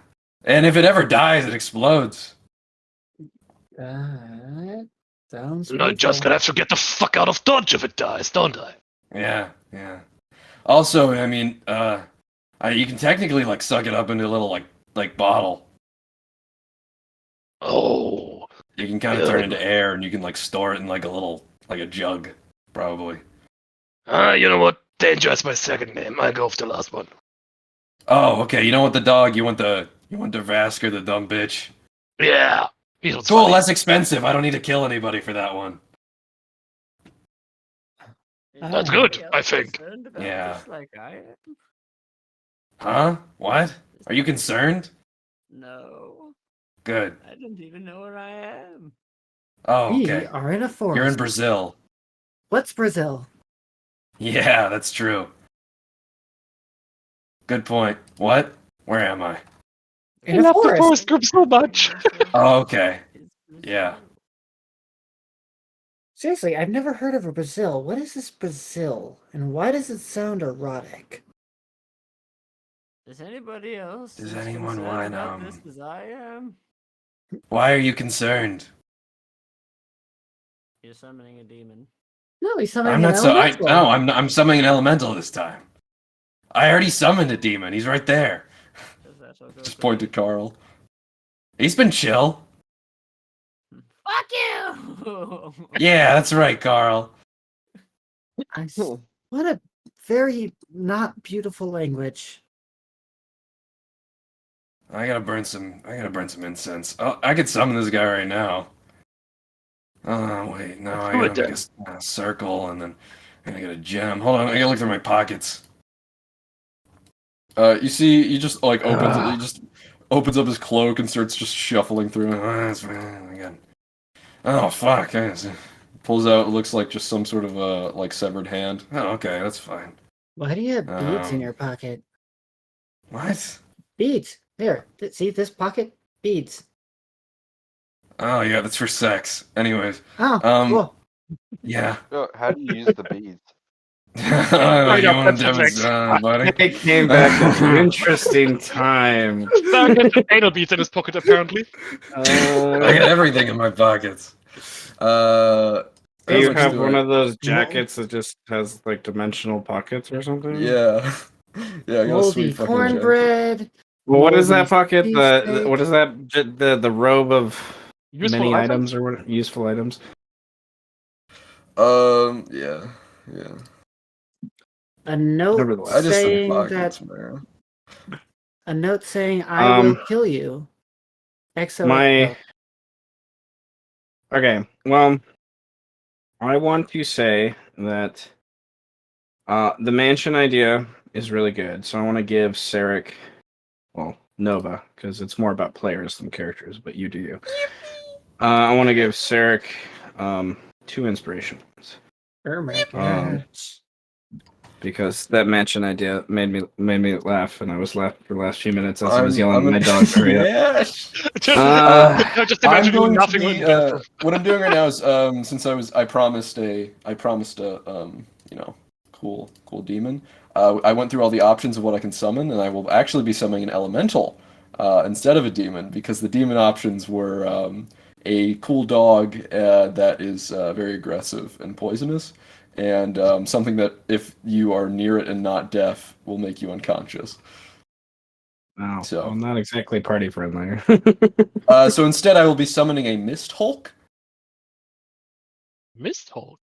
And if it ever dies, it explodes. That sounds No, pretty just cool. gonna have to get the fuck out of Dodge if it dies, don't I? Yeah. Also, I mean, you can technically like suck it up into a little like bottle. Oh. You can kind of turn into air, and you can like store it in like a jug, probably. You know what? Danger is my second name. I go for the last one. Oh, okay. You don't want the dog. You want the Vasker, the dumb bitch. Yeah. He was Cool. funny. Less expensive. I don't need to kill anybody for that one. That's Is good, anybody I else think. concerned about Yeah. this like I am? Huh? What? Are you concerned? No. Good. I don't even know where I am. Oh, We okay. are in a forest. You're in Brazil. What's Brazil? Yeah, that's true. Good point. What? Where am I? In a forest. group so much. Oh, okay. Yeah. Seriously, I've never heard of a Brazil. What is this Brazil? And why does it sound erotic? Is anybody else Does as anyone concerned want, about this as I am? Why are you concerned? You're summoning a demon. No, he's summoning I'm not an so. elemental. I'm summoning an elemental this time. I already summoned a demon. He's right there. Just point to Carl. He's been chill. Fuck you! Yeah, that's right, Carl. What a very not beautiful language. I gotta burn some incense. Oh, I could summon this guy right now. Oh wait, no, I Do it gotta make a circle and then I gotta get a gem. Hold on, I gotta look through my pockets. You see, he just like opens up his cloak and starts just shuffling through. Again. Oh fuck! Pulls out. It looks like just some sort of like severed hand. Oh, okay, that's fine. Why do you have beads in your pocket? What? Beads. Here, see this pocket? Beads. Oh yeah, that's for sex. Anyways. Oh, cool. Yeah. Oh, how do you use the beads? You want to demonstrate, buddy? It came back at an interesting time. Dark has anal beads in his pocket, apparently. I got everything in my pockets. Do you let's have do one it. of those jackets that just has like dimensional pockets or something? Yeah. Yeah, I got a Moldy sweet fucking cornbread. Well, what is that moldy pocket? cheesesteak. What is that? The robe of Useful many items? items or what? Useful items. Yeah. Yeah. A note Nevertheless. I just said saying pockets, that. man. A note saying I will kill you. XOXO. Okay, well, I want to say that the mansion idea is really good. So I want to give Sarek, well, Nova, because it's more about players than characters, but you do you. I want to give Sarek 2 inspiration points. Oh my god. Because that mansion idea made me laugh, and I was laughing for the last few minutes as I was yelling at my dog. Hurry up. Yes. Just I'm imagine you going to laughing be, when what I'm doing right now is since I promised a cool demon. I went through all the options of what I can summon, and I will actually be summoning an elemental instead of a demon because the demon options were a cool dog that is very aggressive and poisonous, and something that if you are near it and not deaf will make you unconscious. Wow, So well, not exactly party friendly. so instead, I will be summoning a Mist Hulk. Mist Hulk?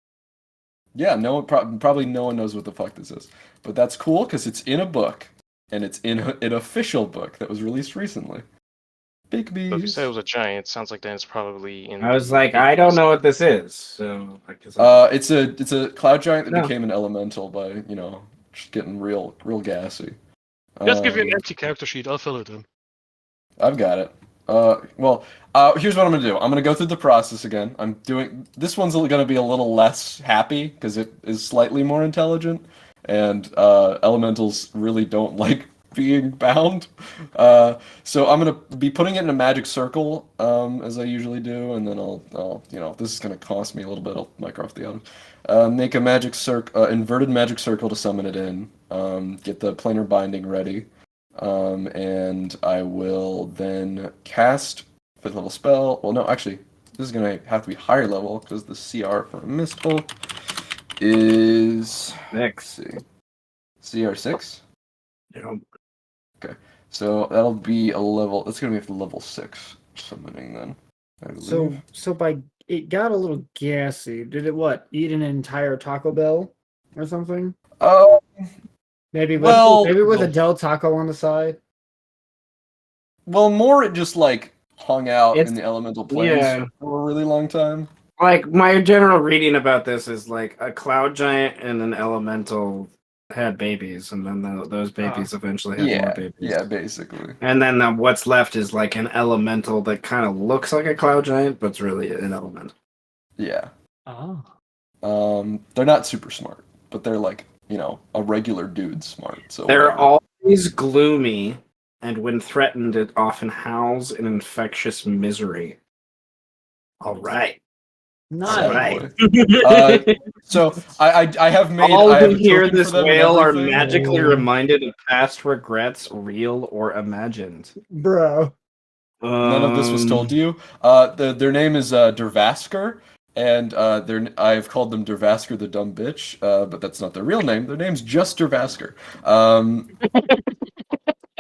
Yeah, probably no one knows what the fuck this is, but that's cool because it's in a book, and it's in an official book that was released recently. Big bees. So if you said it was a giant, sounds like then it's probably in. I was like, I don't know what this is. So, it's a cloud giant that became an elemental by just getting real gassy. Just give me an empty character sheet, I'll fill it in. I've got it. Here's what I'm gonna do. I'm gonna go through the process again. This one's gonna be a little less happy because it is slightly more intelligent, and elementals really don't like being bound. So I'm gonna be putting it in a magic circle, as I usually do, and then I'll this is gonna cost me a little bit. I'll micro off the items. Make a magic inverted magic circle to summon it in. Get the planar binding ready. And I will then cast 5th level spell. Well, no, actually, this is gonna have to be higher level because the CR for Mist Hulk is 6. CR 6. Yeah. Okay, so that'll be a level. That's gonna be a level 6 summoning then. I believe. So by it got a little gassy. Did it eat an entire Taco Bell or something? Maybe with a Del Taco on the side. Well, more it just like hung out in the elemental planes for a really long time. Like my general reading about this is like a cloud giant and an elemental had babies, and then those babies eventually had more babies. Yeah, basically. And then what's left is like an elemental that kind of looks like a cloud giant, but it's really an element. Yeah. Oh. They're not super smart, but they're like a regular dude smart. So they're always gloomy, and when threatened, it often howls in infectious misery. All right. Nice. So I have made all I have who a hear token this for them and wail are everything. magically reminded of past regrets, real or imagined. Bro. None of this was told to you. Their name is Dervasker. and I've called them Dervasker the dumb bitch, but that's not their real name. Their name's just Dervasker.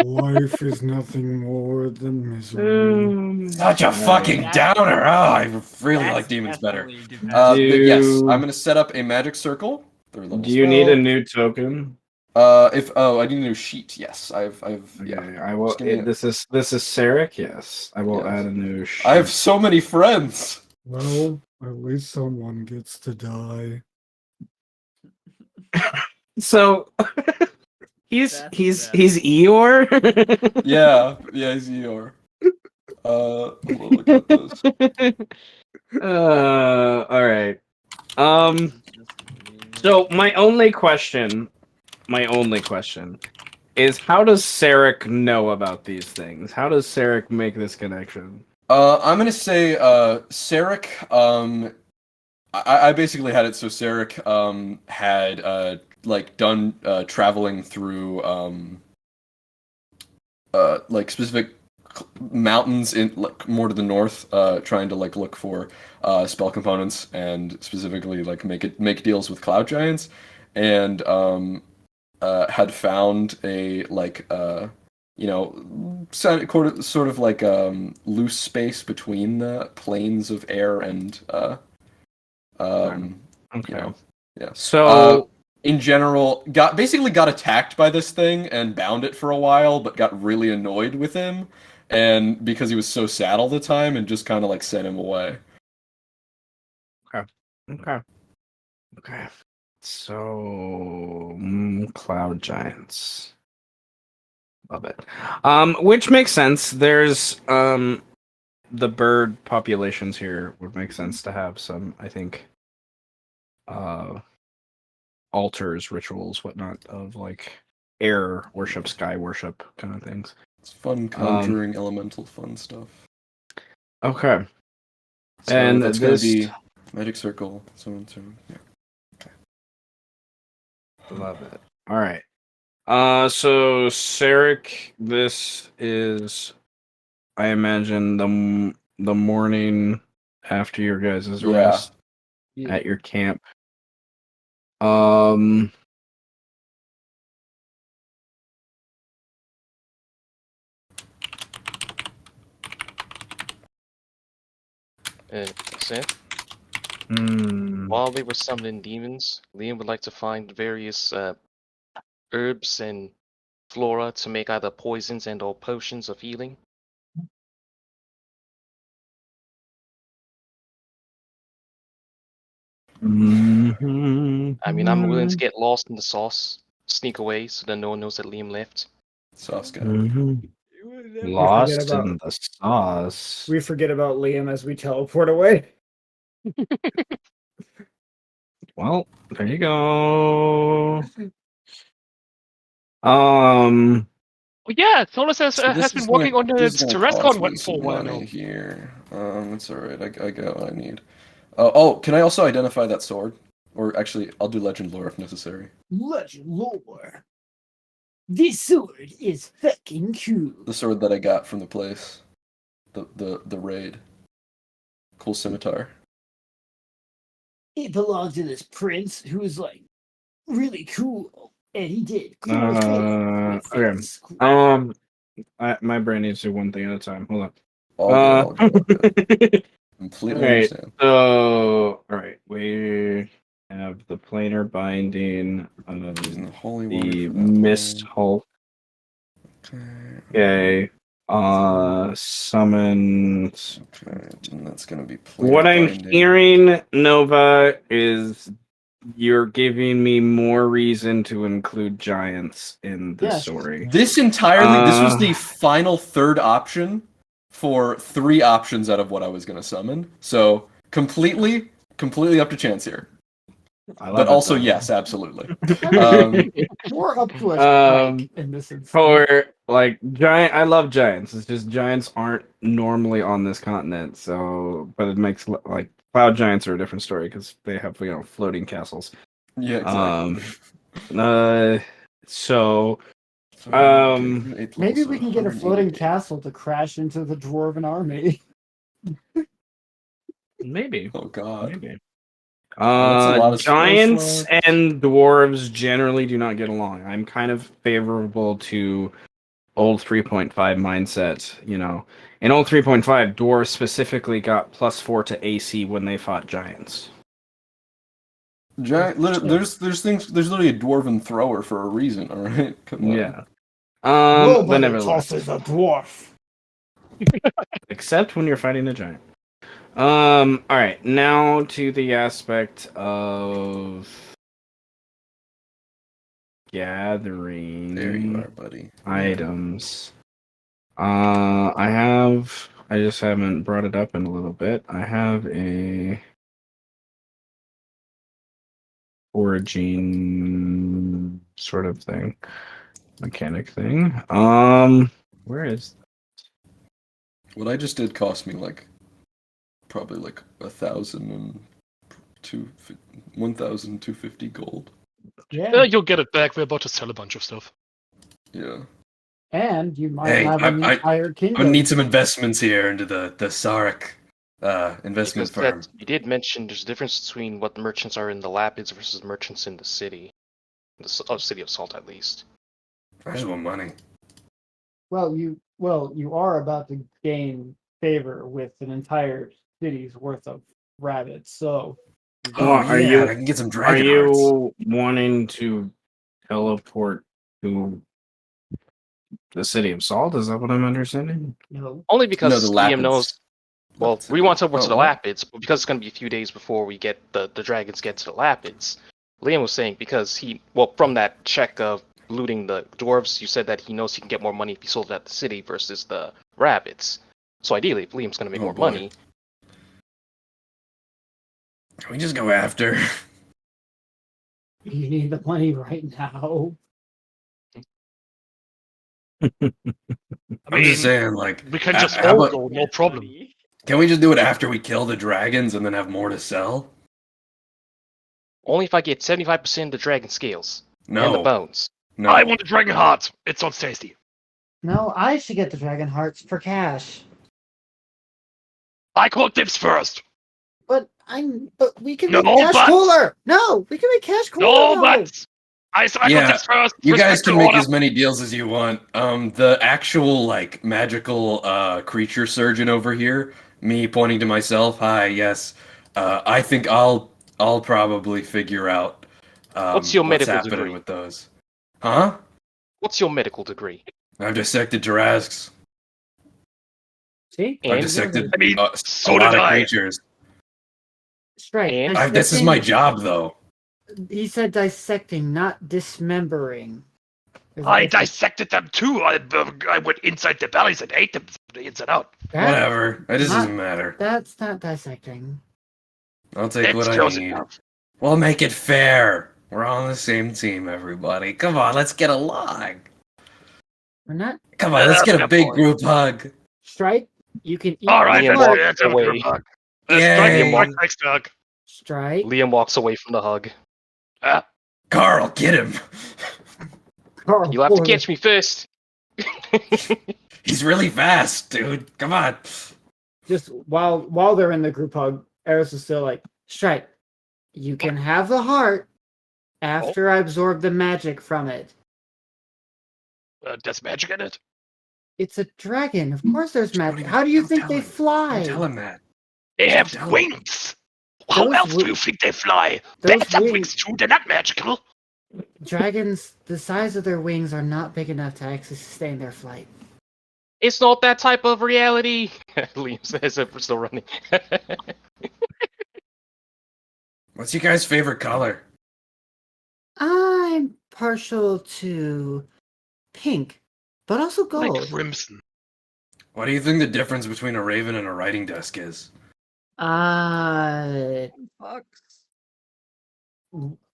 Life is nothing more than misery. Such a fucking That's- downer. Oh, I really That's like demons better. definitely Devastic. But yes, Do- I'm gonna set up a magic circle. Third level Do you need a spell. new token? I need a new sheet. Yes, I've yeah. Okay, I will. Just give me a- This is Sarek. Yes, I will Yes. add a new. Sheet. I have so many friends. Well, at least someone gets to die. So he's That's he's Eeyore. Yeah, he's Eeyore. Hold on, look at this. All right. So my only question is, how does Sarek know about these things? How does Sarek make this connection? I'm gonna say Sarek. I basically had it so Sarek had like done traveling through like specific mountains in like more to the north, trying to like look for spell components and specifically like make deals with cloud giants, and had found a like you know sort of like loose space between the planes of air and Okay. you know, yeah. So In general, basically got attacked by this thing and bound it for a while, but got really annoyed with him, and because he was so sad all the time, and just kind of like sent him away. okay. So cloud giants. Love it. Which makes sense. There's the bird populations here would make sense to have some, I think, altars, rituals, whatnot, of like air worship, sky worship kind of things. It's fun conjuring elemental fun stuff. Okay. So And that's this gonna be magic circle. So yeah. Love it. All right. So Sarek, this is, I imagine, the morning after your guys' Yeah. rest at your camp. Um. Seth, hmm. while we were summoning demons, Liam would like to find various herbs and flora to make either poisons and or potions of healing. Mhm. I mean, I'm willing to get lost in the sauce, sneak away so that no one knows that Liam left. Sauce guy. Mhm. We Lost forget about- in the sauce. We forget about Liam as we teleport away. Well, there you go. Um. Oh, yeah, Solus has So this been is working gonna- on the this is gonna Terrescon cost me weapon for a some while money now. here. It's all right. I got what I need. Oh, can I also identify that sword? Or actually, I'll do legend lore if necessary. Legend lore. This sword is fucking cool. The sword that I got from the place, the raid. Cool scimitar. It belonged to this prince who was like really cool, and he did cool Okay. My brain needs to do one thing at a time. Hold on. All good. Completely Alright, understand. so we have the planar binding of Using the holy water the for that mist one. hulk. Okay. Okay. Summons. Okay, and that's gonna be What planar I'm binding. hearing, Nova, is you're giving me more reason to include giants in the Yes. story. This was the final third option for 3 options out of what I was gonna summon. So completely up to chance here. I love But it, also though. yes, absolutely. More up to us in this instance. For like giant, I love giants. It's just giants aren't normally on this continent, so but it makes like cloud giants are a different story because they have floating castles. Yeah, exactly. So Maybe we can get a floating castle to crash into the dwarven army. Maybe. Oh god. Maybe. That's a lot of Giants spell slots. and dwarves generally do not get along. I'm kind of favorable to old 3.5 mindset, you know. In old 3.5, dwarves specifically got +4 to AC when they fought giants. There's things. There's literally a dwarven thrower for a reason. All right, come on. Yeah. But Nobody nevertheless, tosses a dwarf. except when you're fighting a giant. All right, now to the aspect of gathering There you are, buddy. items. I just haven't brought it up in a little bit. I have a foraging sort of thing, mechanic thing. Where is? What I just did cost me like probably like 1,250 gold. Yeah. You'll get it back. We're about to sell a bunch of stuff. Yeah. And you might Hey, have an entire I kingdom. need some investments here into the Sarek investment Because firm. you did mention there's a difference between what the merchants are in the Lapids versus merchants in the city. City of Salt, at least. I just want money. Well, you are about to gain favor with an entire city's worth of rabbits. So, Are yeah, you- I can get some Are dragon hearts. you wanting to teleport to the city of Salt? Is that what I'm understanding? Only because No, the Liam Lapids. knows. Well, Lapids. we want to teleport to the what? Lapids, but because it's going to be a few days before we get the dragons get to the Lapids, Liam was saying because from that check of looting the dwarves, you said that he knows he can get more money if he sold it at the city versus the rabbits. So ideally, if Liam's going to make more boy. money, Can we just go after? you need the money right now. I'm just saying, like, We can just how all about- go, no problem. can we just do it after we kill the dragons and then have more to sell? only if I get 75% of the dragon scales and the No, bones. no. I want a dragon heart. It sounds tasty. No, I should get the dragon hearts for cash. I call dibs first. But we can No, make cash but- cooler. No, we can make cash cooler. No, though. but I call Yeah, dibs first. You guys Respect can the make order. as many deals as you want. The actual like magical creature surgeon over here, me pointing to myself. Hi, yes. I think I'll probably figure out What's your medical happening degree? with those. Huh? What's your medical degree? I've dissected Jurasks. See, I've And dissected I mean, a so lot did of I. creatures. strike. And- This is my job, though. He said dissecting, not dismembering. There's a I difference. dissected them too. I went inside their bellies and ate them from the inside out. Whatever. It just not- doesn't matter. That's not dissecting. I'll take It's what I close need. enough. We'll make it fair. We're all on the same team, everybody. Come on, let's get along. We're not. Come on, let's get a Good big boy. group hug. Strike. You can eat. All right, Liam let's, walks let's have a away. group hug. Yay. Strike next hug. Strike. Liam walks away from the hug. Ah, Carl, get him. Carl You'll have to Porter. catch me first. He's really fast, dude. Come on. Just while they're in the group hug, Eris is still like, Strike. You can have the heart after I absorb the magic from it. there's magic in it. It's a dragon. Of course there's magic. How do you Don't think tell they him. fly? Don't tell him that. They have Tell 'em. wings. How Those else do wi- you think they fly? those Bats have wings- wings too. They're not magical. Dragons, the size of their wings are not big enough to actually sustain their flight. It's not that type of reality. Liam says it, we're still running. What's your guys' favorite color? I'm partial to pink, but also gold. Like crimson. What do you think the difference between a raven and a writing desk is?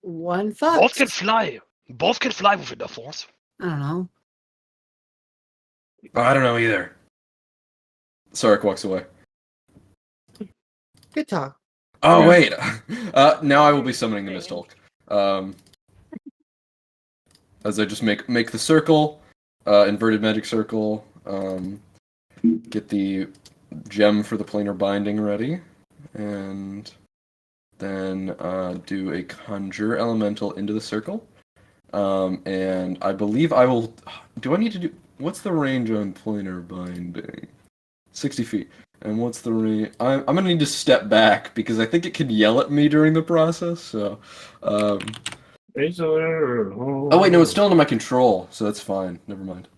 One Both fox. can fly. Both can fly within the force. I don't know. Oh, I don't know either. Sarek walks away. Good talk. Oh, Yeah. wait. Now I will be summoning the Mist Hulk. As I just make the circle, inverted magic circle, get the gem for the planar binding ready, and then do a conjure elemental into the circle. And I believe I will. Do I need to do? What's the range on planar binding? 60 feet. And what's the range? I'm gonna need to step back because I think it can yell at me during the process. So, oh wait, no, it's still under my control, so that's fine. Never mind.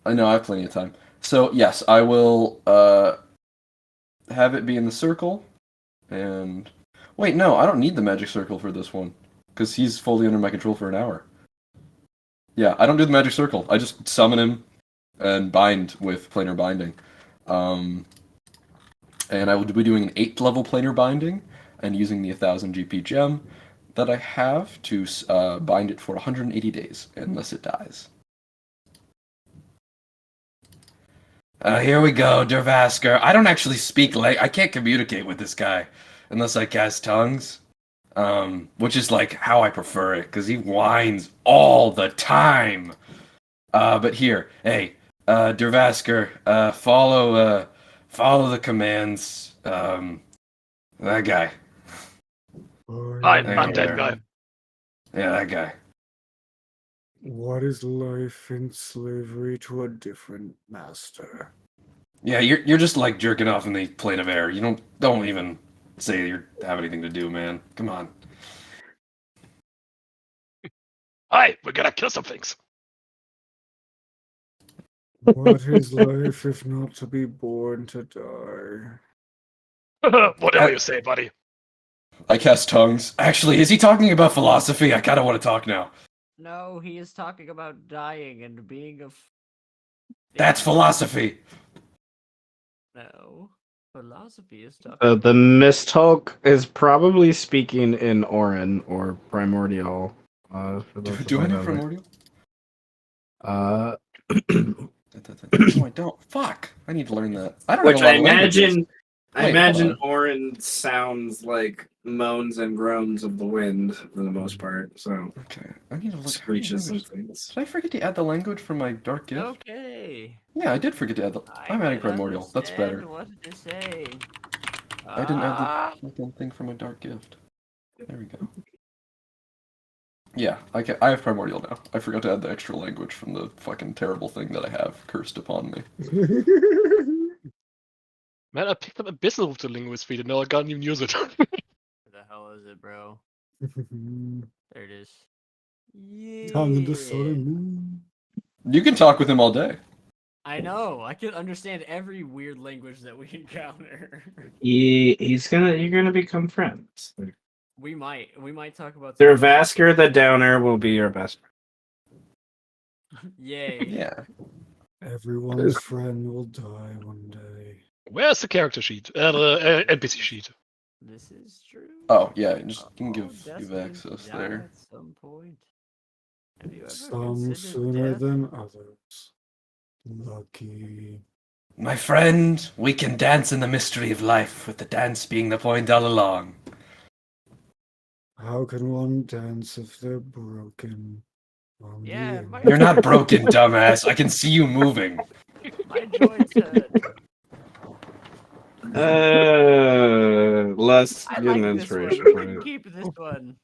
I know I have plenty of time. So yes, I will have it be in the circle. And wait, no, I don't need the magic circle for this one because he's fully under my control for an hour. Yeah, I don't do the magic circle. I just summon him and bind with planar binding. And I will be doing an 8th level planar binding and using the 1000 GP gem that I have to bind it for 180 days unless it dies. Here we go, Dervasker. I don't actually speak I can't communicate with this guy unless I cast tongues. Which is like how I prefer it, because he whines all the time. But here, hey, Dervasker, follow the commands. That guy. I'm that guy. Yeah, that guy. What is life in slavery to a different master? Yeah, you're just like jerking off in the plane of air. You don't even say you have anything to do, man. Come on. Hi, we're gonna kill some things. What is life if not to be born to die? Whatever you say, buddy. I cast tongues. Actually, is he talking about philosophy? I kind of want to talk now. No, he is talking about dying and being a. That's philosophy. No, philosophy is talking. The Mist Hulk is probably speaking in Orin or Primordial. For those Do I that know don't primordial? know. No, I don't. Fuck. I need to learn that. I don't Which know a I lot of languages. imagine. I Wait, imagine hold Orin sounds like moans and groans of the wind for the most part. So Okay, I need to look. screeches and Did things. I forget to add the language from my dark gift? Okay. Yeah, I did forget to add the. I'm adding primordial. That's better. What did it say? I didn't add the fucking thing from my dark gift. There we go. Yeah, I have primordial now. I forgot to add the extra language from the fucking terrible thing that I have cursed upon me. Man, I picked up Abyssal with the linguist feed and now I can't even use it. Where the hell is it, bro? There it is. Tongue of the Yeah. sun. You can talk with him all day. I know. I can understand every weird language that we encounter. You're gonna become friends. We might talk about. Dervasker the Downer will be your best friend. Yay. Yeah. Everyone's friend will die one day. Where's the character sheet? NPC sheet. This is true. Oh yeah, you can All give destinies access die there. At some point. Have you ever Some considered sooner death? than others. Lucky. My friend, we can dance in the mystery of life, with the dance being the point all along. How can one dance if they're broken? On the Yeah, end? You're not broken, dumbass. I can see you moving. My joints hurt. Let's I get an like this one. inspiration We for can it. keep this one.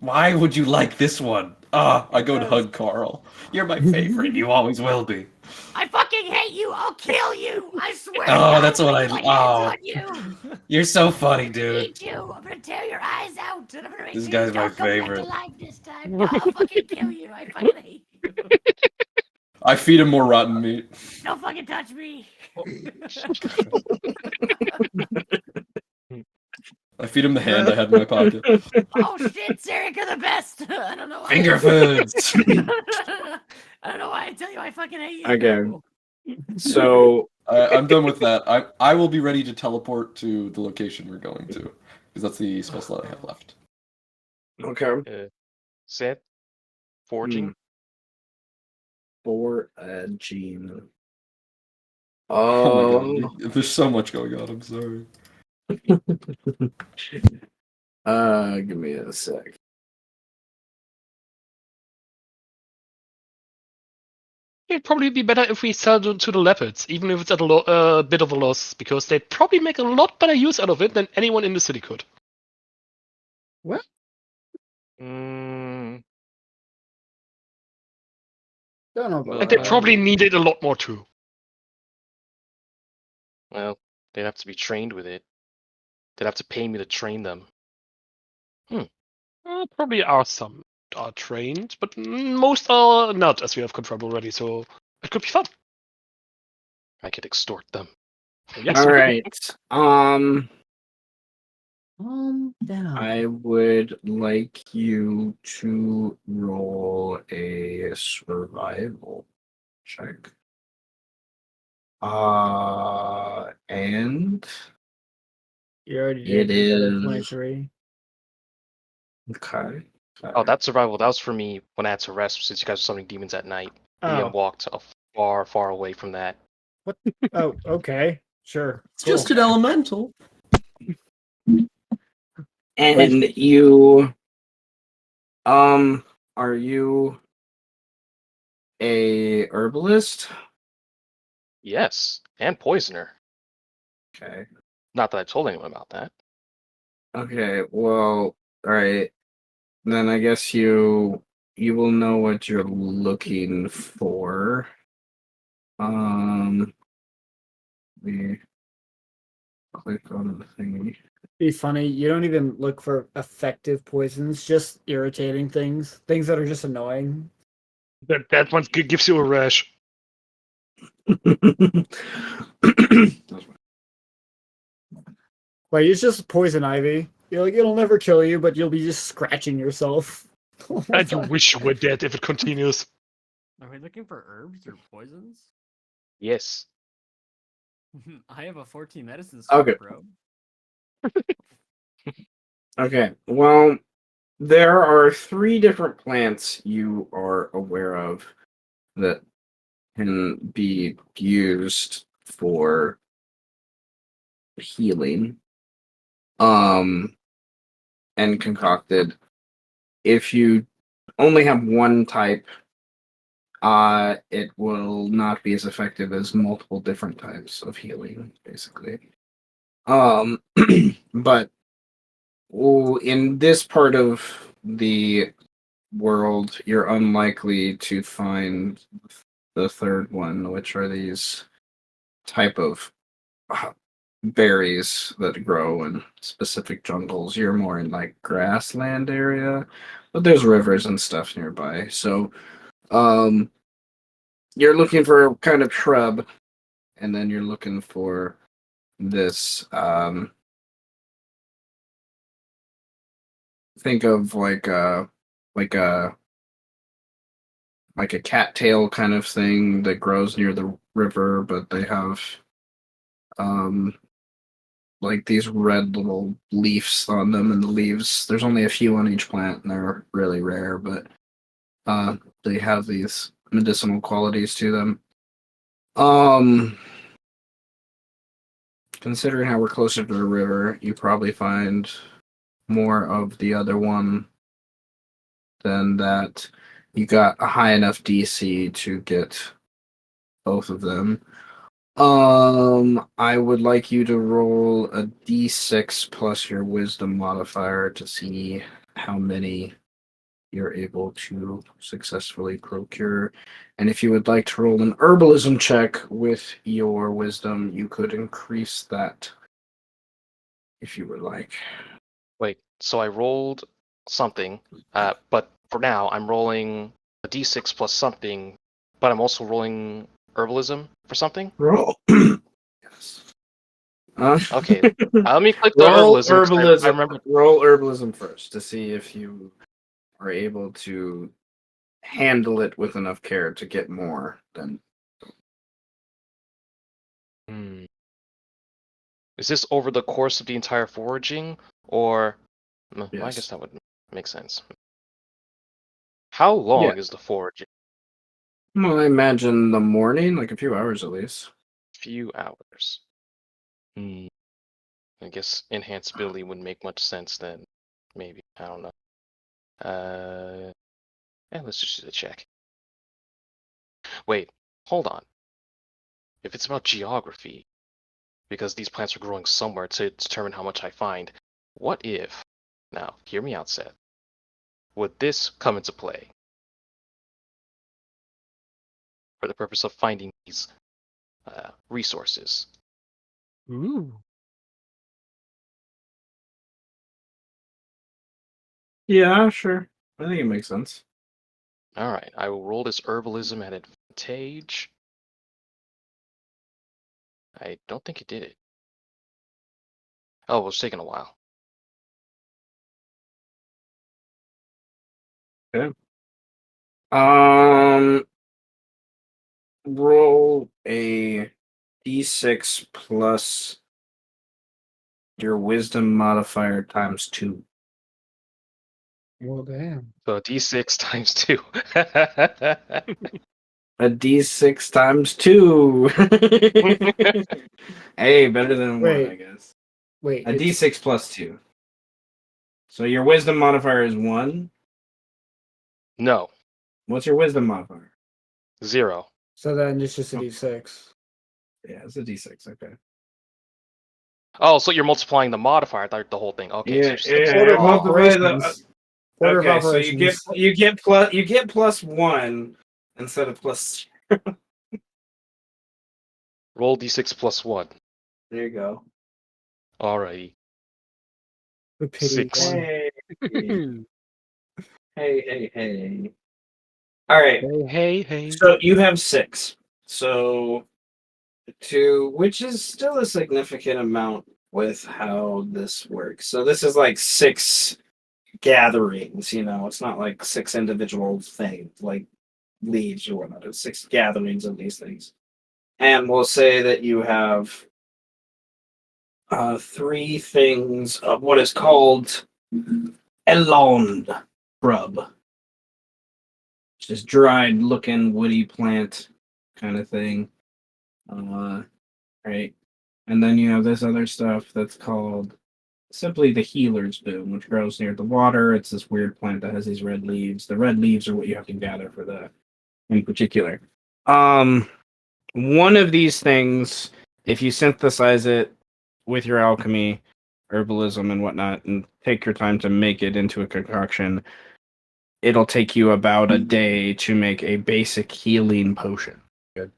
Why would you like this one? I go to Because- hug Carl. You're my favorite. You always will be. I fucking hate you. I'll kill you. I swear. Oh, to God, that's I'm what gonna I- get my hands oh. on you. You're so funny, I dude. hate you. I'm gonna tear your eyes out, and I'm gonna make This sure guy's you my don't come back favorite. alive this time. No, I'll fucking kill you. I fucking hate you. I feed him more rotten meat. Don't fucking touch me. I feed him the hand I had in my pocket. Oh shit, Sarek are the best. I don't know why. Finger foods. I don't know why I tell you I fucking hate you. Okay. So I'm done with that. I will be ready to teleport to the location we're going to, because that's the spell slot I have left. okay. Set. Forging. For a gene. Oh my god, there's so much going on. I'm sorry. Give me a sec. It'd probably be better if we sell to the leopards, even if it's at a bit of a loss, because they'd probably make a lot better use out of it than anyone in the city could. What? Mm, Don't know about And they that. probably need it a lot more too. well, they'd have to be trained with it. They'd have to pay me to train them. Probably are some are trained, but most are not, as we have confirmed already. So it could be fun. I could extort them. Yes. All right. Calm down. I would like you to roll a survival check. And You already it did. You got a is 23. okay. Oh, that survival, that was for me when I had to rest since you guys were summoning demons at night. Liam Oh. walked far, far away from that. Oh, okay. Sure. It's just an elemental. And you are you a herbalist? Yes, and poisoner. Okay. Not that I told anyone about that. Okay, well, all right. Then I guess you will know what you're looking for. We click on the thingy. Be funny. You don't even look for effective poisons, just irritating things. Things that are just annoying. That one gives you a rash. Like it's just poison ivy. You're like it'll never kill you, but you'll be just scratching yourself. And you wish you were dead if it continues. Are we looking for herbs or poisons? Yes. I have a 14 medicine score, Okay. bro. Okay, well, there are 3 different plants you are aware of that can be used for healing. And concocted. If you only have one type, it will not be as effective as multiple different types of healing, basically. But in this part of the world, you're unlikely to find the third one, which are these type of berries that grow in specific jungles. You're more in like grassland area, but there's rivers and stuff nearby. So, you're looking for a kind of shrub, and then you're looking for this. Think of like a like a cattail kind of thing that grows near the river, but they have like these red little leaves on them, and the leaves there's only a few on each plant, and they're really rare, but they have these medicinal qualities to them. Considering how we're closer to the river, you probably find more of the other one than that. You got a high enough DC to get both of them. I would like you to roll a d6 plus your wisdom modifier to see how many you're able to successfully procure. And if you would like to roll an herbalism check with your wisdom, you could increase that if you would like. Wait, so I rolled something, but for now I'm rolling a d6 plus something, but I'm also rolling herbalism for something? Roll. Yes. Okay, let me click the roll herbalism. 'Cause herbalism. I remember. Roll herbalism first to see if you are able to handle it with enough care to get more than. Hmm. Is this over the course of the entire foraging, or? Well, I Yes. guess that would make sense. How long is the foraging? Well, I imagine the morning, like a few hours at least. Few hours. Hmm. I guess enhanceability wouldn't make much sense then. Maybe. I don't know. Yeah, let's just do the check. Wait, hold on. If it's about geography, because these plants are growing somewhere to determine how much I find, what if, now, hear me out, Seth, would this come into play for the purpose of finding these resources? Ooh. Yeah, sure. I think it makes sense. All right, I will roll this herbalism at advantage. I don't think it did it. Oh, it's taking a while. Okay. Roll a d6 plus your wisdom modifier times 2. Well, damn. So d6 times 2. A d6 times 2. Hey, better than 1, I Wait, guess. wait. A it's- d6 plus 2. So your wisdom modifier is 1. No, What's your wisdom modifier? 0. So then it's just a Oh. d6. Yeah, it's a d6. Okay. Oh, so you're multiplying the modifier, the whole thing. Okay, so Yeah, just takes Order of multiply the. operations. Order of Okay, so operations. you get plus 1 instead of plus. roll d6 plus 1. There you go. Alrighty. The pity 6. one. Hey. All right. Hey. So you have 6. So which is still a significant amount with how this works. So this is like 6 gatherings, it's not like 6 individual things like leaves or whatnot. It's 6 gatherings of these things. And we'll say that you have 3 things of what is called elond shrub, which is dried looking woody plant kind of thing. Right. And then you have this other stuff that's called simply the healer's boom, which grows near the water. It's this weird plant that has these red leaves. The red leaves are what you have to gather for that in particular. One of these things, if you synthesize it with your alchemy, herbalism, and whatnot, and take your time to make it into a concoction, it'll take you about a day to make a basic healing potion. Good,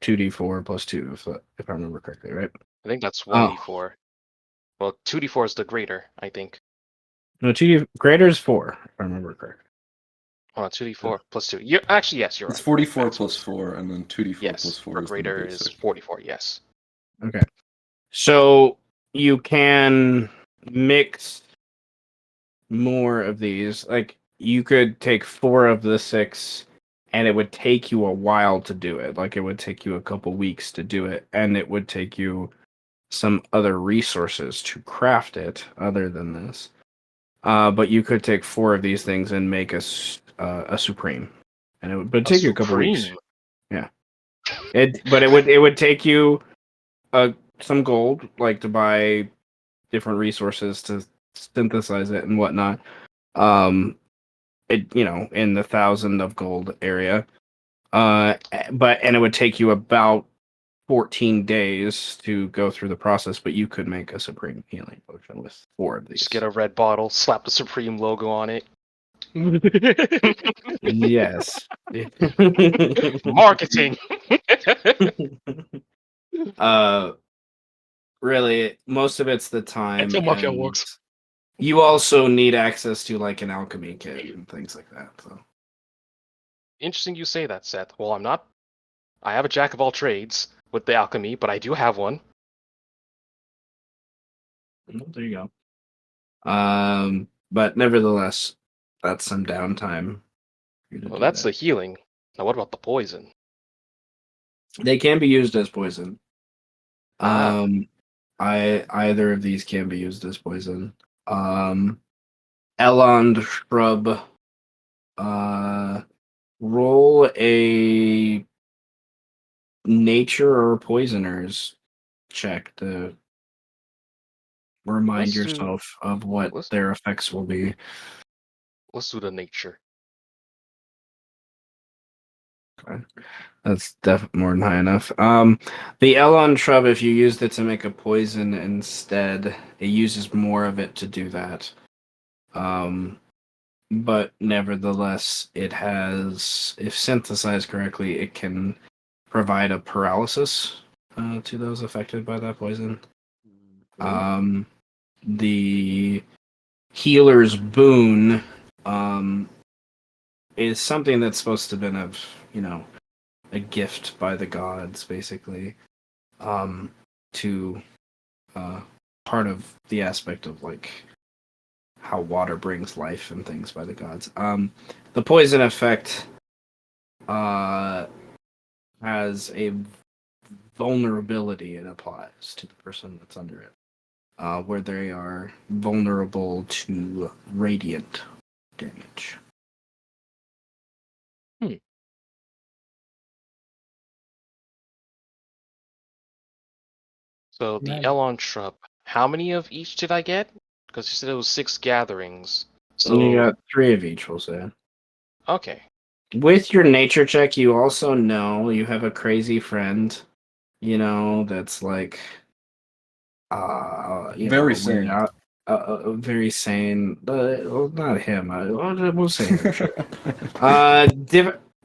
2d4 plus 2, if I remember correctly, right? I think that's Oh, 1d4. Well, 2d4 is the greater, I think. no, 2d greater is 4, if I remember correctly. Hold on, 2d4 plus 2. You're, actually, yes, you're It's right. 44 Math's plus was- 4, and then 2d4 Yes, plus 4 for is the greater is basic. 44, yes. Okay. So you can mix more of these. Like you could take 4 of the 6 and it would take you a while to do it. Like it would take you a couple weeks to do it, and it would take you some other resources to craft it other than this. But you could take 4 of these things and make a supreme, and but it'd take you a couple weeks. Supreme. Yeah. It would take you some gold, like to buy different resources to synthesize it and whatnot. In the 1,000 of gold area. And it would take you about 14 days to go through the process, but you could make a supreme healing potion with 4 of these. Just get a red bottle, slap the Supreme logo on it. Yes. Marketing. Really, most of it's the time, That's how mafia and works. you also need access to like an alchemy kit and things like that. So Interesting you say that, Seth. Well, I have a jack of all trades with the alchemy, but I do have one. there you go. But nevertheless, that's some downtime. for you to Well, do that's the that. healing. Now, what about the poison? They can be used as poison. Ah. Either of these can be used as poison. Elond shrub. Roll a nature or poisoners check to remind Let's do yourself of what let's their effects will be. let's do the nature. Okay. That's definitely more than high enough. The Elon shrub, if you used it to make a poison instead, it uses more of it to do that. But nevertheless, it has, if synthesized correctly, it can provide a paralysis to those affected by that poison. The healer's boon is something that's supposed to have been a gift by the gods, basically, to part of the aspect of like how water brings life and things by the gods. The poison effect has a vulnerability it applies to the person that's under it, where they are vulnerable to radiant damage. So the Man. Elon shrub, how many of each did I get? Because you said it was 6 gatherings. And you So got 3 of each, we'll say. okay. With your nature check, you also know you have a crazy friend, that's like, Very weird sane. out, very sane. Well, not him. We'll say him. Sure.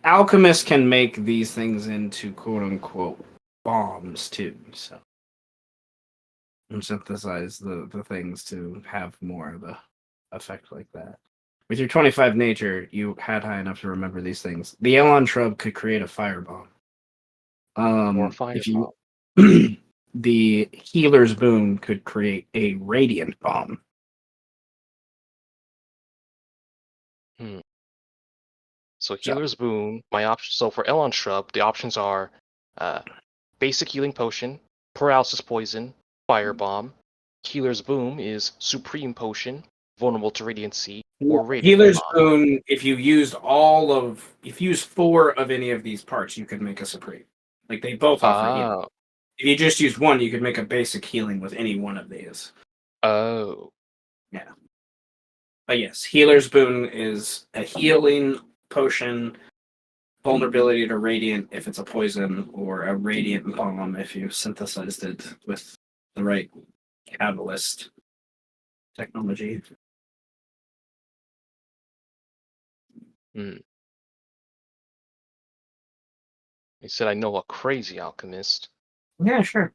Alchemists can make these things into quote unquote bombs too. So, and synthesize the things to have more of a effect like that. With your 25 nature, you had high enough to remember these things. The Elon shrub could create a firebomb. Or If fireball. you, the healer's boon could create a radiant bomb. So So, healer's boon, my option. So for Elon shrub, the options are basic healing potion, paralysis poison, firebomb. Healer's boom is supreme potion, vulnerable to radiancy, or radiant healer's bomb. boon. If you used if you use 4 of any of these parts, you could make a supreme. Like they both offer healing. Oh, If you just use one, you could make a basic healing with any one of these. oh, Yeah. But yes, healer's boon is a healing potion, vulnerability to radiant if it's a poison, or a radiant bomb if you synthesized it with the right catalyst technology. hmm. He said I know a crazy alchemist. Yeah, sure.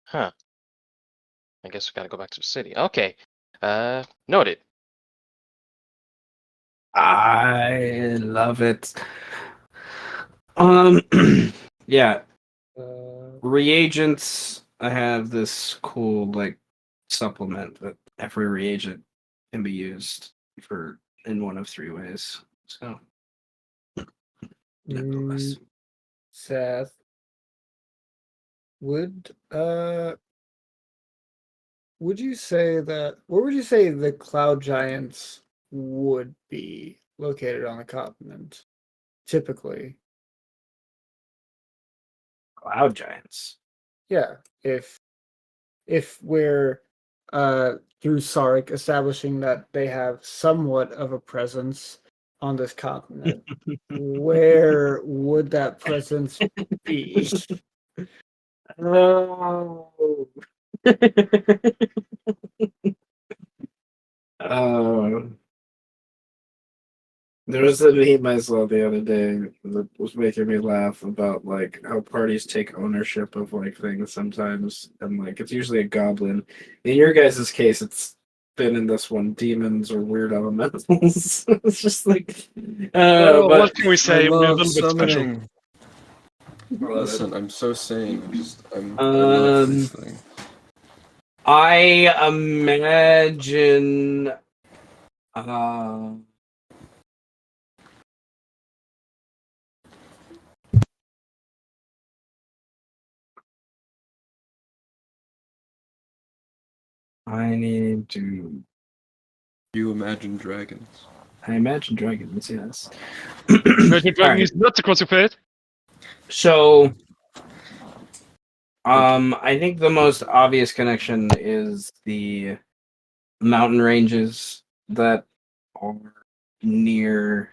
Huh. I guess we gotta go back to the city. Okay. Noted. I love it. Yeah, reagents. I have this cool like supplement that every reagent can be used for in one of 3 ways. So, nevertheless, Seth, would would you say that where would you say the cloud giants would be located on the continent? Typically. cloud giants. Yeah. If we're through Sarek establishing that they have somewhat of a presence on this continent, where would that presence be? Oh. Um, there was a meme I saw the other day that was making me laugh about like how parties take ownership of like things sometimes, and like it's usually a goblin. In your guys' case, it's been in this one demons or weird elementals. It's just like, What but can we I say? We're a love little bit special. summoning. Listen, I'm so sane. I love um, this thing. I imagine. Uh, I need to. You imagine dragons. I imagine dragons. Yes. Magic All Dragon right. is not across your fate. So, I think the most obvious connection is the mountain ranges that are near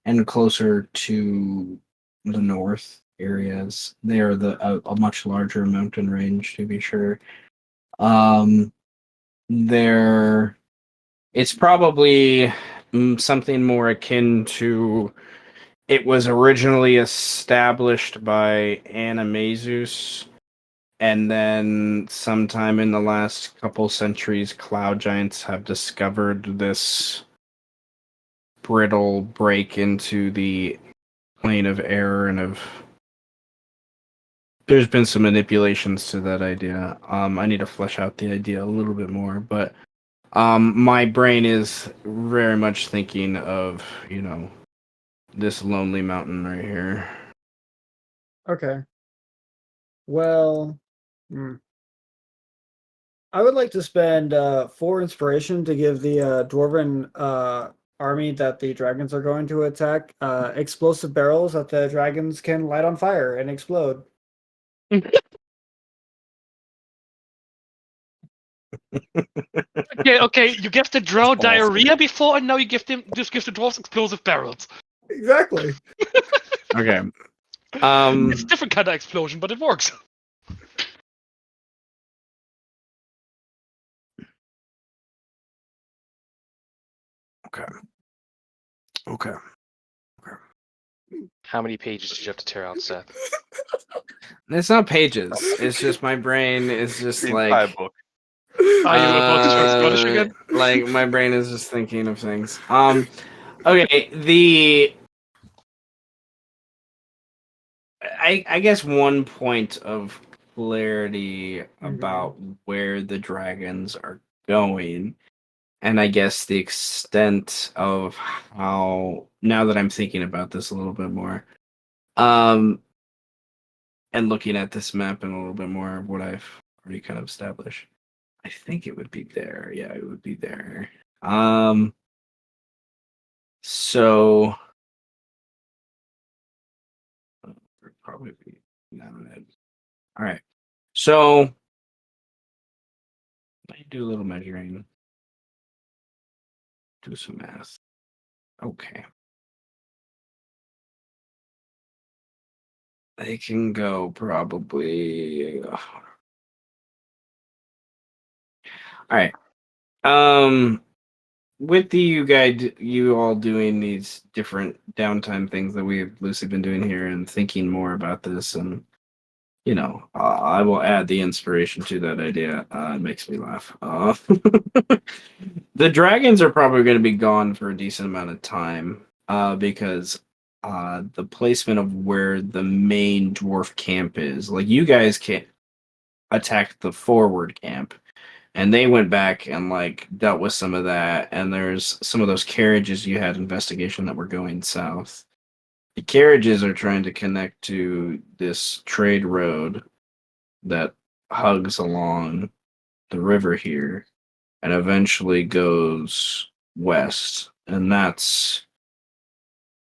and closer to the north areas. They are a much larger mountain range, to be sure. There, it's probably something more akin to. It was originally established by Animaesus, and then sometime in the last couple centuries, cloud giants have discovered this brittle break into the plane of air and have. There's been some manipulations to that idea. I need to flesh out the idea a little bit more, but my brain is very much thinking of, this lonely mountain right here. Okay. Well, I would like to spend 4 inspiration to give the dwarven army that the dragons are going to attack explosive barrels that the dragons can light on fire and explode. Okay. You gave the drow That's awesome. diarrhea before, and now you give the dwarves explosive barrels. Exactly. Okay. It's a different kind of explosion, but it works. Okay. How many pages did you have to tear out, Seth? It's not pages. It's just my brain is just The entire like. book. Are you about to turn Scottish again? Like my brain is just thinking of things. Okay. I guess one point of clarity about where the dragons are going, and I guess the extent of how, now that I'm thinking about this a little bit more, and looking at this map and a little bit more of what I've already kind of established, I think it would be there. Yeah, it would be there. So it'd probably be down it. All right. So let me do a little measuring. Do some math. Okay. They can go probably. All right. With you all doing these different downtime things that we've loosely been doing here, and thinking more about this, and I will add the inspiration to that idea. It makes me laugh. The dragons are probably going to be gone for a decent amount of time, because the placement of where the main dwarf camp is, like you guys can't attack the forward camp, and they went back and like dealt with some of that, and there's some of those carriages you had investigation that were going south. The carriages are trying to connect to this trade road that hugs along the river here and eventually goes west. And that's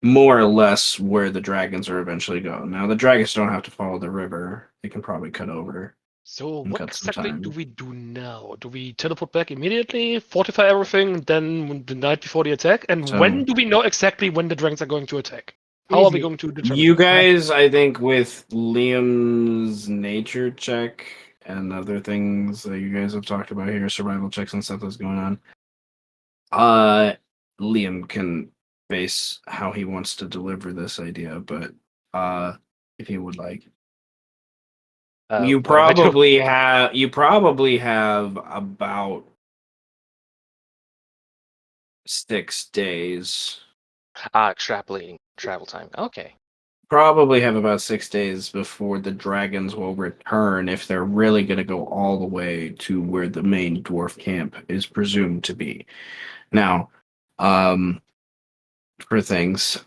more or less where the dragons are eventually going. Now, the dragons don't have to follow the river. They can probably cut over. So and what cut some exactly time. do we do now? Do we teleport back immediately, fortify everything, then the night before the attack? And So- when do we know exactly when the dragons are going to attack? How are we Easy. going to determine You that? guys, I think, with Liam's nature check and other things that you guys have talked about here, survival checks and stuff that's going on, Liam can base how he wants to deliver this idea, but if he would like, you What am I doing? probably have about 6 days. Extrapolating travel time. Okay. Probably have about 6 days before the dragons will return, if they're really going to go all the way to where the main dwarf camp is presumed to be. Now, for things,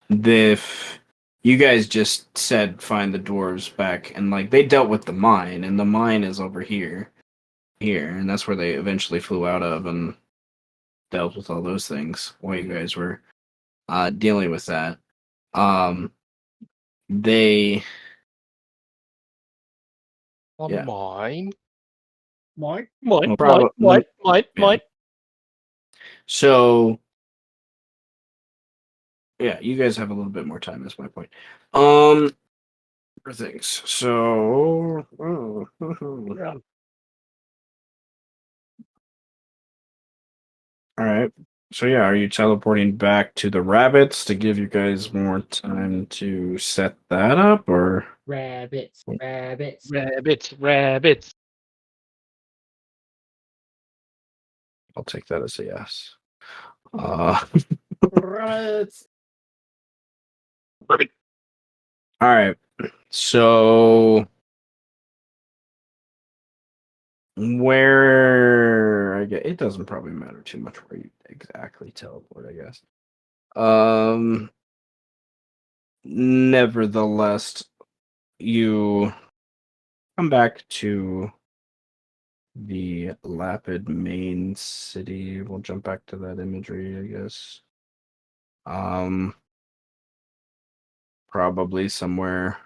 if you guys just said find the dwarves back, and like they dealt with the mine, and the mine is over here, and that's where they eventually flew out of and dealt with all those things while you guys were dealing with that. They Yeah. Mine. Mike? Might. Yeah. So Yeah, you guys have a little bit more time. That's my point. For things. So. All right. So yeah, are you teleporting back to the rabbits to give you guys more time to set that up, or Rabbits, rabbits. Rabbits. I'll take that as a yes. Uh, Rabbits. all right. So where I get it doesn't probably matter too much where you exactly teleport, I guess. Nevertheless, you come back to the Lapid main city. We'll jump back to that imagery, I guess. Probably somewhere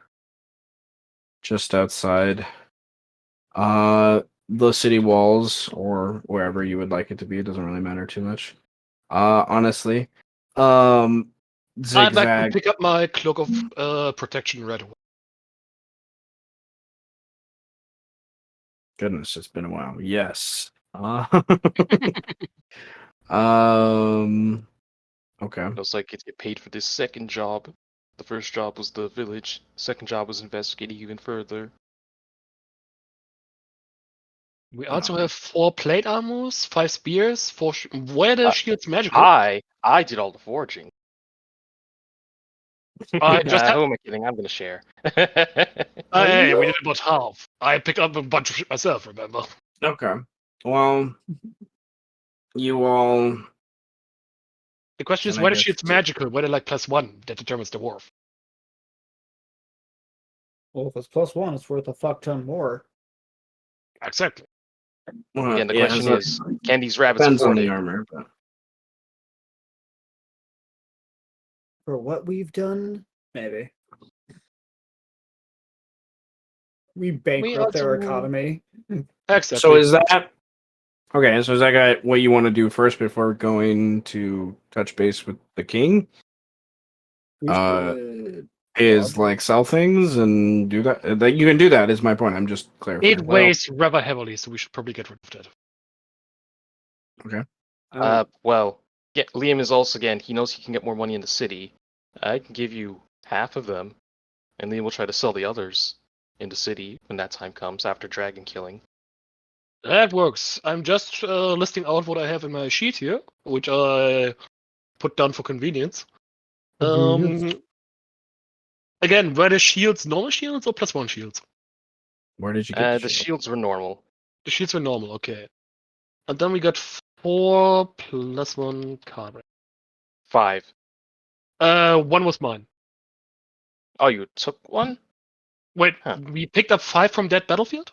just outside the city walls or wherever you would like it to be. It doesn't really matter too much. Honestly. I'd like to Zigzag. pick up my cloak of protection right away. Goodness, it's been a while. Yes. Um okay. It was like get paid for this second job. The first job was the village. Second job was investigating even further. We also have 4 plate armors, 5 spears, 4. Where are the Uh, shields magical? I did all the forging. I just have. Who am I kidding? I'm gonna share. Hey, we did about half. I picked up a bunch of shit myself. Remember? Okay. Well, you all The question is and I whether guess shield's magical. Whether like +1 that determines the worth. Well, if it's +1, it's worth a fuck ton more. Exactly. Again, the yeah, question so is, can these rabbits depends on afford the it? armor, but For what we've done, maybe. We We bankrupt their also economy. exactly. so is that okay? So is that guy what you want to do first before going to touch base with the king? We Uh, should is like sell things and do that. That you can do that. Is my point. I'm just It clarifying. weighs rather heavily, so we should probably get rid of that. Okay. Well, yeah, Liam is also again. He knows he can get more money in the city. I can give you half of them, and Liam will try to sell the others in the city when that time comes after dragon killing. That works. I'm just listing out what I have in my sheet here, which I put down for convenience. Convenience. Again, were the shields normal shields or +1 shields? Where did you get the The shield? shields were normal. The shields were normal, okay. And then we got 4 +1 card. 5. 1 was mine. Oh, you took one? Wait, Huh. we picked up 5 from that battlefield?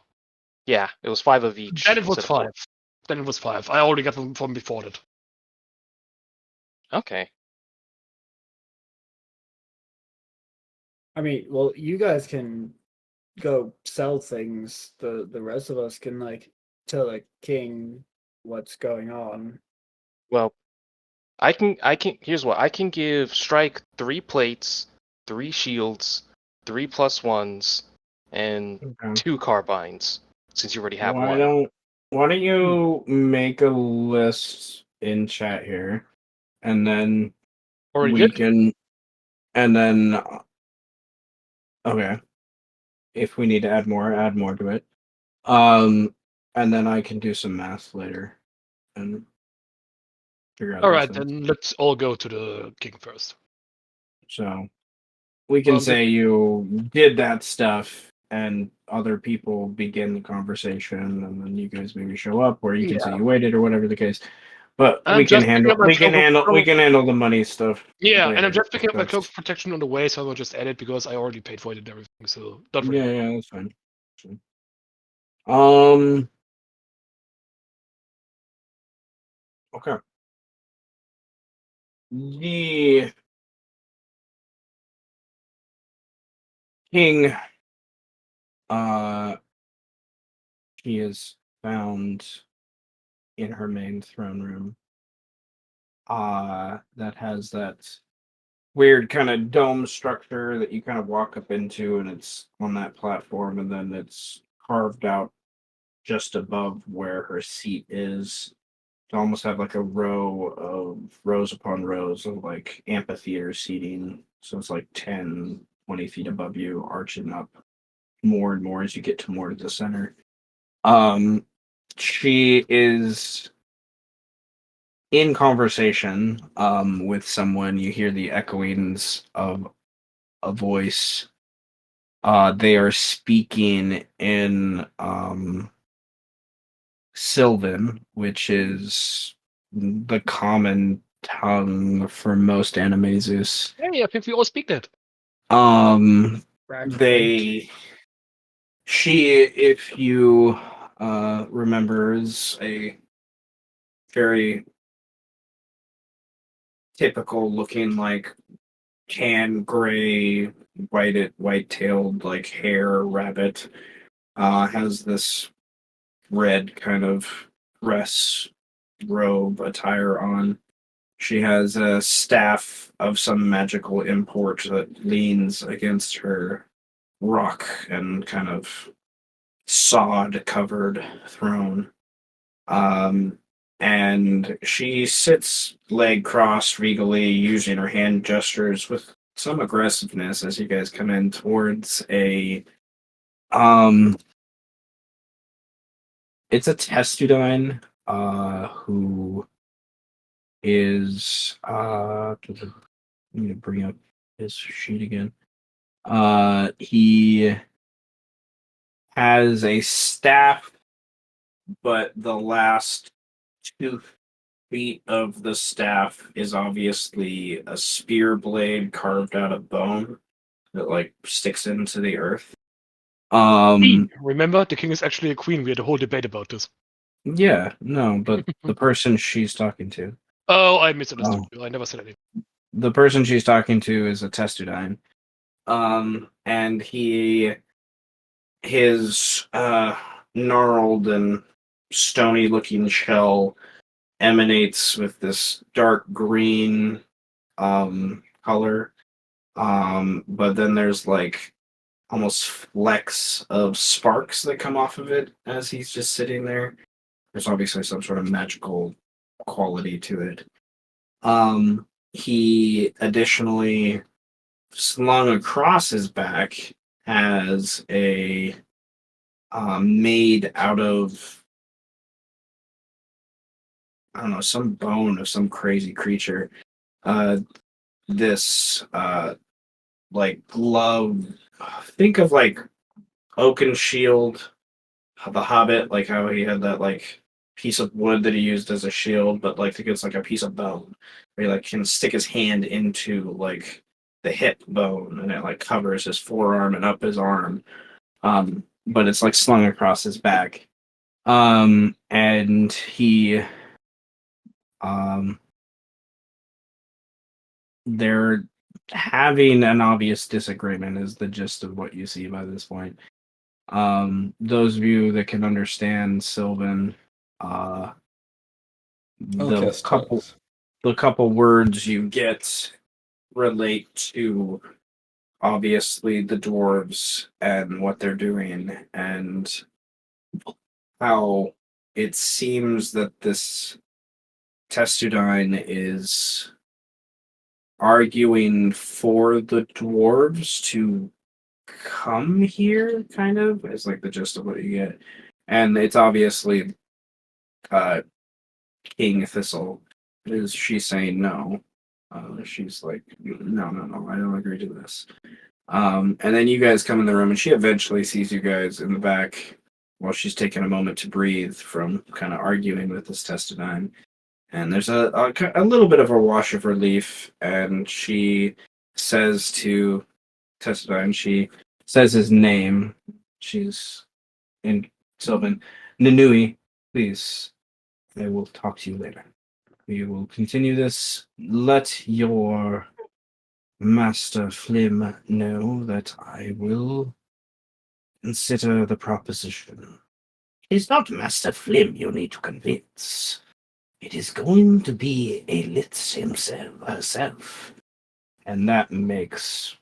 Yeah, it was 5 of each. Then it was instead of 4. 5. Then it was 5. I already got them from before that. Okay. I mean, well, you guys can go sell things. The rest of us can like tell the king what's going on. Well, here's what I can give Strike 3 plates, 3 shields, 3 +1s, and Okay. 2 carbines. Since you already have Why one. don't you make a list in chat here, and then Already we did? can, and then okay, if we need to add more to it. And then I can do some math later and figure out those Alright, things. then let's all go to the king first. So we can say you did that stuff and other people begin the conversation and then you guys maybe show up, or you can say you waited or whatever the case. But I'm just picking up my we can handle the money stuff Yeah, later. and I'm just picking up my That's- cloak of protection on the way, so I will just add it because I already paid for it and everything. So don't worry. yeah, that's fine. Um okay. The king she is found in her main throne room that has that weird kind of dome structure that you kind of walk up into, and it's on that platform, and then it's carved out just above where her seat is to almost have like a rows upon rows of like amphitheater seating. So it's like 10, 20 feet above you, arching up more and more as you get to more to the center. She is in conversation with someone. You hear the echoings of a voice. They are speaking in Sylvan, which is the common tongue for most Animaesus. Hey, I think we all speak that. They she, if you remember, is a very typical looking like tan gray white-tailed like hair rabbit. Has this red kind of dress robe attire on. She has a staff of some magical import that leans against her rock and kind of sod covered throne. And she sits leg crossed regally, using her hand gestures with some aggressiveness as you guys come in towards a it's a Testudine who is let me bring up his sheet again. He has a staff, but the last 2 feet of the staff is obviously a spear blade carved out of bone that like sticks into the earth. Remember, the king is actually a queen. We had a whole debate about this. Yeah, no, but the person she's talking to. Oh, I misunderstood you. I never said anything. The person she's talking to is a Testudine. And his gnarled and stony looking shell emanates with this dark green color. But then there's like almost flecks of sparks that come off of it as he's just sitting there. There's obviously some sort of magical quality to it. He additionally, slung across his back, has a made out of, I don't know, some bone of some crazy creature. This like glove. Think of like Oakenshield, the Hobbit, like how he had that like piece of wood that he used as a shield, but like think it's like a piece of bone where he like can stick his hand into like the hip bone and it like covers his forearm and up his arm. But it's like slung across his back. And he they're having an obvious disagreement is the gist of what you see by this point. Those of you that can understand Sylvan, the couple words you get relate to obviously the dwarves and what they're doing and how it seems that this Testudine is arguing for the dwarves to come here, kind of, is like the gist of what you get. And it's obviously King Thistle. Is she saying no? She's like, no, I don't agree to this. And then you guys come in the room, and she eventually sees you guys in the back while she's taking a moment to breathe from kind of arguing with this Testudine. And there's a little bit of a wash of relief, and she says to Testudine, she says his name. She's in Sylvan. Nanui, please, I will talk to you later. We will continue this. Let your Master Flim know that I will consider the proposition. It's not Master Flim you need to convince. It is going to be Elitz herself. and that makes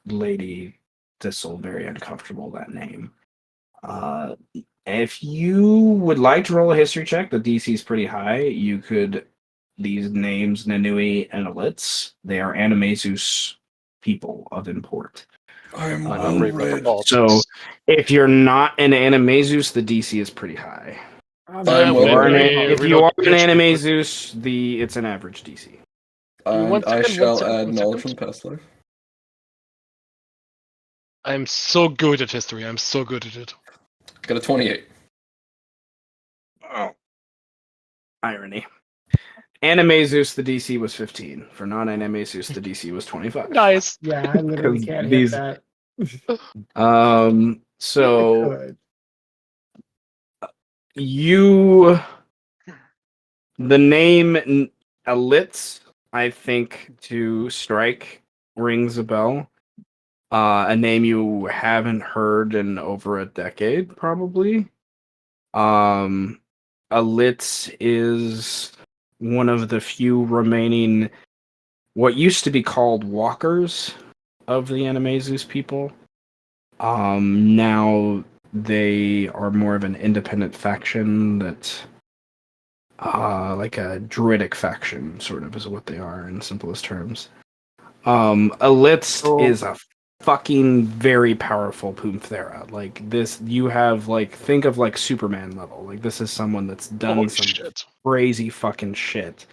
Lady Thistle very uncomfortable, that name. If you would like to roll a history check, the DC is pretty high. You could, these names, Nanui and Elitz, they are Animaesus people of import. I'm I'm afraid of worried. all. So if you're not an Animaesus, the DC is pretty high. I'm If you well are an, aware. if you are an Animaesus, it's an average DC. And I shall add one knowledge second. from past life. I'm so good at history. I'm so good at it. Got a 28. Oh, irony. Animaesus, the DC was 15. For non-Animaesus, the DC was 25. Nice. Yeah, I literally 'Cause can't these- hit that. So Good. you, the name Elitz, I think, to strike rings a bell. A name you haven't heard in over a decade, probably. Elitz is one of the few remaining, what used to be called walkers of the Animaesus people. Now they are more of an independent faction that, like a druidic faction, sort of, is what they are in simplest terms. Elitz is a fucking very powerful Poomthera. Like this, you have like, think of like Superman level. Like this is someone that's done Holy some shit. crazy fucking shit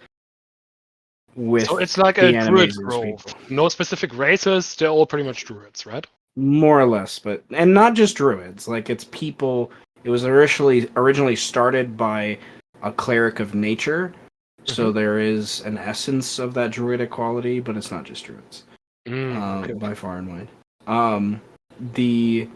with So it's like the a druid Animaesus grove. people. No specific races. They're all pretty much druids, right? More or less, but and not just druids. Like it's people. It was originally started by a cleric of nature, so there is an essence of that druidic quality, but it's not just druids. Okay. By far and wide. The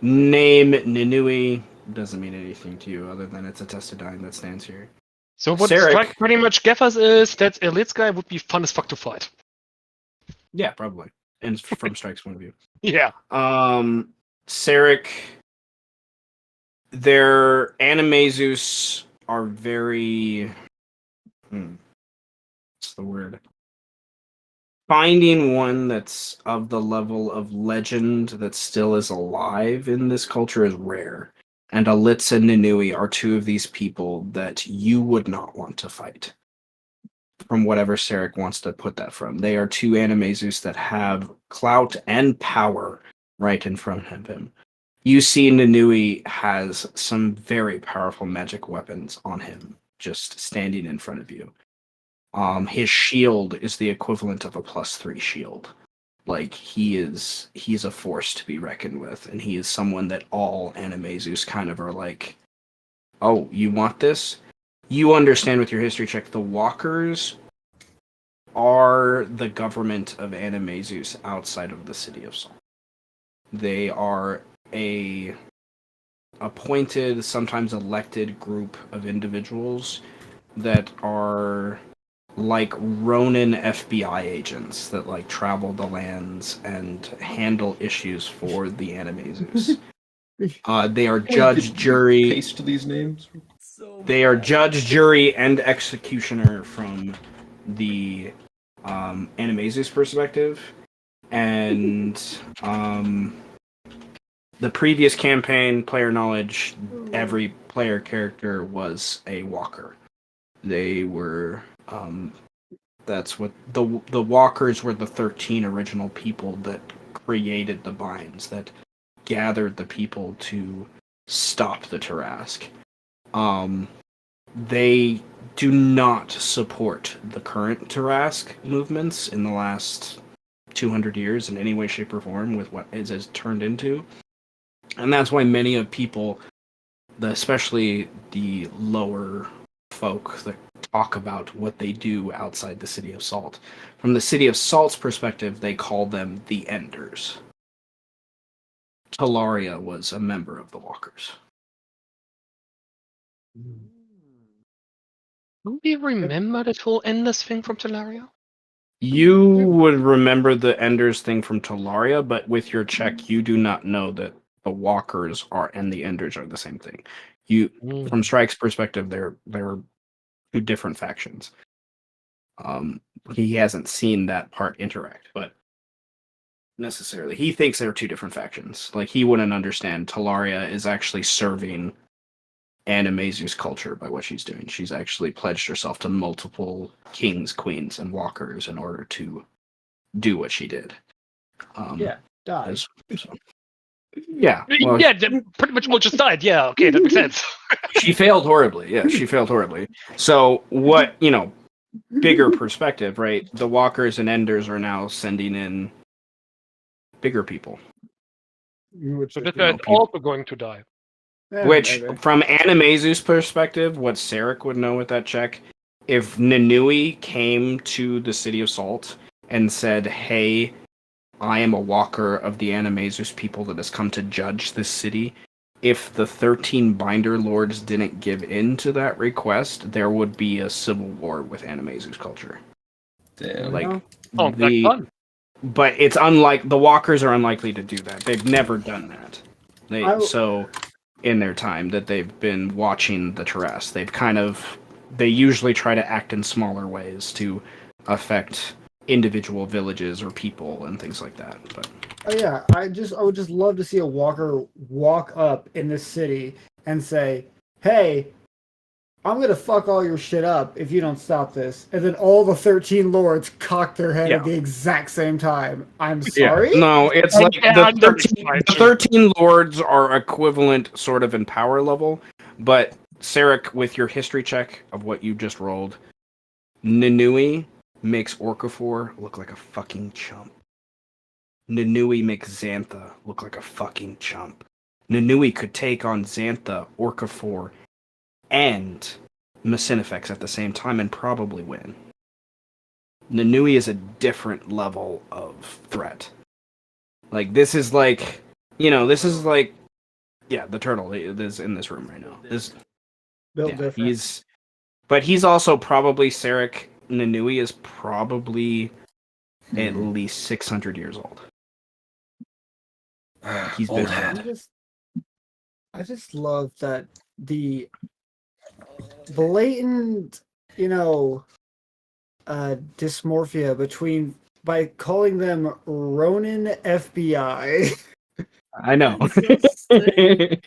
name Ninui doesn't mean anything to you other than it's a Testadine that stands here. So what Sarek. Strike pretty much gave us is that Elite guy would be fun as fuck to fight. Yeah, probably. And from Strike's point of view. Yeah. Sarek, their Animaesus are very... what's the word? Finding one that's of the level of legend that still is alive in this culture is rare. And Elitz and Ninui are two of these people that you would not want to fight. From whatever Sarek wants to put that from. They are two Animaesus that have clout and power right in front of him. You see Ninui has some very powerful magic weapons on him, just standing in front of you. His shield is the equivalent of a +3 shield. Like he's a force to be reckoned with, and he is someone that all Animaesus kind of are like, oh, you want this? You understand with your history check, the Walkers are the government of Animaesus outside of the city of Salt. They are a appointed, sometimes elected group of individuals that are like Ronin FBI agents that like travel the lands and handle issues for the Animaesus. They are judge, jury. Paste these names. They are judge, jury, and executioner from the Animaesus perspective, and the previous campaign, player knowledge, every player character was a walker. They were that's what the walkers were, the 13 original people that created the binds, that gathered the people to stop the Tarask. They do not support the current Tarask movements in the last 200 years in any way, shape, or form with what it has turned into. And that's why many of people, especially the lower folk that talk about what they do outside the City of Salt. From the City of Salt's perspective, they call them the Enders. Talaria was a member of the Walkers. Do we remember that whole endless thing from Talaria? You would remember the Enders thing from Talaria, but with your check, you do not know that the Walkers are and the Enders are the same thing. From Strike's perspective, they're two different factions. He hasn't seen that part interact, but necessarily he thinks they're two different factions. Like he wouldn't understand Talaria is actually serving Animesus culture by what she's doing. She's actually pledged herself to multiple kings, queens, and walkers in order to do what she did. Yeah, die. So, yeah. Well, Yeah, they pretty much all just died. Yeah, okay, that makes sense. she failed horribly. Yeah, she failed horribly. So what, bigger perspective, right? The walkers and enders are now sending in bigger people. So this guy is people- also going to die. Yeah, Which, maybe. from Animesus' perspective, what Sarek would know with that check, if Nanui came to the City of Salt and said, hey, I am a walker of the Animesus people that has come to judge this city, if the 13 Binder Lords didn't give in to that request, there would be a civil war with Animesus culture. Damn. Like, Oh, that's fun. but it's unlike the walkers are unlikely to do that. They've never done that. So in their time that they've been watching the Terras, they usually try to act in smaller ways to affect individual villages or people and things like that. But Oh yeah, I would just love to see a walker walk up in this city and say, "Hey, I'm gonna fuck all your shit up if you don't stop this." And then all the 13 lords cock their head Yeah. at the exact same time. I'm sorry? No, it's like the 13 lords are equivalent sort of in power level, but Sarek, with your history check of what you just rolled, Nanui makes Orcafor look like a fucking chump. Nanui makes Xantha look like a fucking chump. Nanui could take on Xantha, Orcafor, and Mesinifex at the same time and probably win. Nanui is a different level of threat. Like, this is like, the turtle is in this room right now. Built different. He's also probably, Sarek Nanui is probably at least 600 years old. He's been Old head. I just love that the blatant, dysmorphia by calling them Ronin FBI. I know. What the-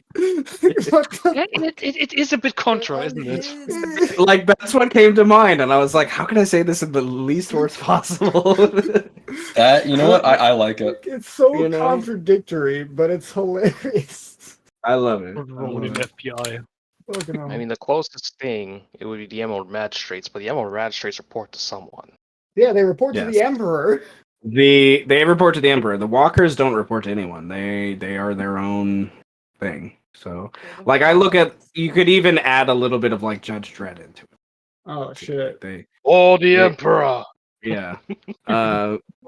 It is a bit contra, isn't it? Like, that's what came to mind, and I was like, how can I say this in the least words possible? That, you know what? I like it. It's so You know? contradictory, but it's hilarious. I love it. Rolling FBI. I mean, the closest thing, it would be the Emerald Magistrates, but the Emerald Magistrates report to someone. Yeah, they report to Yes. the Emperor. They report to the Emperor. The Walkers don't report to anyone. They are their own thing. So, like, I look at, you could even add a little bit of like Judge Dredd into it. Oh shit. The Emperor. Yeah.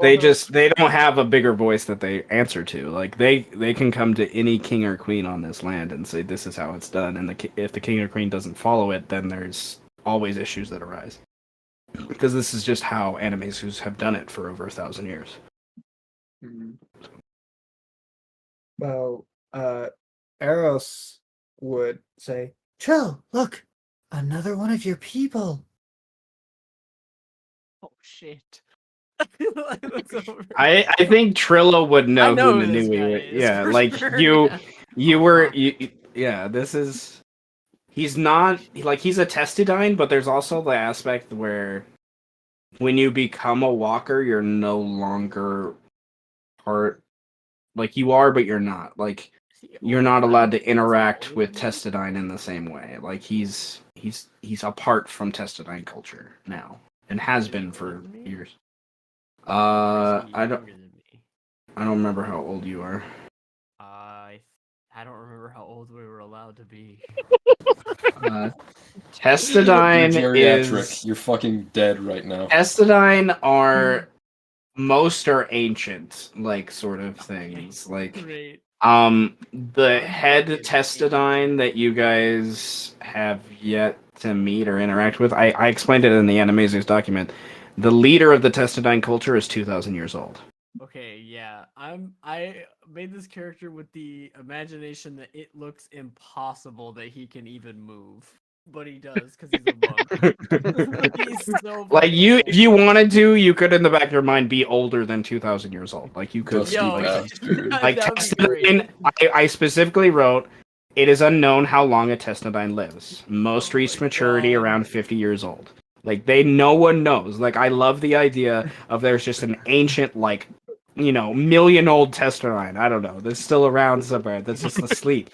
They don't have a bigger voice that they answer to. Like, they can come to any king or queen on this land and say this is how it's done, and if the king or queen doesn't follow it, then there's always issues that arise. Because this is just how Animesus have done it for over 1,000 years. Well, Eros would say, "Trill, look, another one of your people." Oh shit. I think Trillo would know, I know who who this Nanui guy is. is, Yeah, for like sure, this is, he's not, like, he's a Testudine, but there's also the aspect where when you become a walker, you're no longer part, like, you are, but you're not. Like, you're not allowed to interact with Testudine in the same way. Like, he's apart from Testudine culture now, and has been for years. I don't remember how old you are. I don't remember how old we were allowed to be. Testudine You're geriatric. is... You're fucking dead right now. Testudine are... Most are ancient, like, sort of things. Like, Great. the head Testudine that you guys have yet to meet or interact with, I explained it in the Animaesus document. The leader of the Testudine culture is 2,000 years old. Okay, yeah. I made this character with the imagination that it looks impossible that he can even move. but he does because he's a monk. He's so Like fucking you, old. if you wanted to, you could in the back of your mind be older than 2,000 years old. Like you could. Dusty Yo, bastard. Like that would be great. Testadine, I specifically wrote, it is unknown how long a Testadine lives. Most Oh reach my maturity God. around 50 years old. Like no one knows. Like I love the idea of there's just an ancient like, million-old Testadine. I don't know. That's still around somewhere. That's just asleep.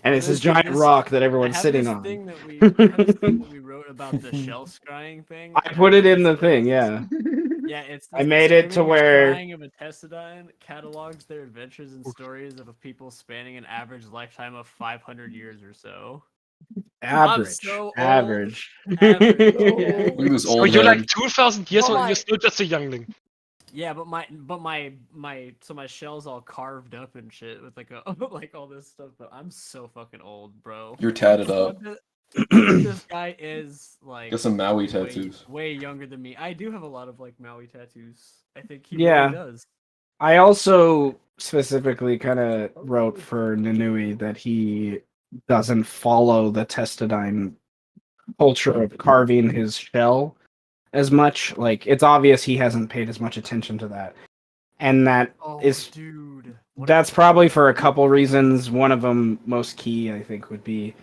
And it's this giant rock that I everyone's have sitting this on. thing that we wrote about the shell scrying thing. I put it in the thing, yeah. Yeah, it's I this made it to describing the where- scrying of a Testadine catalogs their adventures and stories of people spanning an average lifetime of 500 years or so. Average. so old. Average. Average. Look at this So old you're man. like 2,000 years Oh old and my- you're still just a youngling. Yeah, but my shell's all carved up and shit with like like all this stuff. But I'm so fucking old, bro. You're tatted up. This guy is like Got some Maui tattoos. way younger than me. I do have a lot of like Maui tattoos. I think he Yeah. really does. I also specifically kind of wrote for Nanui that he doesn't follow the Testadine culture of carving his shell as much. Like, it's obvious he hasn't paid as much attention to that. And that Oh, is dude. that's probably for a couple reasons. One of them, most key, I think, would be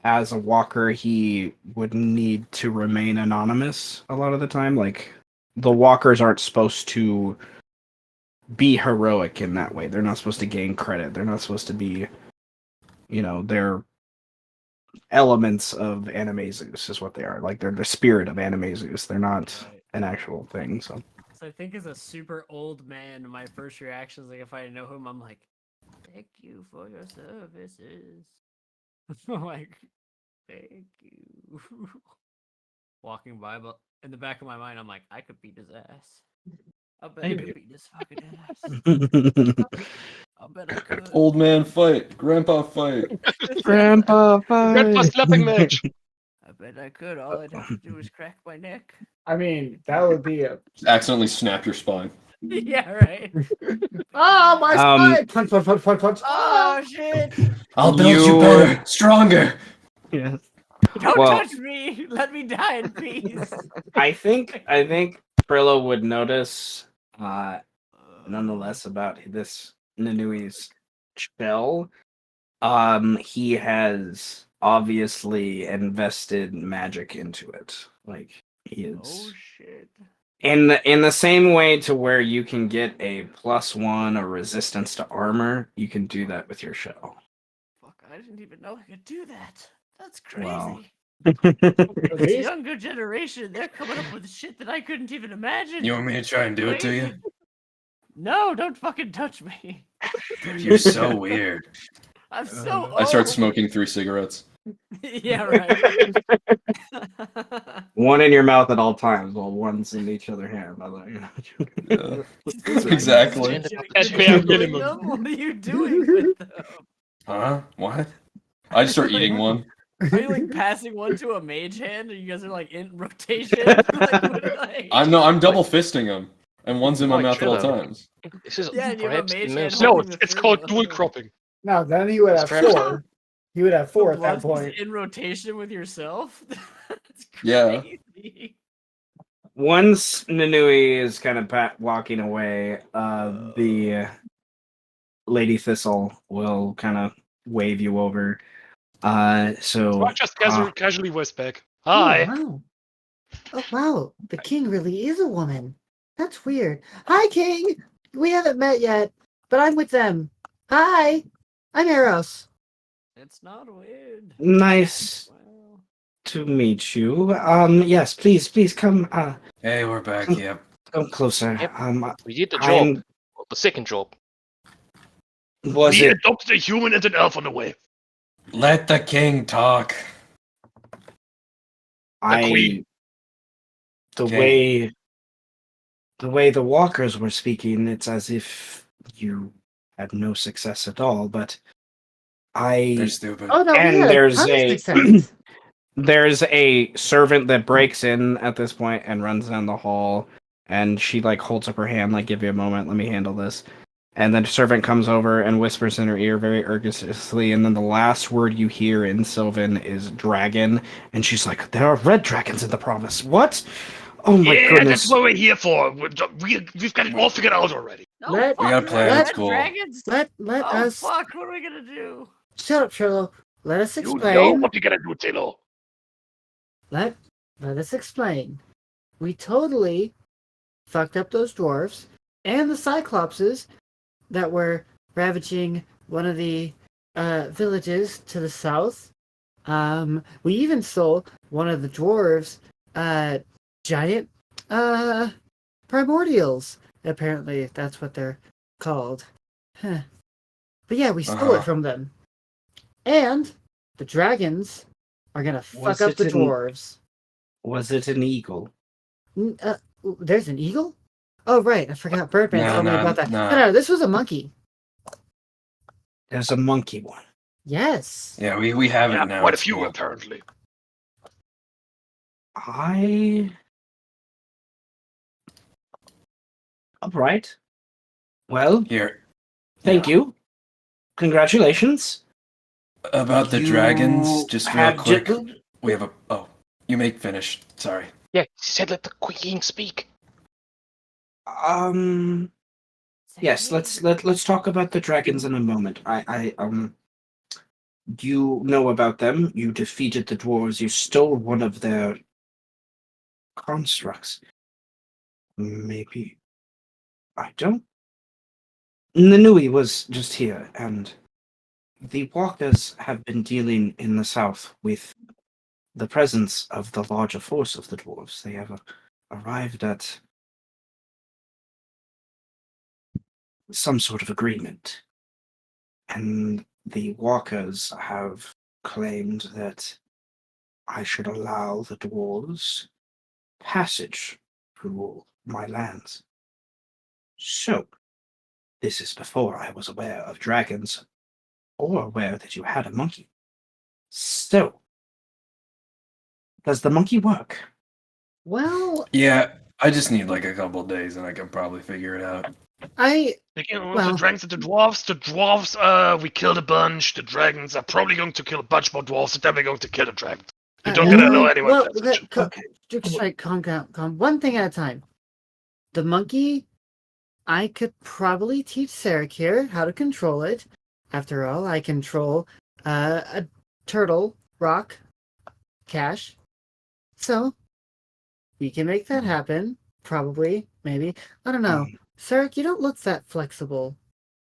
as a walker, he would need to remain anonymous a lot of the time. Like, the walkers aren't supposed to be heroic in that way. They're not supposed to gain credit. They're not supposed to be, they're elements of Animaeus is what they are. Like, they're the spirit of Animaeus. They're not Right. an actual thing. So So I think as a super old man, my first reaction is like if I know him, I'm like, thank you for your services. I'm like, thank you. Walking by, but in the back of my mind, I'm like, I could beat his ass. I bet I Maybe. could beat his fucking ass. I bet I could. Old man fight. Grandpa fight. Grandpa Grandpa fight. slapping match. I bet I could. All I'd have to do is crack my neck. I mean, that would be a. Accidentally snap your spine. Yeah, right. Oh, my Um, spine! Punch, punch, punch, punch, punch. Oh shit! I'll build You- you better, stronger. Yes. Don't Well- touch me! Let me die in peace. I think Frillo would notice nonetheless about this Nanui's shell. He has obviously invested magic into it. Like he Oh is shit! in the same way to where you can get a +1 or resistance to armor, you can do that with your shell. Fuck! I didn't even know I could do that. That's crazy. Wow. The younger generation, they're coming up with shit that I couldn't even imagine. You want me to try and do it to you? Crazy. No, don't fucking touch me. You're so weird. I'm so old. I start smoking 3 cigarettes. Yeah, right. One in your mouth at all times, while one's in each other hand. Yeah. Exactly. At bare minimum. What are you doing with them? Huh? What? I just start eating one. Are you like passing one to a mage hand, or you guys are like in rotation? Like, I'm double fisting them, and one's in my Like mouth at all Trello. times. This is Yeah, and you have a perhaps the mage most. hand No, holding the it's called third dual one. cropping. Now, then he would have Perhaps- 4. He would have 4 The at that one's point. in rotation with yourself. That's Yeah. crazy. Once Nanui is kind of walking away, the Lady Thistle will kind of wave you over. So Or just casually voice back. Oh, Hi. wow. Oh, wow. The king really is a woman. That's weird. Hi, king. We haven't met yet, but I'm with them. Hi. I'm Eros. It's not weird. nice Wow. to meet you. Yes, please come. Hey, we're back. Yep. Come closer. Yep. We did the job. I'm. The second job. Was We it? adopted a human and an elf on the way. Let the king talk. I. The Okay. way the walkers were speaking, it's as if you had no success at all. But They're I. stupid. Oh, no. And we had there's ton of a- success. There's a servant that breaks in at this point and runs down the hall, and she like holds up her hand, like, give me a moment, let me handle this. And then the servant comes over and whispers in her ear very earnestly, and then the last word you hear in Sylvan is dragon, and she's like, "There are red dragons in the province." What? Oh my Yeah, goodness. that's what we're here for. We've got it all figured out already. No, Let- We got fuck, plans, red cool. dragons. Let Oh us fuck! What are we gonna do? shut up, Trello. Let us You know explain. what you gotta do, Taylor. Let us explain. We totally fucked up those dwarves and the cyclopses that were ravaging one of the villages to the south. We even stole one of the dwarves' giant primordials. Apparently, that's what they're called. Huh. But yeah, we stole it from them. And the dragons are gonna fuck up the dwarves. Was it an eagle? There's an eagle? Oh, right. I forgot. Birdman told me about that. Nah. No, this was a monkey. There's a monkey one. Yes. Yeah, we have it Yeah, now. quite a It's few cool. apparently. All right. Well, Here. thank you. Congratulations. About the You dragons, just real had quick. ju- We have a. Oh, you may finish. Sorry. Yeah, he said let the queen speak. Yes, let's talk about the dragons in a moment. You know about them. You defeated the dwarves. You stole one of their constructs. Maybe I don't. Nanui was just here, and the walkers have been dealing in the south with the presence of the larger force of the dwarves. They have arrived at some sort of agreement, and the walkers have claimed that I should allow the dwarves passage through my lands. So, this is before I was aware of dragons or aware that you had a monkey. So, does the monkey work? Well, Yeah, I just need like a couple days and I can probably figure it out. The dragons and the dwarves, we killed a bunch. The dragons are probably going to kill a bunch more dwarves, and then we're going to kill the dragons. You don't gotta know anyone's message. Calm. One thing at a time. The monkey, I could probably teach Sarek here how to control it. After all, I control a turtle, rock, cash. So, we can make that happen. Probably, maybe. I don't know. Sarek, you don't look that flexible.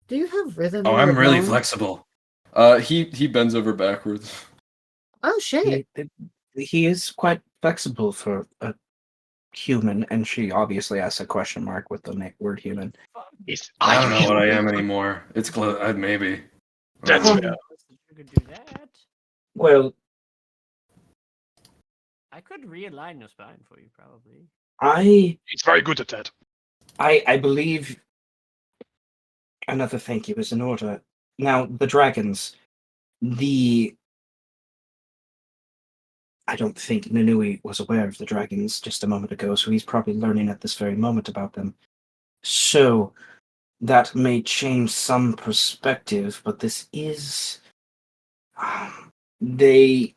Do you have rhythm? Oh, in your I'm really bones? flexible. He bends over backwards. Oh shit! He is quite flexible for a human, and she obviously asks a question mark with the word human. I don't know what I am anymore. It's close. Maybe. That's Uh, fair. You could do that. Well, I could realign your spine for you, probably. He's very good at that. I believe another thank you is in order. Now, the dragons, I don't think Nanui was aware of the dragons just a moment ago, so he's probably learning at this very moment about them. So, that may change some perspective, but this is... the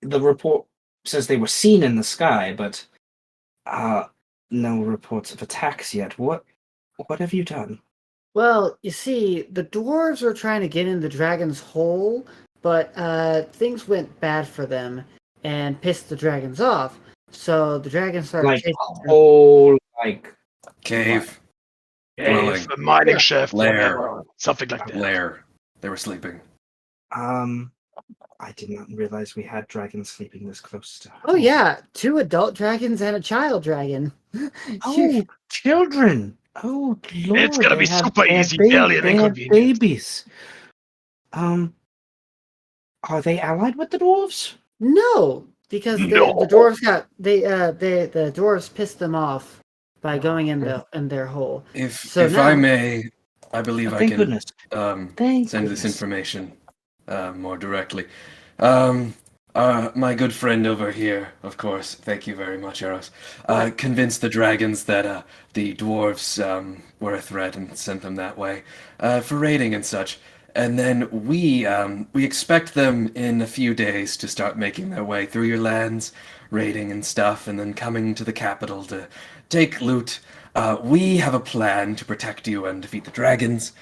report says they were seen in the sky, but no reports of attacks yet. What have you done? Well, you see, the dwarves were trying to get in the dragon's hole, but things went bad for them and pissed the dragons off. So the dragons started Like chasing whole cave. Cave, a mining shaft, Lair. whatever. Something like that. Lair. They were sleeping. I did not realize we had dragons sleeping this close to. Oh yeah, 2 adult dragons and a child dragon. Oh, children! Oh Lord, It's gonna be super easy, they barely an have inconvenience. babies. Are they allied with the dwarves? No, because No. the dwarves got the dwarves pissed them off by going in their hole. If now, I may, I believe I thank can goodness. send Thank this goodness. information more directly. My good friend over here, of course, thank you very much, Eros, convinced the dragons that the dwarves were a threat and sent them that way for raiding and such. And then we expect them in a few days to start making their way through your lands, raiding and stuff, and then coming to the capital to take loot. We have a plan to protect you and defeat the dragons.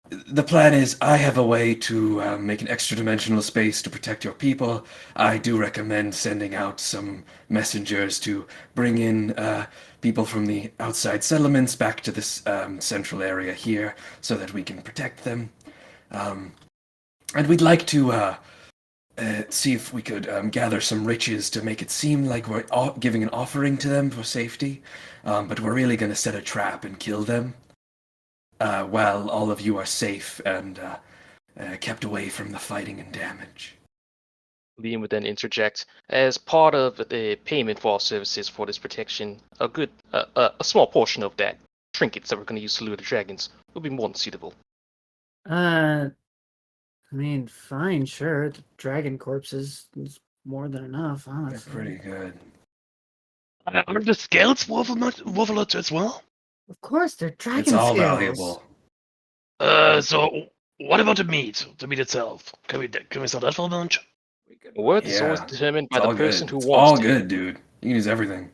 The plan is I have a way to make an extra dimensional space to protect your people. I do recommend sending out some messengers to bring in people from the outside settlements back to this central area here so that we can protect them. And we'd like to see if we could gather some riches to make it seem like we're giving an offering to them for safety, but we're really going to set a trap and kill them. While all of you are safe and kept away from the fighting and damage. Liam would then interject, as part of the payment for our services for this protection, a small portion of that trinkets that we're going to use to lure the dragons will be more than suitable. I mean, fine, sure. The dragon corpses is more than enough, honestly. They're pretty good. Are the scales worth a lot as well? Of course, they're dragon It's all scales. valuable. So what about the meat? The meat itself. Can we sell that for a bunch? Worth is always determined by It's the all person good. who It's wants all to. good, dude. You can use everything.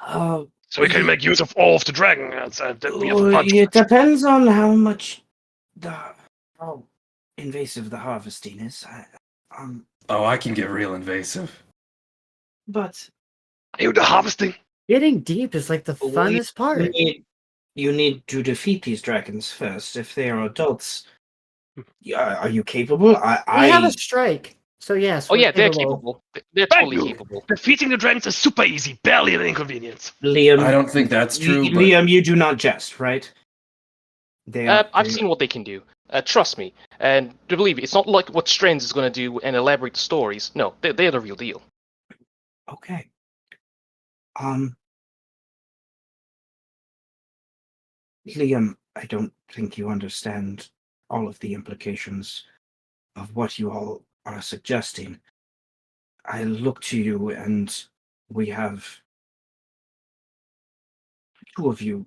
So we can make use of all of the dragon. We have a bunch. It depends on how invasive the harvesting is. Oh, I can get real invasive. But Are you the harvesting? Getting deep is like the funnest part. you need to defeat these dragons first. If they are adults, are you capable? We have a strike, so yes. Oh we're yeah, they're capable. They're Thank totally you. capable. Defeating the dragons is super easy, barely an inconvenience. Liam, I don't think that's true, but Liam, you do not jest, right? I've seen what they can do. Trust me. And to believe me, it's not like what Strands is going to do and elaborate the stories. No, they're the real deal. Okay. Liam, I don't think you understand all of the implications of what you all are suggesting. I look to you and we have two of you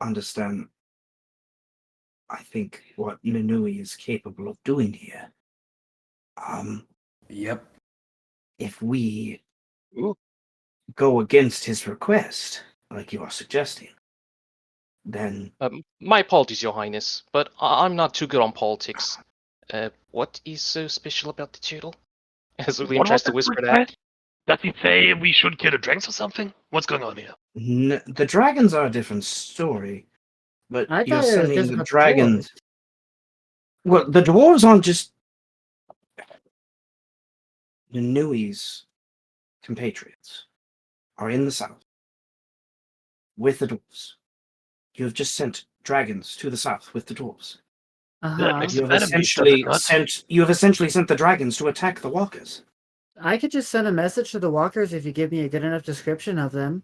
understand, I think, what Ninui is capable of doing here. Yep. If we go against his request, like you are suggesting, then My apologies, Your Highness, but I'm not too good on politics. What is so special about the turtle? As Liam What tries was to the whisper request? that. Does he say we should kill the dragons or something? What's going on here? the dragons are a different story. But I you're thought it was sending just the about dragons. dwarves. Well, the dwarves aren't just Ninui's compatriots are in the south with the dwarves. You have just sent dragons to the south with the dwarves. That makes You them have enemies, does it not? essentially sent the dragons to attack the walkers. I could just send a message to the walkers if you give me a good enough description of them.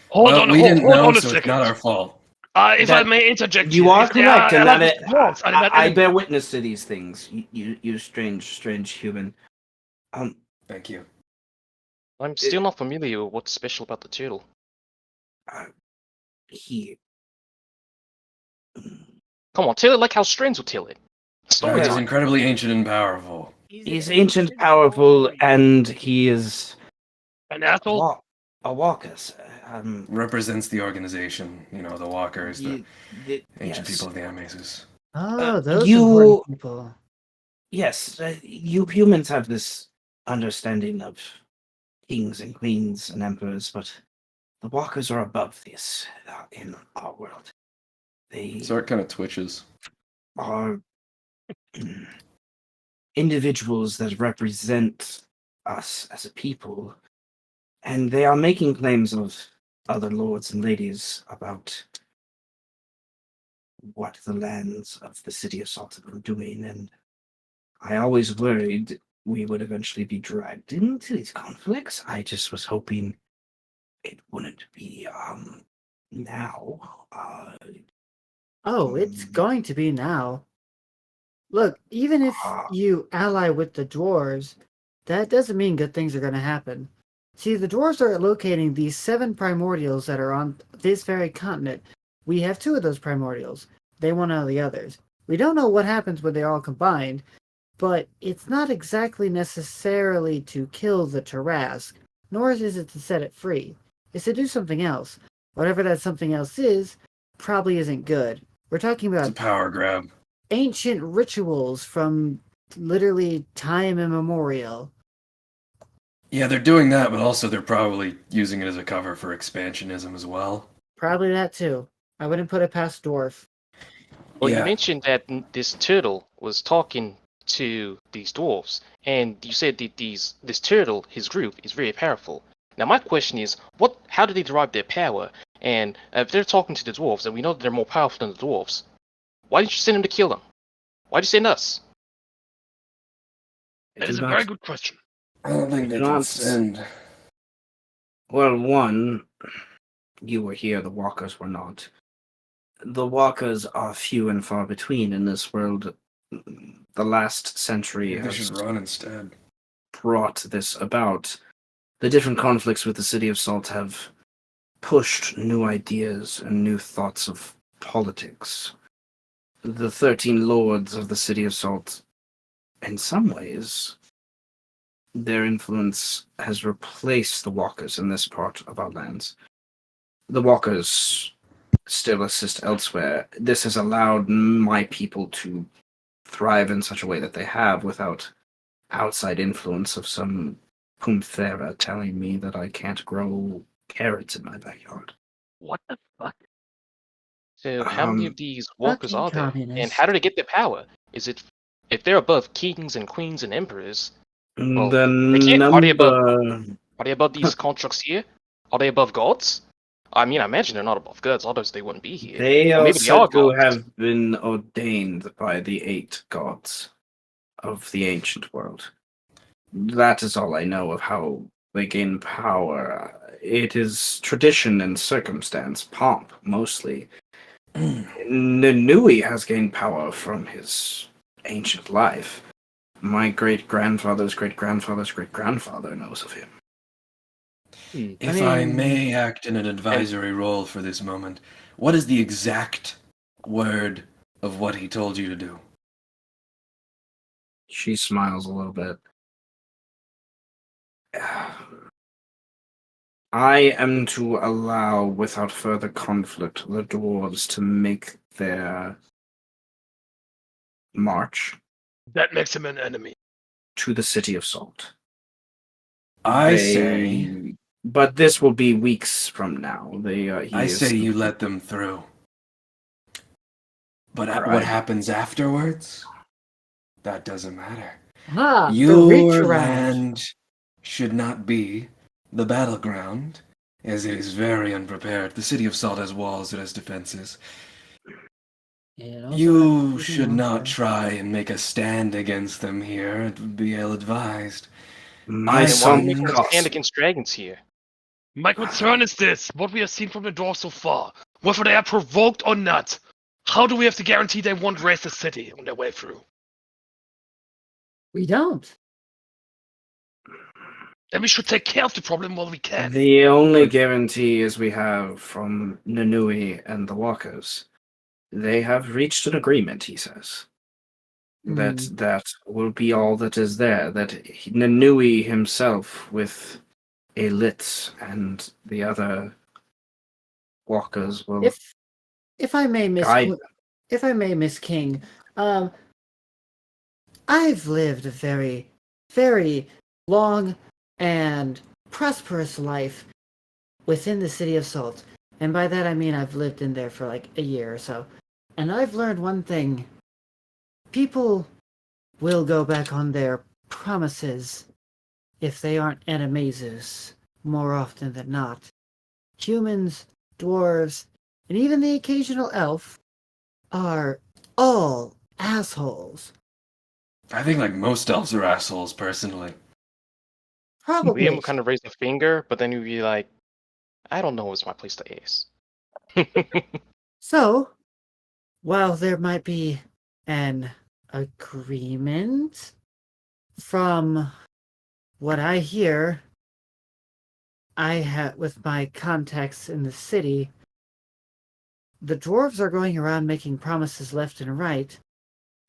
Hold Well, on, we didn't hold know, on a so it's second. not our fault. If I may interject You here, are if they correct, and allied that with dwarves, are they not I enemies? bear witness to these things. You strange human. Thank you. I'm still not familiar with what's special about the turtle. He. Come on, tell it like how Strands would tell it. Story He's time. incredibly ancient and powerful. He's ancient, powerful, and he is An asshole? a walker. Represents the organization, you know, the walkers, the ancient yes. people of the Animaesus. Oh, those you- important people. Yes, you humans have this understanding of kings and queens and emperors, but the walkers are above this in our world. They So it kind of twitches. are individuals that represent us as a people, and they are making claims of other lords and ladies about what the lands of the city of Salton were doing, and I always worried we would eventually be dragged into these conflicts. I just was hoping it wouldn't be now. Oh, it's going to be now. Look, even if you ally with the dwarves, that doesn't mean good things are going to happen. See, the dwarves are locating these 7 primordials that are on this very continent. We have 2 of those primordials. They want all the others. We don't know what happens when they're all combined, but it's not exactly necessarily to kill the Tarask, nor is it to set it free. It's to do something else. Whatever that something else is, probably isn't good. We're talking It's a about power grab. ancient rituals from literally time immemorial. Yeah, they're doing that, but also they're probably using it as a cover for expansionism as well. Probably that too. I wouldn't put it past Dwarf. Well, you Yeah. mentioned that this turtle was talking to these dwarves, and you said that this turtle, his group, is very powerful. Now, my question is, how do they derive their power? And if they're talking to the dwarves, and we know that they're more powerful than the dwarves, why didn't you send them to kill them? Why'd you send us? That is a very good question. I don't think they can send. Well, one, you were here, the walkers were not. The walkers are few and far between in this world. The last century Maybe they has should run instead. brought this about. The different conflicts with the City of Salt have pushed new ideas and new thoughts of politics. The 13 lords of the City of Salt, in some ways, their influence has replaced the walkers in this part of our lands. The walkers still assist elsewhere. This has allowed my people to thrive in such a way that they have without outside influence of some Pumthera telling me that I can't grow carrots in my backyard. What the fuck? So how many of these walkers Fucking are there? And communist. how do they get their power? Is it if they're above kings and queens and emperors? Well, The they can't. number. Are they above these constructs here? Are they above gods? I mean, I imagine they're not above gods, otherwise they wouldn't be here. They Or are maybe they are said to gods. have been ordained by the 8 gods of the ancient world. That is all I know of how they gain power. It is tradition and circumstance, pomp, mostly. Nanui has gained power from his ancient life. My great-grandfather's great-grandfather's great-grandfather knows of him. If I may act in an advisory role for this moment, what is the exact word of what he told you to do? She smiles a little bit. I am to allow, without further conflict, the dwarves to make their march That makes him an enemy. to the City of Salt. I say But this will be weeks from now. I say you let them through. But what happens afterwards? That doesn't matter. Ah, the Your reach around. land should not be the battleground, as it is very unprepared. The City of Salt has walls, it has defenses. You should not try and make a stand against them here. It would be ill-advised. My Then why are we son making a costs. stand against dragons here? My concern is this: what we have seen from the dwarves so far, whether they are provoked or not. How do we have to guarantee they won't raise the city on their way through? We don't. Then we should take care of the problem while we can. The only guarantee is we have from Nanui and the Walkers. They have reached an agreement, he says. That will be all that is there. That Nanui himself with Elitz and the other walkers will If I may, guide them. if I may, Miss King, I've lived a very, very long and prosperous life within the City of Salt. And by that I mean I've lived in there for like a year or so. And I've learned one thing. People will go back on their promises if they aren't Animaesus more often than not. Humans, dwarves, and even the occasional elf are all assholes. I think like most elves are assholes, personally. Probably. Liam would kind of raise a finger, but then he'd be like, I don't know, it's my place to ace. So, while there might be an agreement. From what I hear, I have with my contacts in the city, the dwarves are going around making promises left and right,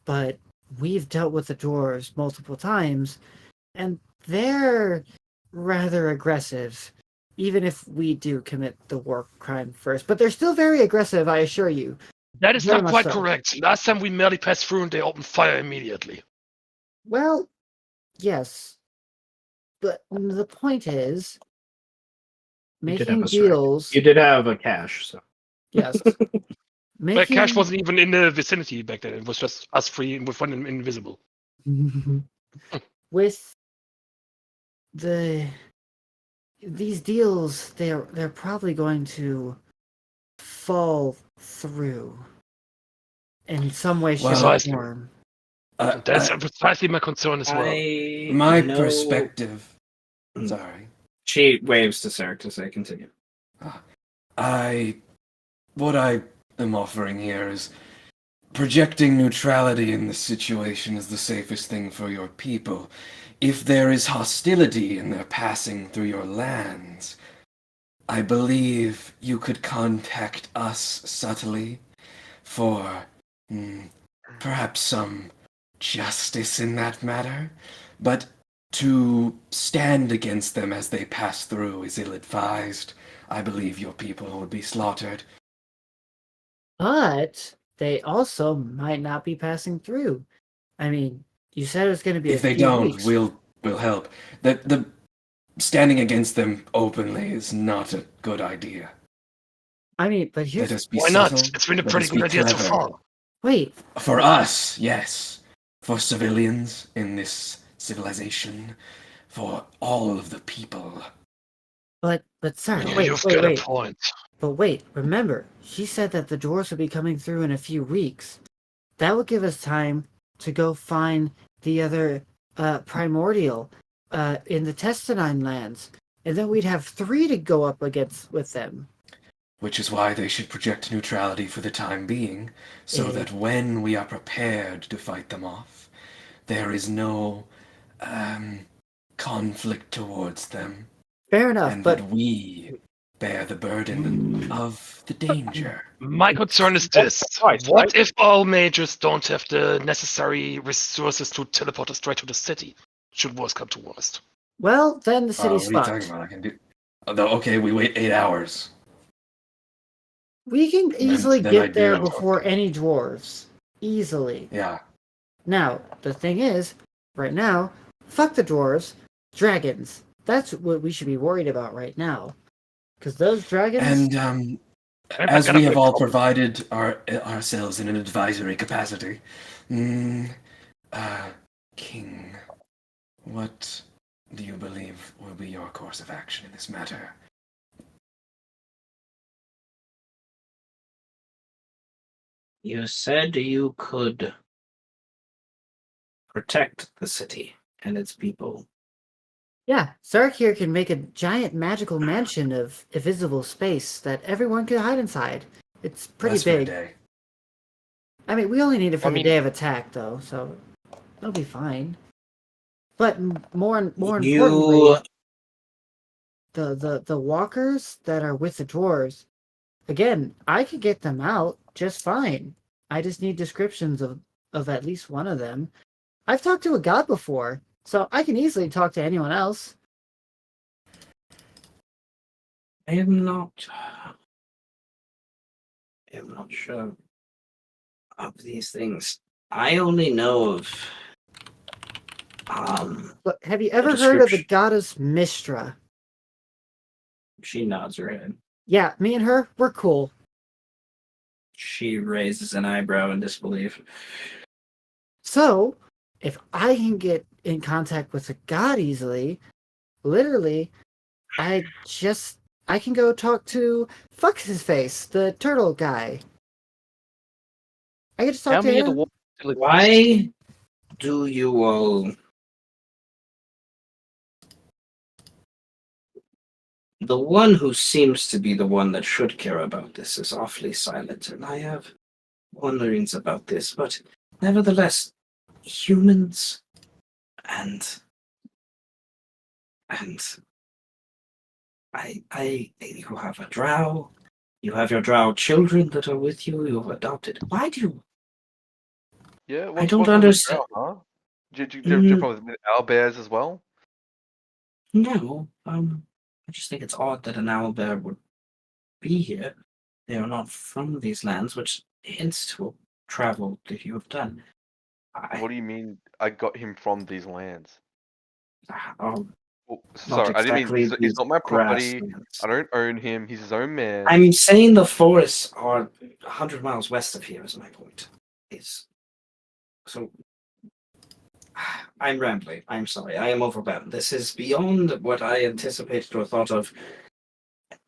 but we've dealt with the dwarves multiple times, and they're rather aggressive, even if we do commit the war crime first. But they're still very aggressive, I assure you. That is Very not much quite so. correct. Last time we merely passed through and they opened fire immediately. Well, yes. But the point is, You did have making a strike. deals. You did have a cash, so. Yes. But Cash Making wasn't even in the vicinity back then. It was just us three with one invisible. with these deals, they're probably going to fall through in some way, shape, Well, or form. That's precisely my concern as well. My know- perspective. Mm. Sorry. She waves to Sarek to say, continue. What I am offering here is projecting neutrality in this situation is the safest thing for your people. If there is hostility and they're passing through your lands, I believe you could contact us subtly for perhaps some justice in that matter, but to stand against them as they pass through is ill-advised. I believe your people would be slaughtered. But they also might not be passing through. I mean, you said it was going to be If they few don't, weeks. we'll help. The standing against them openly is not a good idea. I mean, but Let here's us be Why not? subtle. It's been a Let pretty us be good idea so clever. far. wait. For us, yes. For civilians in this civilization. For all of the people. But sir, Yeah, wait, you've wait, got wait. a point. But wait, remember, she said that the dwarves would be coming through in a few weeks. That would give us time to go find the other primordial in the Testanine lands. And then we'd have 3 to go up against with them. Which is why they should project neutrality for the time being, so that when we are prepared to fight them off, there is no conflict towards them. Fair enough, And but that we bear the burden of the danger. My concern is this. What if all mages don't have the necessary resources to teleport us straight to the city? Should worst come to worst. well, then the city's What are you fucked. talking about? I can do. Although, okay, we wait 8 hours. We can easily then get I'd be there like, before okay. any dwarves. Easily. Yeah. Now, the thing is, right now, fuck the dwarves, dragons. That's what we should be worried about right now. Because those dragons... And as we have all provided ourselves in an advisory capacity, King, what do you believe will be your course of action in this matter? You said you could protect the city and its people. Yeah, Sark here can make a giant magical mansion of invisible space that everyone can hide inside. It's pretty That's for a big. day. I mean, we only need it for I the mean- day of attack, though, so it'll be fine. But more importantly, the walkers that are with the dwarves, again, I could get them out just fine. I just need descriptions of at least one of them. I've talked to a god before, so I can easily talk to anyone else. I am not sure of these things. I only know of But have you ever heard of the description. goddess Mistra? She nods her head. Yeah, me and her, we're cool. She raises an eyebrow in disbelief. So, if I can get in contact with a god easily, literally, I can go talk to fuck his face, the turtle guy. I can just talk How to many of the him. wolves still exist? Why do you all... The one who seems to be the one that should care about this is awfully silent, and I have wonderings about this, but nevertheless, humans and you have a drow. You have your drow children that are with you. You've adopted. Why do you? Yeah, I don't what's with the understand. drought, huh? Do you have problems with owlbears as well? No, I just think it's odd that an owlbear would be here. They are not from these lands, which hints to travel that you have done. What do you mean I got him from these lands? Oh, Oh, not sorry, I didn't mean exactly he's these not my property. grasslands. I don't own him. He's his own man. I'm saying the forests are 100 miles west of here, is my point. Is so. I'm rambling. I'm sorry. I am overwhelmed. This is beyond what I anticipated or thought of.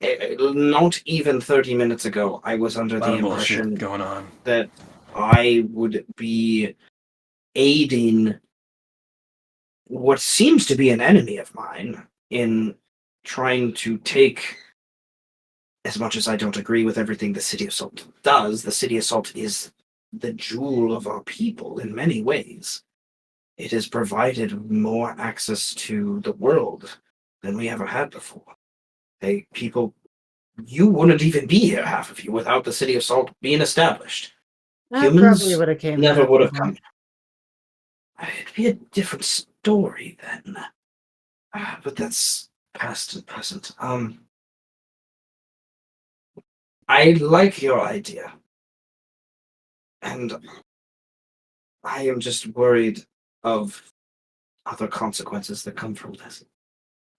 Not even 30 minutes ago, I was under A lot the of bullshit impression going on. that I would be aiding what seems to be an enemy of mine in trying to take, as much as I don't agree with everything the City of Salt does, the City of Salt is the jewel of our people in many ways. It has provided more access to the world than we ever had before. You wouldn't even be here, half of you, without the City of Salt being established. That Humans probably would have came never back would have before. come. It'd be a different story then. But that's past and present. I like your idea. And I am just worried of other consequences that come from this.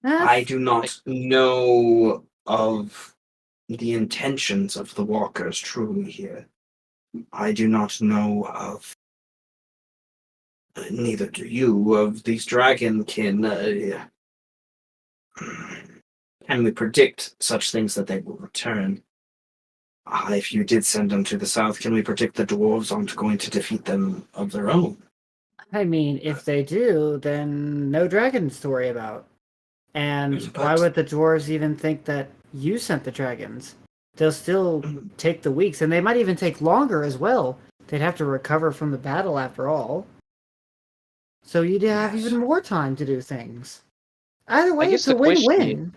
I do not know of the intentions of the walkers truly here. I do not know of, neither do you, of these dragonkin. Can we predict such things that they will return? If you did send them to the south, can we predict the dwarves aren't going to defeat them of their own? I mean, if they do, then no dragons to worry about. And why would the dwarves even think that you sent the dragons? They'll still take the weeks, and they might even take longer as well. They'd have to recover from the battle after all. So you'd have even more time to do things. Either way, it's a win-win.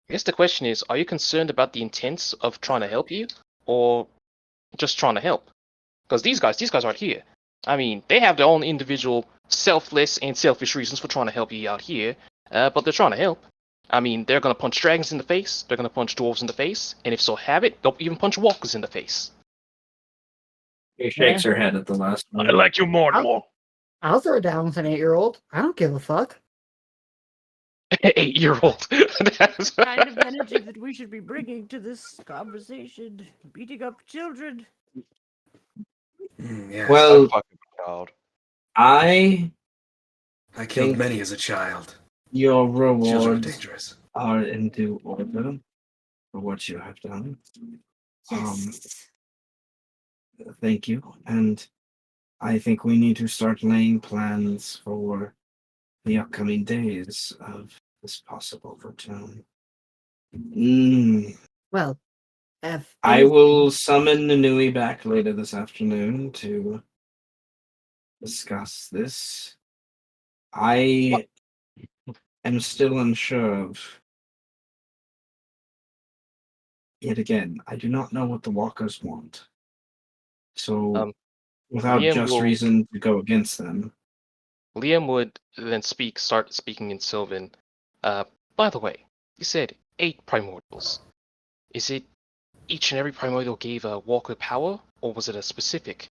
I guess the question is, are you concerned about the intents of trying to help you, or just trying to help? Because these guys aren't here. I mean, they have their own individual selfless and selfish reasons for trying to help you out here, but they're trying to help. I mean, they're gonna punch dragons in the face, they're gonna punch dwarves in the face, and if so have it, they'll even punch walkers in the face. She shakes her head at the last one. I like you more, dwarf. I'll throw down with an 8-year-old. I don't give a fuck. 8-year-old. That's the kind of energy that we should be bringing to this conversation. Beating up children. Yeah. I'm fucking child. I killed think many as a child. your Children are rewards dangerous. are in due order for what you have done. Yes. Thank you. And I think we need to start laying plans for the upcoming days of this possible return. Well, if I will summon Nanui back later this afternoon to discuss this. I am still unsure of. Yet again, I do not know what the walkers want. So, without Liam just will- reason to go against them. Liam would then start speaking in Sylvan. By the way, you said 8 primordials. Is it each and every primordial gave a walker power, or was it a specific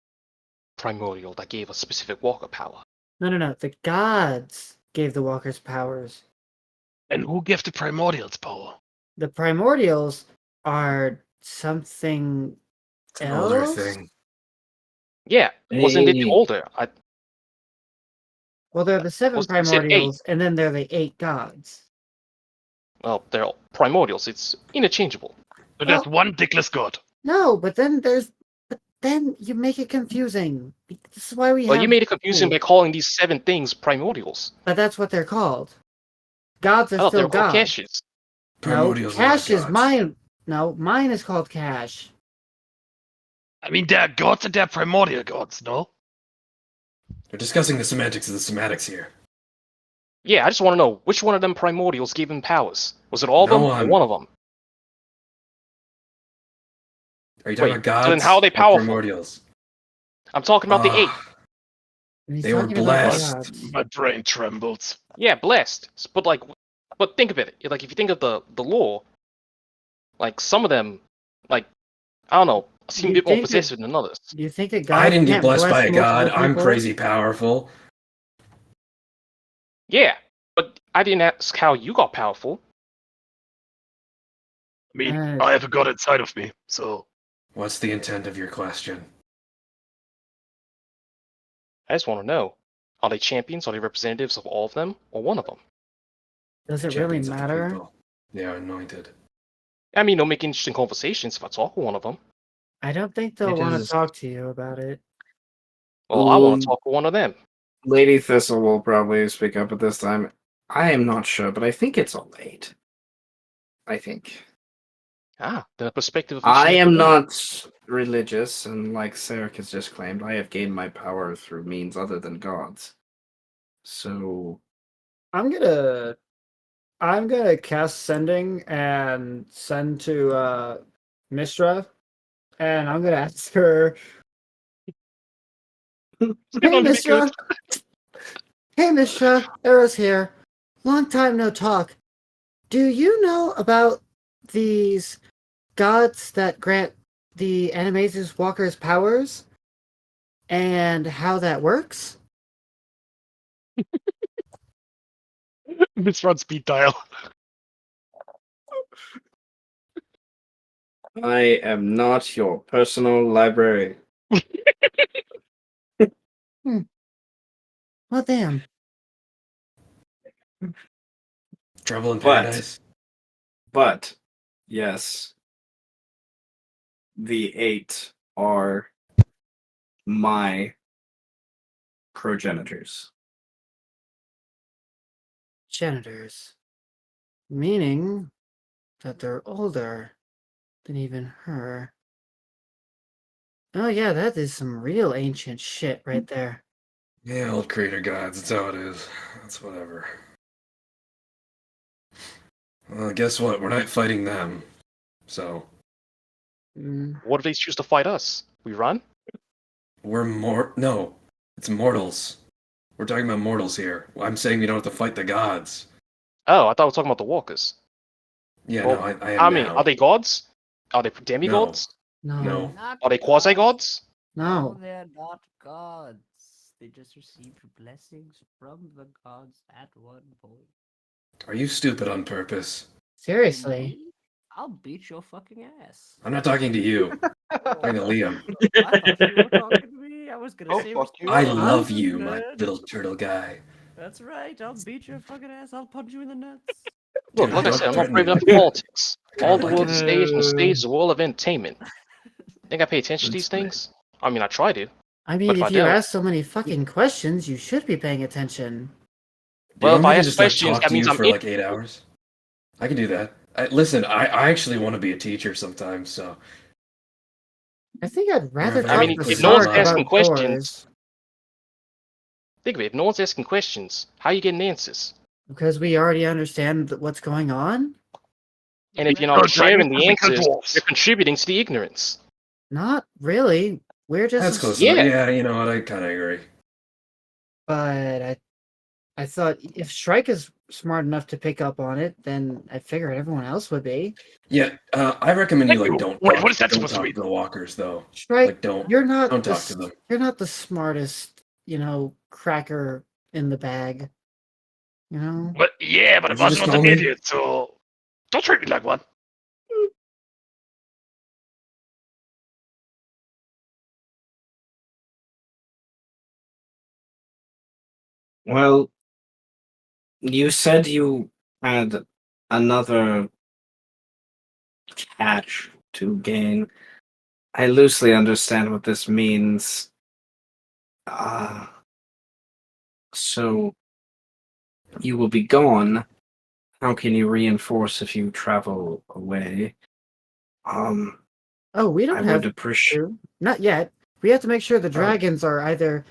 primordial that gave a specific walker power? No. The gods gave the walkers powers. And who gave the primordials power? The primordials are something It's an older else? thing. Yeah, wasn't it the Hey. older? Well, they're the 7 Was it 8? primordials, and then they're the 8 gods. Well, they're all primordials. It's interchangeable. So there's one dickless god. No, but then you make it confusing. This is why we Well, have. you made it confusing by calling these 7 things primordials. But that's what they're called. Gods are I thought they still were called gods. caches. No, Primordials are Cash not is gods. mine. No, mine is called Cash. I mean, there are gods and there are primordial gods, no? We're discussing the semantics of the somatics here. Yeah, I just want to know which one of them primordials gave him powers. Was it all of No them or one. one of them? Are you talking Wait, about gods so then how are they or powerful? primordials? I'm talking about the eight. And he's They were talking about the blessed. gods. My brain trembled. Yeah, blessed. But think of it. Like if you think of the lore, like some of them, like I don't know, seem a You bit more think possessive than others. Do you think a god I didn't get can't blessed by bless a god. multiple I'm people? crazy powerful. Yeah, but I didn't ask how you got powerful. I mean, Uh, I have a god inside of me, so What's the intent of your question? I just want to know: are they champions? Are they representatives of all of them, or one of them? Does it They're really champions of the matter? people. They are anointed. I mean, they'll make interesting conversations if I talk with one of them. I don't think they'll It want to is- talk to you about it. Well, I want Um, to talk with one of them. Lady Thistle will probably speak up at this time. I am not sure, but I think it's all eight. I think. The perspective of each I am individual. not religious, and like Sarek has just claimed, I have gained my power through means other than gods. So I'm gonna cast sending and send to Mistra, and I'm gonna ask her. it's Hey, gonna be good. Mistra. Hey, Mistra. Eros here. Long time no talk. Do you know about these gods that grant the Animaesus walkers powers, and how that works? This run speed dial. I am not your personal library. Well, damn. Trouble in But- paradise. But yes, the eight are my progenitors. Janitors. Meaning that they're older than even her. Oh yeah, that is some real ancient shit right there. Yeah, old creator gods. That's how it is. That's whatever. Well, guess what? We're not fighting them. So Mm. What if they choose to fight us? We run? we're No, it's mortals. We're talking about mortals here. I'm saying we don't have to fight the gods. Oh, I thought we were talking about the walkers. Yeah, Well, no, I am I mean, now. are they gods? Are they demigods? No. No. Not Are they gods. quasi-gods? No. they're not gods. They just received blessings from the gods at one point. Are you stupid on purpose? Seriously. Me? I'll beat your fucking ass. I'm not talking to you. I'm talking to Liam. I thought you were talking to me. I was gonna Oh, say fuck you. I respect. love I'm a you, my nerd. little turtle guy. That's right. I'll beat your fucking ass. I'll punch you in the nuts. Look, Dude, like I don't said, I'm not threaten brave me. enough for politics. Kinda All the like world it. is stage, and the stage is a world of entertainment. Think I pay attention to these That's things? I mean, I try to. I mean, But if if I you don't- ask so many fucking questions, you should be paying attention. Do you Well, want if me I to ask just like questions, talk that to you means I'm for like 8 hours? I can do that. Listen, I actually want to be a teacher sometimes, so I think I'd rather I talk mean, to if no one's Sark asking about questions- doors. Think of it. If no one's asking questions, how are you getting answers? Because we already understand what's going on? And if you're No not sharing dragons, the we kill answers, dwarves. you're contributing to the ignorance. Not really. We're just that's close Yeah. enough. Yeah, you know what? I kind of agree. But I thought if Shrike is smart enough to pick up on it, then I figured everyone else would be. Yeah, I recommend you like don't Wait, talk, what is that don't supposed to talk mean? to the walkers though. Shrike, Like don't you're not don't the talk to them. you're not the smartest, cracker in the bag. You know? But yeah, but What'd I you was just not call an me? idiot, so don't treat me like one. Well, you said you had another catch to gain. I loosely understand what this means. So you will be gone. How can you reinforce if you travel away? Oh, we I don't would have appreciate. to. Not yet. We have to make sure the Oh. dragons are either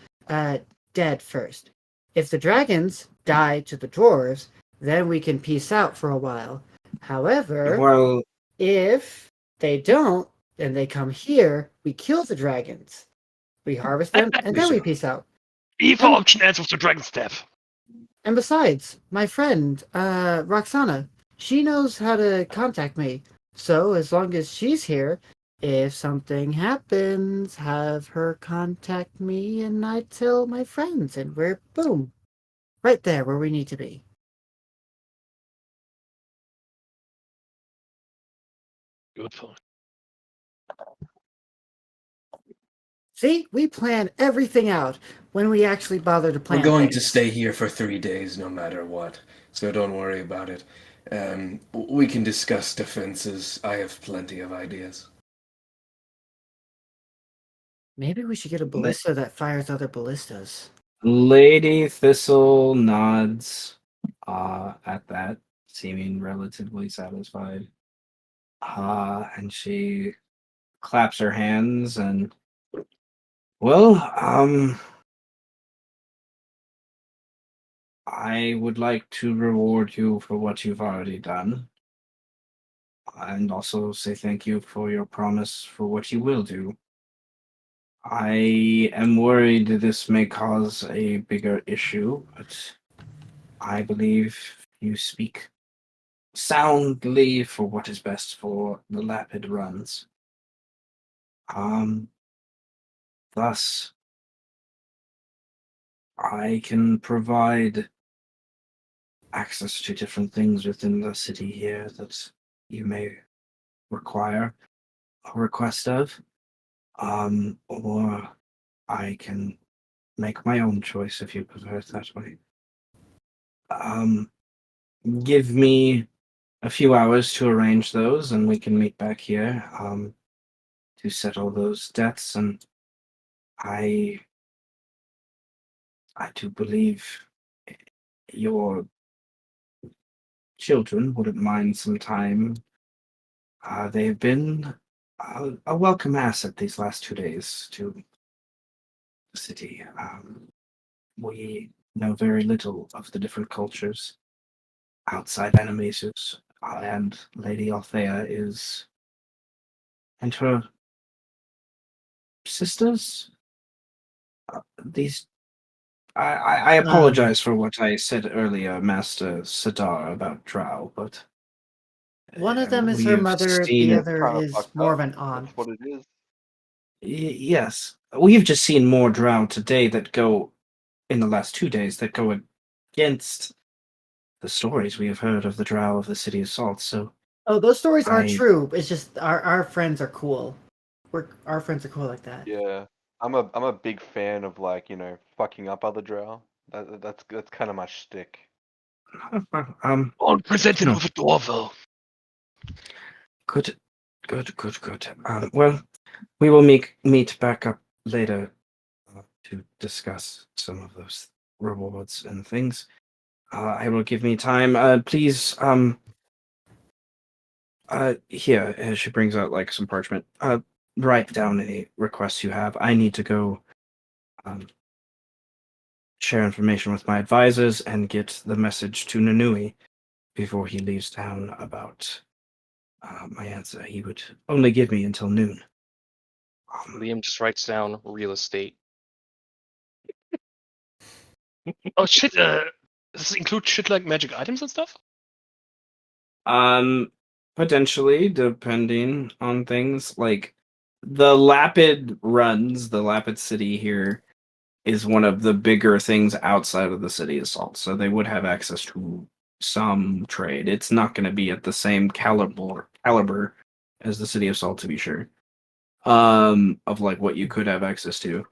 dead first. If the dragons die to the dwarves, then we can peace out for a while. However, Well, if they don't, and they come here, we kill the dragons. We harvest them, and then we peace out. E for option ends with the dragon's death. And besides, my friend, Roxana, she knows how to contact me. So as long as she's here, if something happens, have her contact me and I tell my friends, and we're boom, right there where we need to be. Good point. See, we plan everything out when we actually bother to plan. We're going to things. stay here for 3 days no matter what, so don't worry about it. We can discuss defenses. I have plenty of ideas. Maybe we should get a ballista that fires other ballistas. Lady Thistle nods at that, seeming relatively satisfied. And she claps her hands and, well, I would like to reward you for what you've already done, and also say thank you for your promise for what you will do. I am worried this may cause a bigger issue, but I believe you speak soundly for what is best for the Lapid runs. Thus, I can provide access to different things within the city here that you may require a request of. Or I can make my own choice if you prefer it that way. Give me a few hours to arrange those, and we can meet back here to settle those debts. And I do believe your children wouldn't mind some time. They've been a welcome asset these last 2 days to the city. We know very little of the different cultures outside Animaesus, and Lady Althea and her sisters. These. I apologize for what I said earlier, Master Sadar, about Drow, but One of them is we her have mother, seen. the Yeah, other kind of is fucked more up. of an aunt. That's what it is. Yes, we've just seen more Drow today that go in the last 2 days that go against the stories we have heard of the Drow of the City of Salt. So, Oh, those stories are I- true. It's just our friends are cool. Our friends are cool like that. Yeah, I'm a big fan of like fucking up other drow. That's kind of my shtick. All presented No. with a doorbell. Good. Well, we will meet back up later to discuss some of those rewards and things. I will give me time. Please, here, she brings out like some parchment. Write down any requests you have. I need to go share information with my advisors and get the message to Nanui before he leaves town about my answer. He would only give me until noon. Liam just writes down real estate. Oh shit! Does this include shit like magic items and stuff? Potentially, depending on things like the Lapid runs, the Lapid city here is one of the bigger things outside of the city of Salt, so they would have access to some trade. It's not going to be at the same caliber as the city of Salt, to be sure. Of like what you could have access to.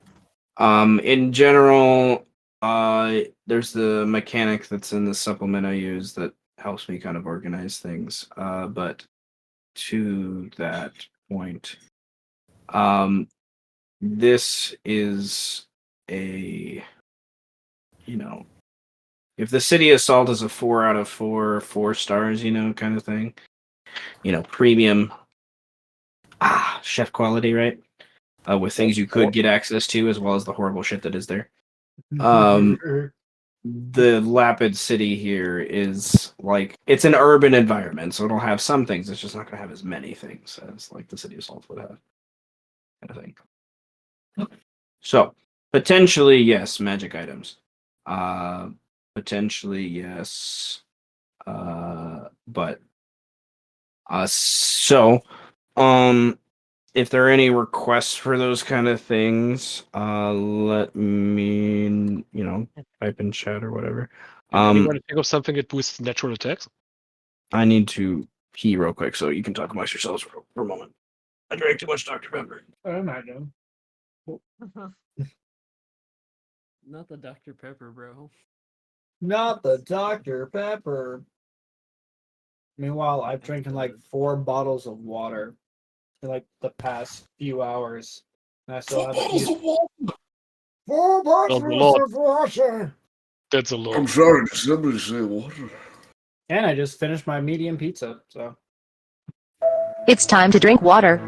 In general, there's the mechanic that's in the supplement I use that helps me kind of organize things. But to that point, this is a, if the city assault is a 4 out of 4 stars, kind of thing, premium, chef quality, right? With things you could get access to, as well as the horrible shit that is there. Um, the Lapid city here is like it's an urban environment, so it'll have some things. It's just not going to have as many things as like the city of Salt would have, kind of thing. So potentially yes, magic items. Potentially yes. But so if there are any requests for those kind of things, let me type in chat or whatever. Anyone think of something that boosts natural attacks? I need to pee real quick, so you can talk amongst yourselves for a moment. I drank too much Dr. Pepper. I imagine. Not the Dr. Pepper, bro. Not the Dr. Pepper. Meanwhile, I've drinking like 4 bottles of water in like the past few hours. And I still haven't used 4 bottles Lord. of water. That's a lot. I'm sorry, did somebody say water? And I just finished my medium pizza, so. It's time to drink water.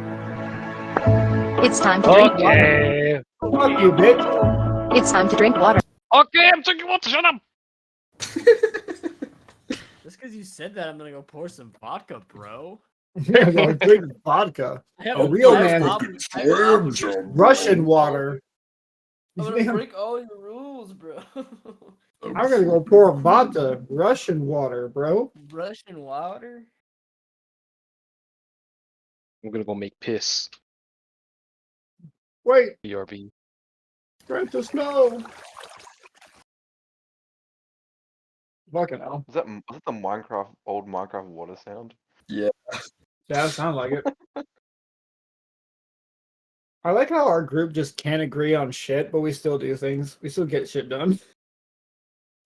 It's time to drink water. Okay. Fuck you, bitch. It's time to drink water. Okay, I'm drinking water. Shut up. Just because you said that, I'm gonna go pour some vodka, bro. Yeah, no, drink vodka. I have A real I have man. I have obligations. Russian water. I'm gonna break all your rules, bro. I'm gonna go pour vodka. Russian water, bro. Russian water? I'm gonna go make piss. Wait, BRB. grab the snow. Fucking hell. Was that the old Minecraft water sound? Yeah, it sounds like it. I like how our group just can't agree on shit, but we still do things. We still get shit done.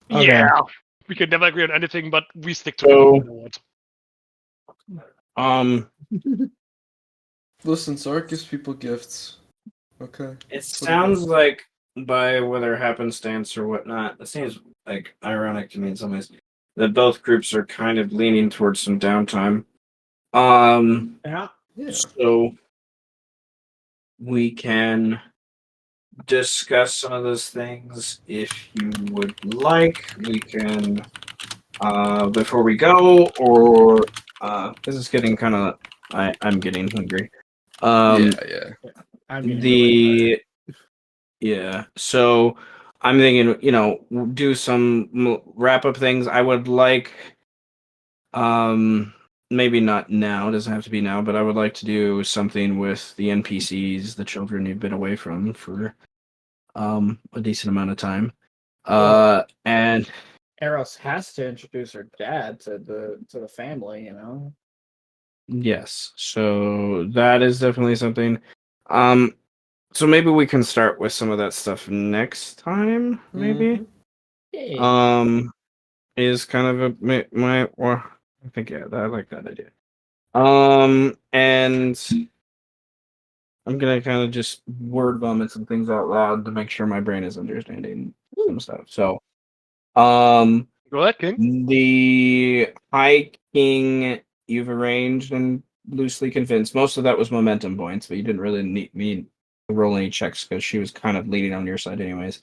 Okay. Yeah. We can never agree on anything, but we stick to So- it. No matter what. Listen, Sark gives people gifts. Okay. It sounds like by whether happenstance or whatnot, it seems like ironic to me in some ways that both groups are kind of leaning towards some downtime. Yeah. So we can discuss some of those things if you would like. We can before we go, or this is getting kind of I'm getting hungry. Yeah. I'm getting Yeah. So I'm thinking, do some wrap up things. I would like, maybe not now. It doesn't have to be now, but I would like to do something with the NPCs, the children you've been away from for a decent amount of time. And Eros has to introduce her dad to the family, you know. yes, so that is definitely something. So maybe we can start with some of that stuff next time. Maybe. Is kind of well, I think yeah, I like that idea. And I'm gonna kind of just word vomit some things out loud to make sure my brain is understanding some stuff. So, Go ahead, King. the hiking you've arranged and loosely convinced. Most of that was momentum points, but you didn't really need me to roll any checks because she was kind of leaning on your side, anyways.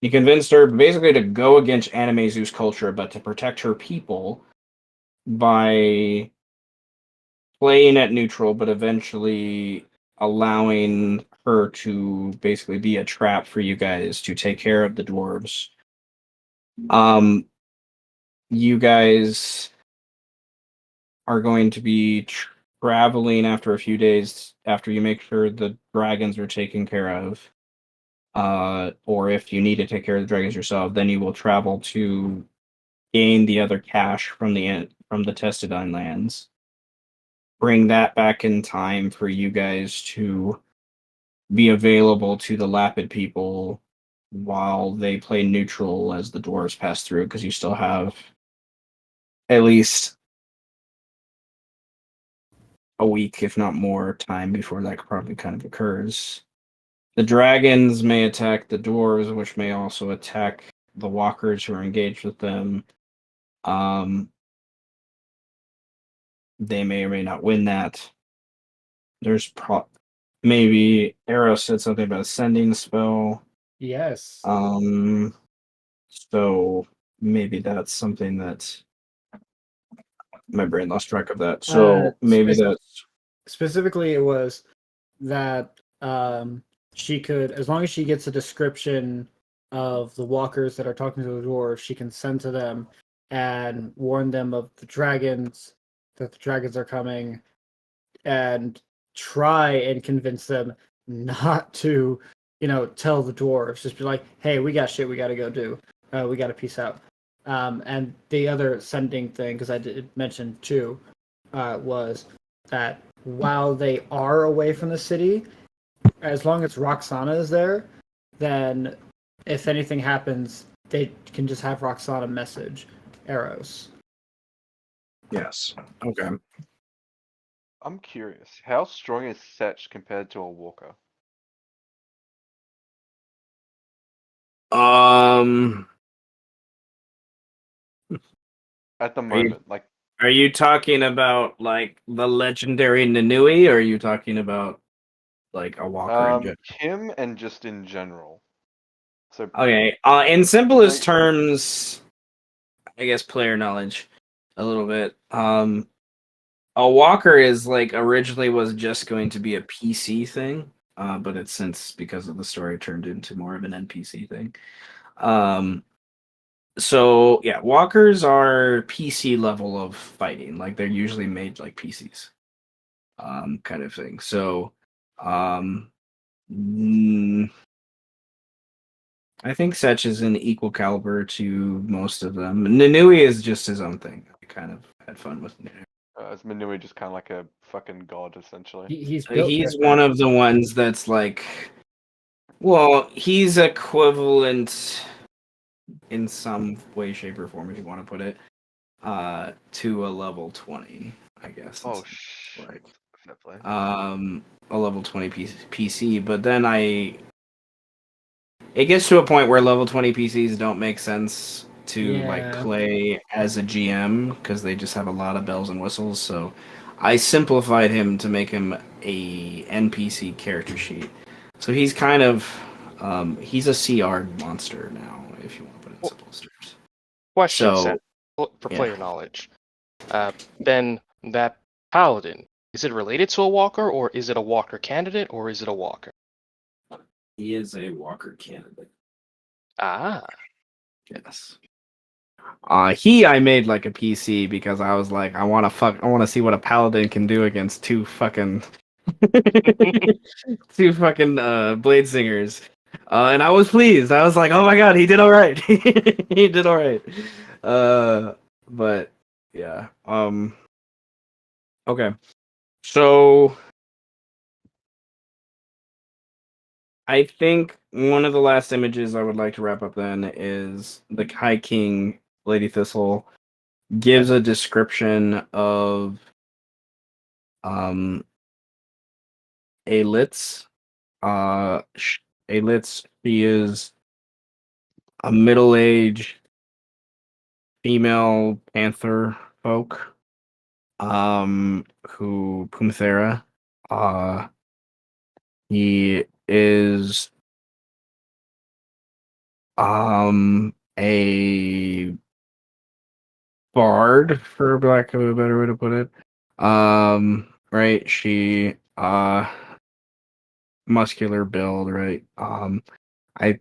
You convinced her basically to go against Animeesus culture, but to protect her people by playing at neutral, but eventually allowing her to basically be a trap for you guys to take care of the dwarves. You guys are going to be traveling after a few days after you make sure the dragons are taken care of. Or if you need to take care of the dragons yourself, then you will travel to gain the other cash from the Testadine lands. Bring that back in time for you guys to be available to the Lapid people while they play neutral as the dwarves pass through, because you still have at least a week, if not more, time before that probably kind of occurs. The dragons may attack the dwarves, which may also attack the walkers who are engaged with them. They may or may not win that. There's maybe Arrow said something about a sending spell. Yes. So maybe that's something that my brain lost track of that. Uh, So maybe spec- that's Specifically, it was that she could, as long as she gets a description of the walkers that are talking to the dwarves, she can send to them and warn them of the dragons, that the dragons are coming, and try and convince them not to, tell the dwarves. Just be like, hey, we got shit we got to go do. We got to peace out. And the other sending thing, because I did mention too, was that while they are away from the city, as long as Roxana is there, then if anything happens, they can just have Roxana message Eros. yes. Okay. I'm curious, how strong is Setch compared to a walker? Um, At the are you moment, like are you talking about like the legendary Nanui, or are you talking about like a walker in general? him and just in general. So Okay. In simplest like terms, I guess player knowledge, a little bit. A walker is like originally was just going to be a PC thing, but it's since because of the story turned into more of an NPC thing. Um, so yeah, walkers are PC level of fighting. Like they're usually made like PCs, kind of thing. So, um, mm, I think Setch is an equal caliber to most of them. Nanui is just his own thing. I kind of had fun with Nanui. is Minui just kind of like a fucking god essentially? He's built He's different. one of the ones that's like, well, he's equivalent in some way, shape, or form, if you want to put it, to a level 20, I guess. Oh It's shit! like, Fair play. a level 20 PC, but then it gets to a point where level 20 PCs don't make sense to like Yeah. play as a GM because they just have a lot of bells and whistles. So I simplified him to make him a NPC character sheet. So he's kind of he's a CR monster now, if you want to put it in Well, simple terms. question, Sam, So for yeah, player knowledge. Then that paladin, is it related to a walker, or is it a walker candidate, or is it a walker? he is a walker candidate. Ah. Yes. I made like a PC because I was like, I want to see what a paladin can do against two fucking two fucking blade singers. And I was pleased. I was like, oh my god, he did all right. He did all right. But yeah. Okay. So I think one of the last images I would like to wrap up then is the High King Lady Thistle gives a description of um Alitz. Alitz, she is a middle-aged female panther folk. Who Pumthera. Uh, he is a bard, for lack of a better way to put it. Right? She muscular build, right? I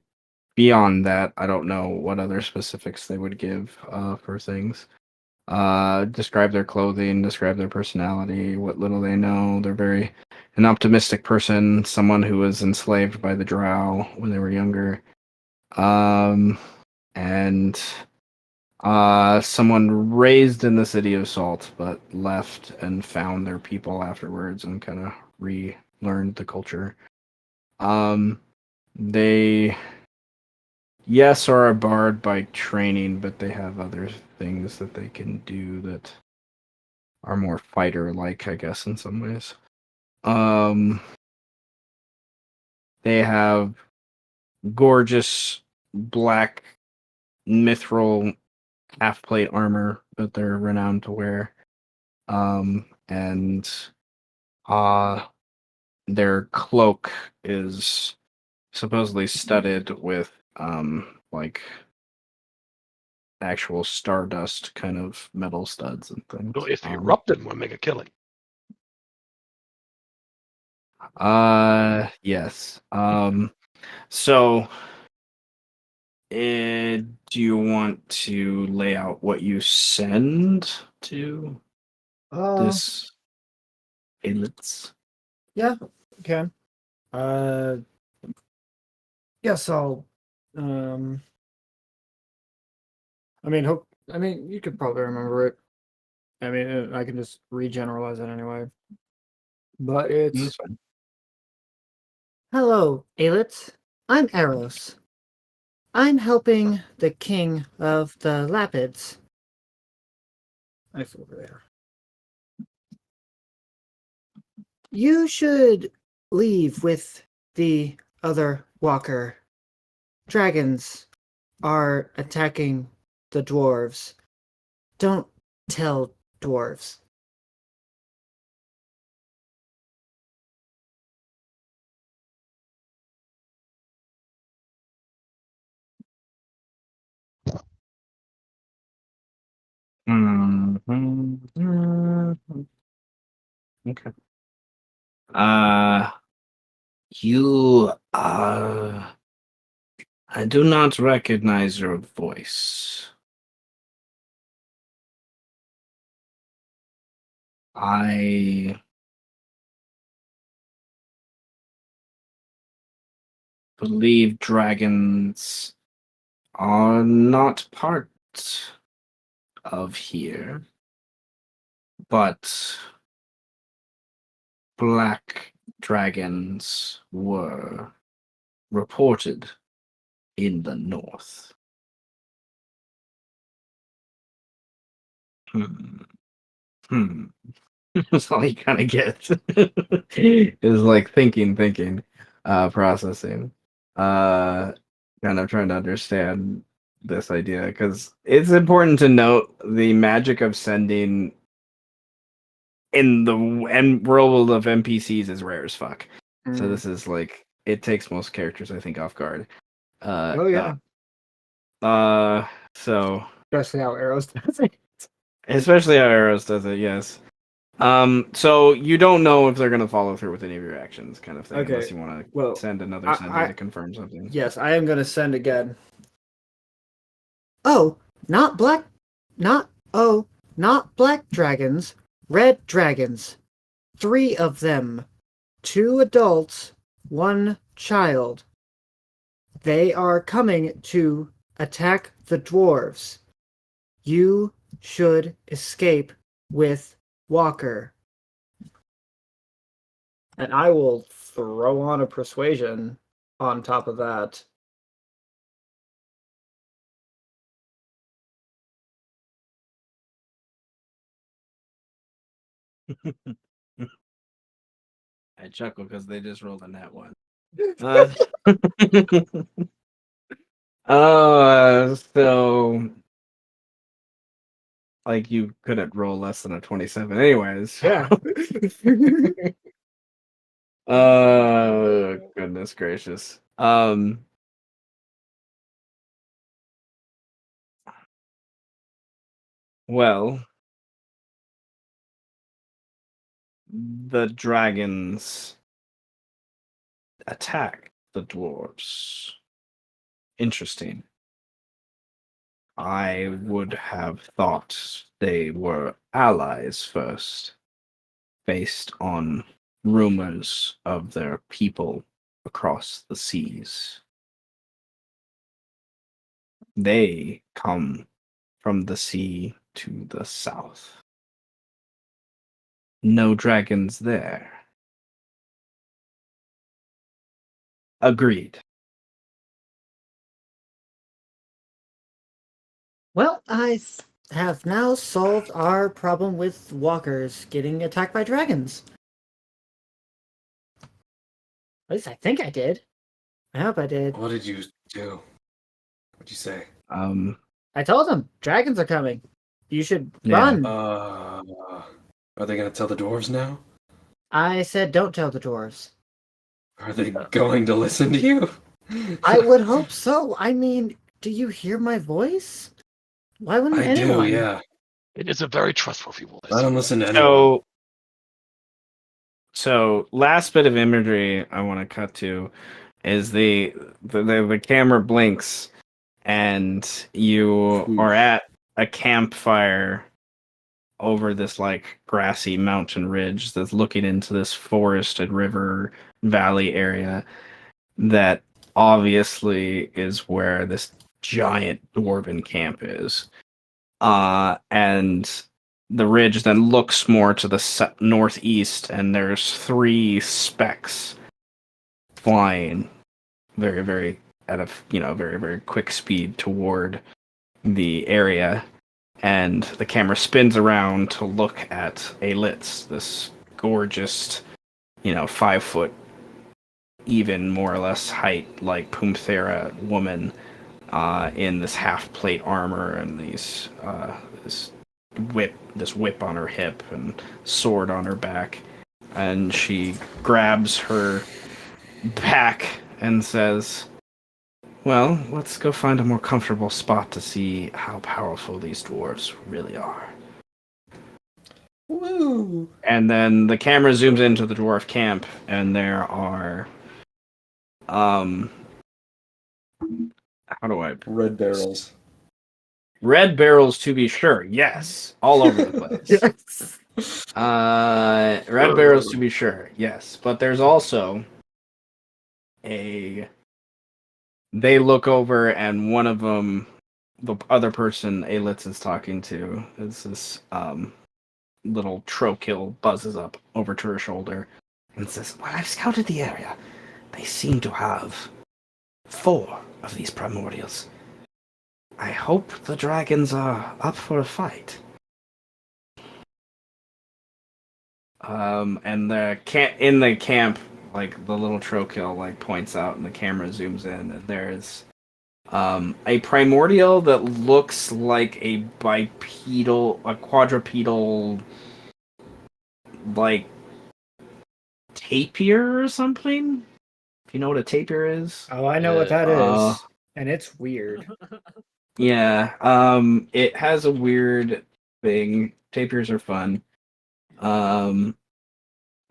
beyond that, I don't know what other specifics they would give for things. Describe their clothing, describe their personality, what little they know. They're very an optimistic person, someone who was enslaved by the drow when they were younger. And someone raised in the city of Salt, but left and found their people afterwards and kind of relearned the culture. They yes, are a bard by training, but they have other things that they can do that are more fighter-like, I guess, in some ways. Um, they have gorgeous black mithril half-plate armor that they're renowned to wear. And their cloak is supposedly studded with like actual stardust kind of metal studs and things. So if he erupted, we'll make a killing. Yes. So do you want to lay out what you send to this Aelitz? Yeah, okay. Yes, I'll. I mean, you could probably remember it. I mean, I can just regeneralize it anyway. But it's That's fine. Hello, Aelitz. I'm Eros. I'm helping the king of the Lapids. nice over there. You should leave with the other walker. Dragons are attacking the dwarves. Don't tell dwarves. Okay. You I do not recognize your voice. I believe dragons are not part of here, but black dragons were reported in the north. Hmm. Hmm. That's all you kind of get. Is like thinking, processing, kind of trying to understand this idea because it's important to note the magic of sending in the world of NPCs is rare as fuck. So this is like it takes most characters, I think, off guard. Oh yeah, So especially how Arrows does it. especially how Eros does it, yes. So you don't know if they're gonna follow through with any of your actions, kind of thing, Okay, unless you want to well, send another I- sending to confirm something. Yes, I am gonna send again. Oh, not black, not black dragons, red dragons. 3 of them. 2 adults, 1 child. They are coming to attack the dwarves. You should escape with Walker. And I will throw on a persuasion on top of that. I chuckle because they just rolled a nat one. So like you couldn't roll less than a 27 anyways. Yeah. Goodness gracious. Well, the dragons attack the dwarves. Interesting. I would have thought they were allies first, based on rumors of their people across the seas. They come from the sea to the south. No dragons there. Agreed. Well, have now solved our problem with walkers getting attacked by dragons. At least I think I did. I hope I did. What did you do? What'd you say? I told them dragons are coming. You should Yeah. run. Are they gonna tell the dwarves now? I said don't tell the dwarves. Are they going to listen to you? I would hope so. I mean, do you hear my voice? Why wouldn't I anyone? do, yeah. It is a very trustworthy voice. I don't listen to anyone. So last bit of imagery I want to cut to is the camera blinks and you are at a campfire over this like grassy mountain ridge that's looking into this forested river valley area that obviously is where this giant dwarven camp is. And the ridge then looks more to the northeast, and there's 3 specks flying very, very at a very, very quick speed toward the area. And the camera spins around to look at Aelitz, this gorgeous, 5 foot, even more or less height, like Pumthera woman, in this half plate armor and this whip on her hip and sword on her back, and she grabs her back and says, "Well, let's go find a more comfortable spot to see how powerful these dwarves really are." Woo! And then the camera zooms into the dwarf camp, and there are, how do I... Red barrels. Red barrels, to be sure. Yes, all over the place. Yes. Red barrels, to be sure. Yes, but there's also they look over, and one of them, the other person Aelitz is talking to, is this little Trokill, buzzes up over to her shoulder and says, "Well, I've scouted the area. They seem to have 4 of these primordials. I hope the dragons are up for a fight." And in the camp, like the little Trokill like points out, and the camera zooms in, and there's a primordial that looks like a quadrupedal, like tapir or something. If you know what a tapir is. Oh, I know what that is, and it's weird. Yeah, it has a weird thing. Tapirs are fun.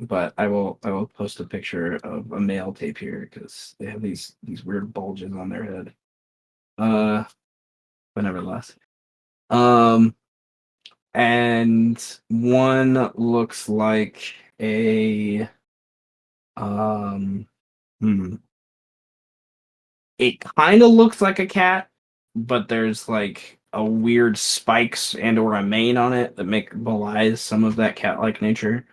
But I will post a picture of a male tapir because they have these weird bulges on their head. But nevertheless. And one looks like a it kind of looks like a cat, but there's like a weird spikes and or a mane on it that belies some of that cat-like nature.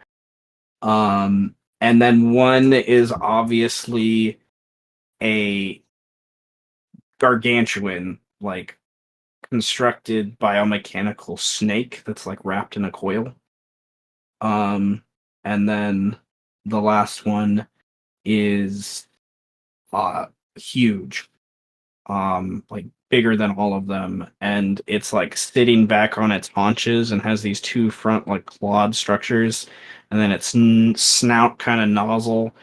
And then one is obviously a gargantuan, like constructed biomechanical snake that's like wrapped in a coil. And then the last one is huge, like bigger than all of them, and it's like sitting back on its haunches and has these 2 front like clawed structures, and then its snout kind of nozzle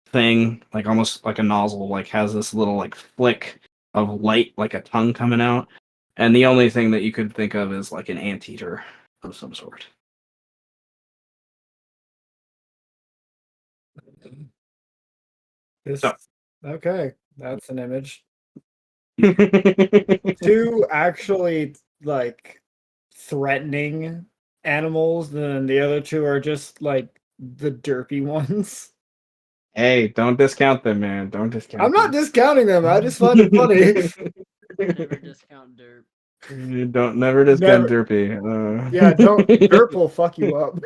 thing, like almost like a nozzle, like has this little like flick of light, like a tongue coming out, and the only thing that you could think of is like an anteater of some sort. Okay, that's an image. 2 actually like threatening animals, then the other 2 are just like the derpy ones. Hey, don't discount them, man. Don't discount I'm not them. discounting them. I just find it funny. Never discount derp. You don't never discount derpy. Yeah, don't derp will fuck you up.